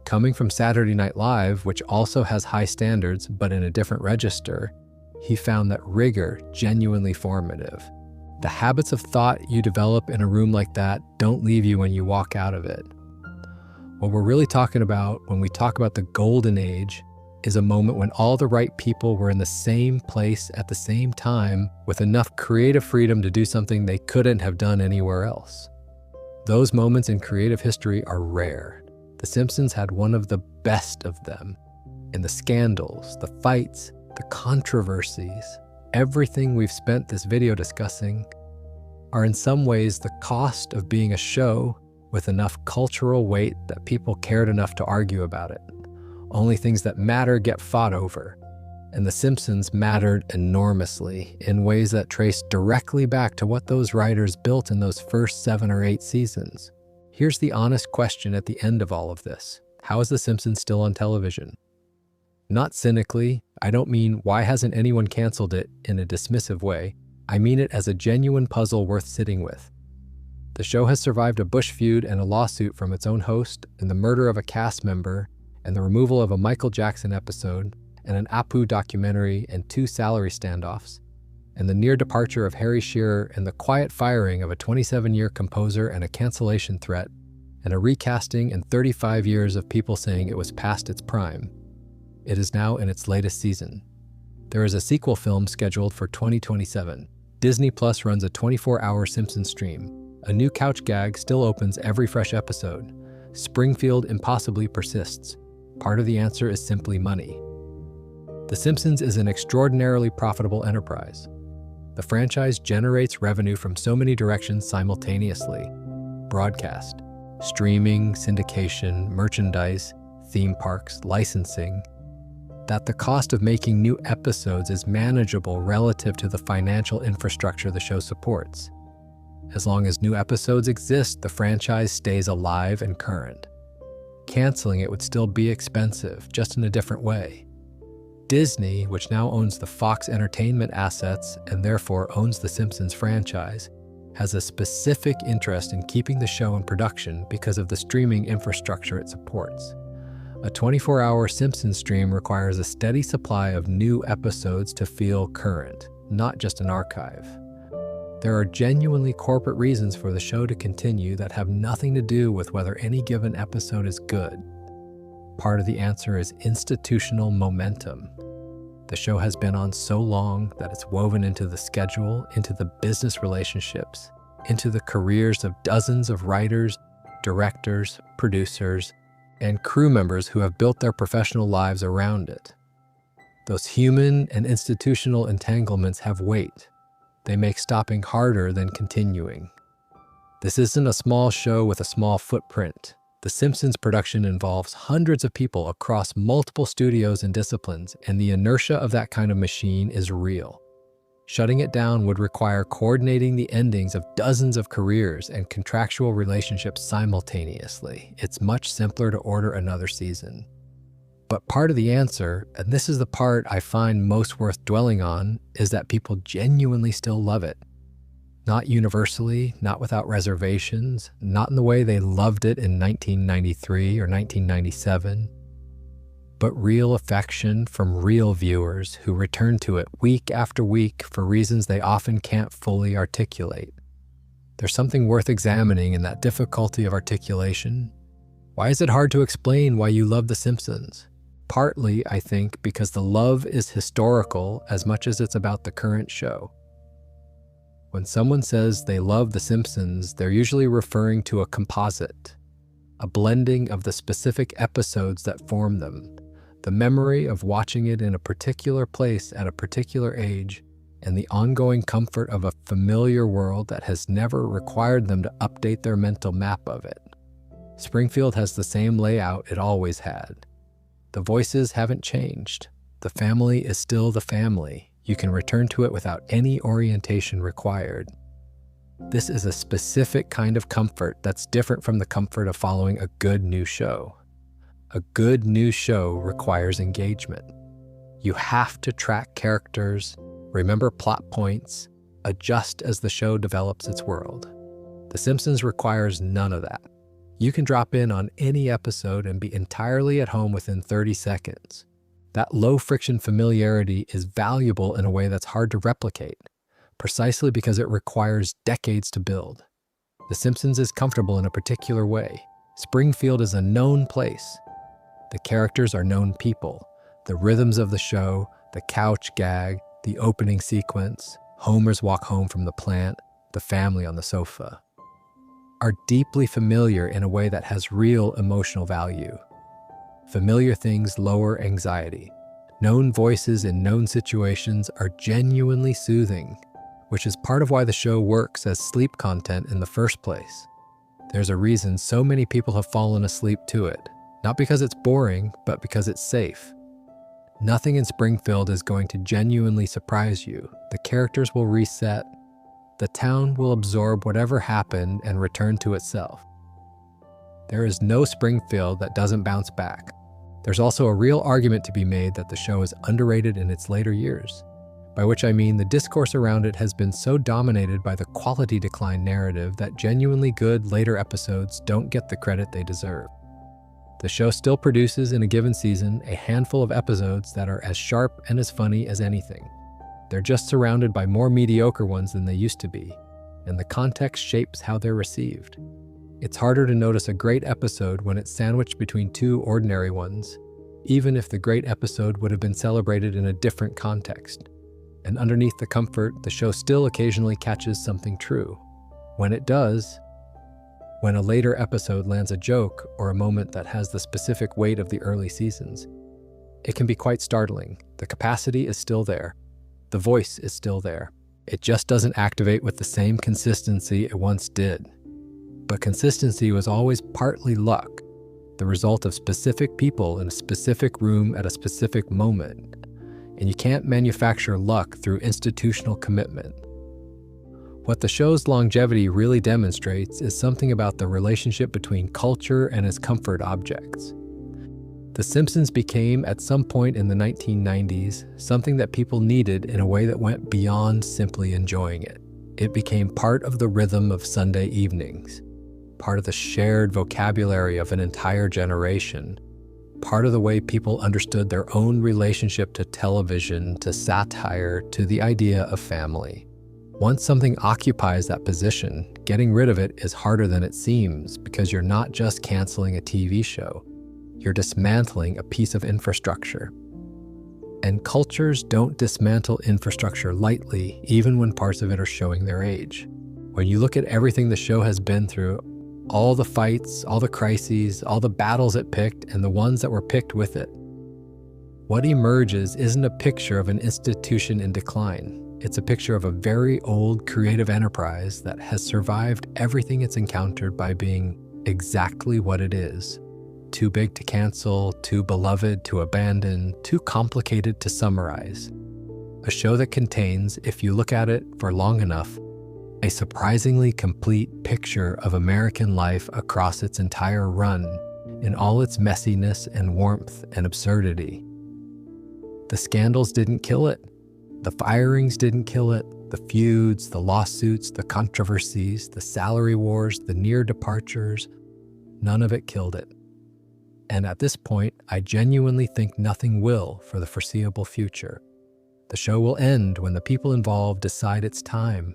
Coming from Saturday Night Live, which also has high standards but in a different register, he found that rigor genuinely formative. The habits of thought you develop in a room like that don't leave you when you walk out of it. What we're really talking about when we talk about the Golden Age is a moment when all the right people were in the same place at the same time with enough creative freedom to do something they couldn't have done anywhere else. Those moments in creative history are rare. The Simpsons had one of the best of them. And the scandals, the fights, the controversies, everything we've spent this video discussing are in some ways the cost of being a show with enough cultural weight that people cared enough to argue about it. Only things that matter get fought over, and The Simpsons mattered enormously in ways that trace directly back to what those writers built in those first 7 or 8 seasons. Here's the honest question at the end of all of this. How is The Simpsons still on television? Not cynically, I don't mean why hasn't anyone canceled it in a dismissive way. I mean it as a genuine puzzle worth sitting with. The show has survived a Bush feud and a lawsuit from its own host, and the murder of a cast member, and the removal of a Michael Jackson episode, and an Apu documentary and 2 salary standoffs, and the near departure of Harry Shearer and the quiet firing of a 27-year composer and a cancellation threat, and a recasting and 35 years of people saying it was past its prime. It is now in its latest season. There is a sequel film scheduled for 2027. Disney Plus runs a 24-hour Simpsons stream. A new couch gag still opens every fresh episode. Springfield impossibly persists. Part of the answer is simply money. The Simpsons is an extraordinarily profitable enterprise. The franchise generates revenue from so many directions simultaneously: broadcast, streaming, syndication, merchandise, theme parks, licensing. that the cost of making new episodes is manageable relative to the financial infrastructure the show supports. As long as new episodes exist, the franchise stays alive and current. Canceling it would still be expensive, just in a different way. Disney, which now owns the Fox Entertainment assets and therefore owns the Simpsons franchise, has a specific interest in keeping the show in production because of the streaming infrastructure it supports. A 24-hour Simpsons stream requires a steady supply of new episodes to feel current, not just an archive. There are genuinely corporate reasons for the show to continue that have nothing to do with whether any given episode is good. Part of the answer is institutional momentum. The show has been on so long that it's woven into the schedule, into the business relationships, into the careers of dozens of writers, directors, producers, and crew members who have built their professional lives around it. Those human and institutional entanglements have weight. They make stopping harder than continuing. This isn't a small show with a small footprint. The Simpsons production involves hundreds of people across multiple studios and disciplines, and the inertia of that kind of machine is real. Shutting it down would require coordinating the endings of dozens of careers and contractual relationships simultaneously. It's much simpler to order another season. But part of the answer, and this is the part I find most worth dwelling on, is that people genuinely still love it. Not universally, not without reservations, not in the way they loved it in 1993 or 1997, but real affection from real viewers who return to it week after week for reasons they often can't fully articulate. There's something worth examining in that difficulty of articulation. Why is it hard to explain why you love The Simpsons? Partly, I think, because the love is historical as much as it's about the current show. When someone says they love The Simpsons, they're usually referring to a composite, a blending of the specific episodes that form them, the memory of watching it in a particular place at a particular age, and the ongoing comfort of a familiar world that has never required them to update their mental map of it. Springfield has the same layout it always had. The voices haven't changed. The family is still the family. You can return to it without any orientation required. This is a specific kind of comfort that's different from the comfort of following a good new show. A good new show requires engagement. You have to track characters, remember plot points, adjust as the show develops its world. The Simpsons requires none of that. You can drop in on any episode and be entirely at home within 30 seconds. That low-friction familiarity is valuable in a way that's hard to replicate, precisely because it requires decades to build. The Simpsons is comfortable in a particular way. Springfield is a known place. The characters are known people. The rhythms of the show, the couch gag, the opening sequence, Homer's walk home from the plant, the family on the sofa, are deeply familiar in a way that has real emotional value. Familiar things lower anxiety. Known voices in known situations are genuinely soothing, which is part of why the show works as sleep content in the first place. There's a reason so many people have fallen asleep to it, not because it's boring, but because it's safe. Nothing in Springfield is going to genuinely surprise you. The characters will reset. The town will absorb whatever happened and return to itself. There is no Springfield that doesn't bounce back. There's also a real argument to be made that the show is underrated in its later years, by which I mean the discourse around it has been so dominated by the quality decline narrative that genuinely good later episodes don't get the credit they deserve. The show still produces in a given season a handful of episodes that are as sharp and as funny as anything. They're just surrounded by more mediocre ones than they used to be, and the context shapes how they're received. It's harder to notice a great episode when it's sandwiched between two ordinary ones, even if the great episode would have been celebrated in a different context. And underneath the comfort, the show still occasionally catches something true. When it does, when a later episode lands a joke or a moment that has the specific weight of the early seasons, it can be quite startling. The capacity is still there. The voice is still there. It just doesn't activate with the same consistency it once did. But consistency was always partly luck. the result of specific people in a specific room at a specific moment, and you can't manufacture luck through institutional commitment. What the show's longevity really demonstrates is something about the relationship between culture and its comfort objects. The Simpsons became, at some point in the 1990s, something that people needed in a way that went beyond simply enjoying it. It became part of the rhythm of Sunday evenings, part of the shared vocabulary of an entire generation, part of the way people understood their own relationship to television, to satire, to the idea of family. Once something occupies that position, getting rid of it is harder than it seems because you're not just canceling a TV show. You're dismantling a piece of infrastructure. And cultures don't dismantle infrastructure lightly, even when parts of it are showing their age. When you look at everything the show has been through, all the fights, all the crises, all the battles it picked, and the ones that were picked with it, what emerges isn't a picture of an institution in decline. It's a picture of a very old creative enterprise that has survived everything it's encountered by being exactly what it is. Too big to cancel, too beloved to abandon, too complicated to summarize. A show that contains, if you look at it for long enough, a surprisingly complete picture of American life across its entire run, in all its messiness and warmth and absurdity. The scandals didn't kill it. The firings didn't kill it. The feuds, the lawsuits, the controversies, the salary wars, the near departures, none of it killed it. And at this point, I genuinely think nothing will for the foreseeable future. The show will end when the people involved decide it's time,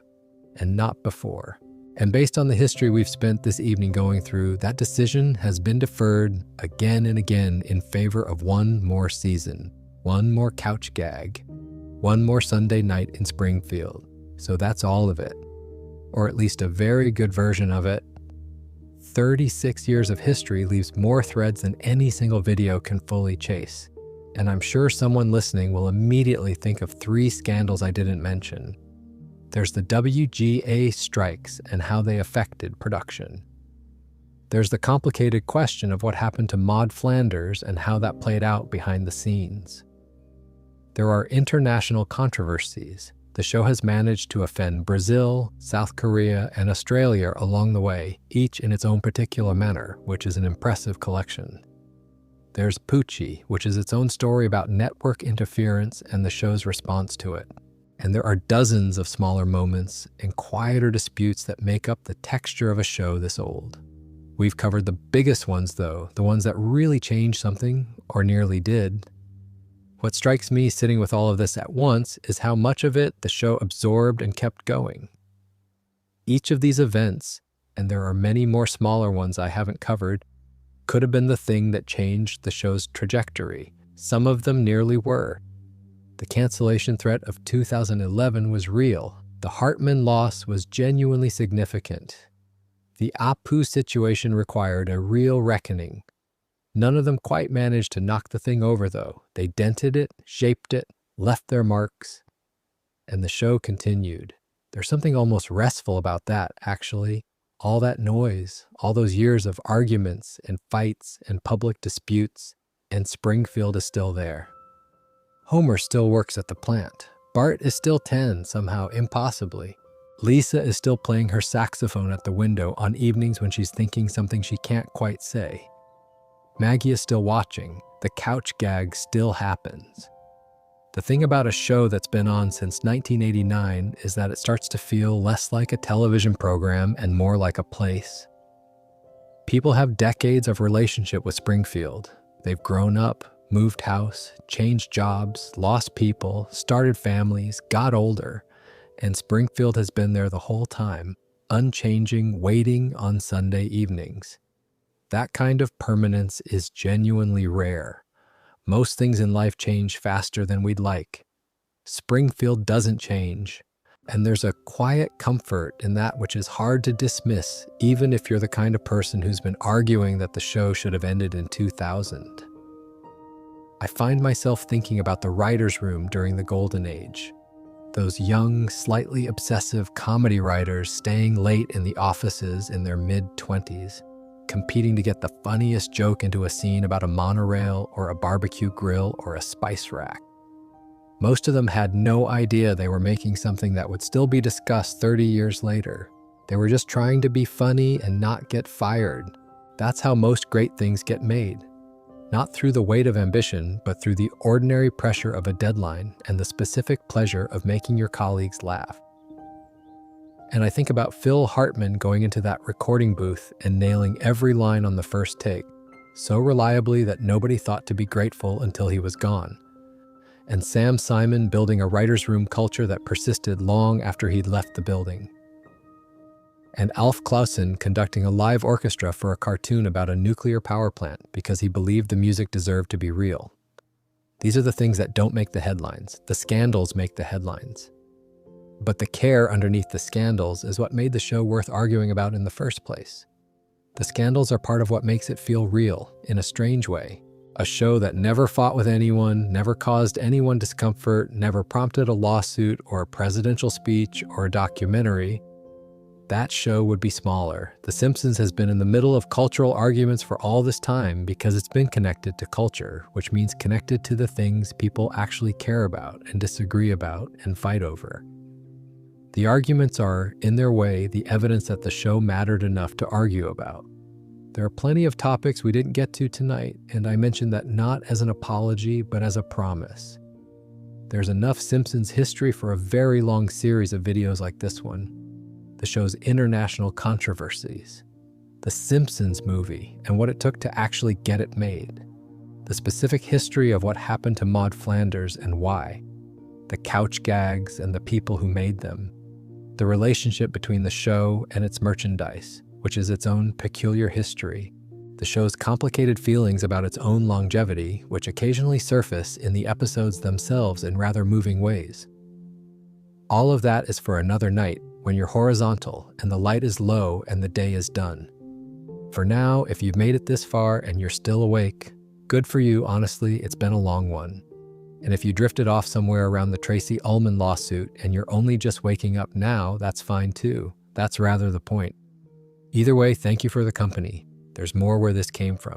and not before. And based on the history we've spent this evening going through, that decision has been deferred again and again in favor of one more season, one more couch gag, one more Sunday night in Springfield. So that's all of it, or at least a very good version of it. 36 years of history leaves more threads than any single video can fully chase. And I'm sure someone listening will immediately think of 3 scandals I didn't mention. There's the WGA strikes and how they affected production. There's the complicated question of what happened to Maud Flanders and how that played out behind the scenes. There are international controversies. The show has managed to offend Brazil, South Korea, and Australia along the way, each in its own particular manner, which is an impressive collection. There's Poochie, which is its own story about network interference and the show's response to it. And there are dozens of smaller moments and quieter disputes that make up the texture of a show this old. We've covered the biggest ones, though, the ones that really changed something, or nearly did. What strikes me sitting with all of this at once is how much of it the show absorbed and kept going. Each of these events, and there are many more smaller ones I haven't covered, could have been the thing that changed the show's trajectory. Some of them nearly were. The cancellation threat of 2011 was real. The Hartman loss was genuinely significant. The Apu situation required a real reckoning. None of them quite managed to knock the thing over, though. They dented it, shaped it, left their marks, and the show continued. There's something almost restful about that, actually. All that noise, all those years of arguments and fights and public disputes, and Springfield is still there. Homer still works at the plant. Bart is still 10, somehow impossibly. Lisa is still playing her saxophone at the window on evenings when she's thinking something she can't quite say. Maggie is still watching. The couch gag still happens. The thing about a show that's been on since 1989 is that it starts to feel less like a television program and more like a place. People have decades of relationship with Springfield. They've grown up, moved house, changed jobs, lost people, started families, got older, and Springfield has been there the whole time, unchanging, waiting on Sunday evenings. That kind of permanence is genuinely rare. Most things in life change faster than we'd like. Springfield doesn't change, and there's a quiet comfort in that which is hard to dismiss, even if you're the kind of person who's been arguing that the show should have ended in 2000. I find myself thinking about the writer's room during the Golden Age. Those young, slightly obsessive comedy writers staying late in the offices in their mid-20s. competing to get the funniest joke into a scene about a monorail or a barbecue grill or a spice rack. Most of them had no idea they were making something that would still be discussed 30 years later. They were just trying to be funny and not get fired. That's how most great things get made. Not through the weight of ambition, but through the ordinary pressure of a deadline and the specific pleasure of making your colleagues laugh. And I think about Phil Hartman going into that recording booth and nailing every line on the first take, so reliably that nobody thought to be grateful until he was gone. And Sam Simon building a writer's room culture that persisted long after he'd left the building. And Alf Clausen conducting a live orchestra for a cartoon about a nuclear power plant because he believed the music deserved to be real. These are the things that don't make the headlines. The scandals make the headlines. But the care underneath the scandals is what made the show worth arguing about in the first place. The scandals are part of what makes it feel real, in a strange way. A show that never fought with anyone, never caused anyone discomfort, never prompted a lawsuit or a presidential speech or a documentary. That show would be smaller. The Simpsons has been in the middle of cultural arguments for all this time because it's been connected to culture, which means connected to the things people actually care about and disagree about and fight over. The arguments are, in their way, the evidence that the show mattered enough to argue about. There are plenty of topics we didn't get to tonight, and I mention that not as an apology, but as a promise. There's enough Simpsons history for a very long series of videos like this one. The show's international controversies. The Simpsons movie and what it took to actually get it made. The specific history of what happened to Maud Flanders and why. The couch gags and the people who made them. The relationship between the show and its merchandise, which is its own peculiar history. The show's complicated feelings about its own longevity, which occasionally surface in the episodes themselves in rather moving ways. All of that is for another night when you're horizontal and the light is low and the day is done. For now, if you've made it this far and you're still awake, good for you, honestly, it's been a long one. And if you drifted off somewhere around the Tracy Ullman lawsuit and you're only just waking up now, that's fine too. That's rather the point. Either way, thank you for the company. There's more where this came from.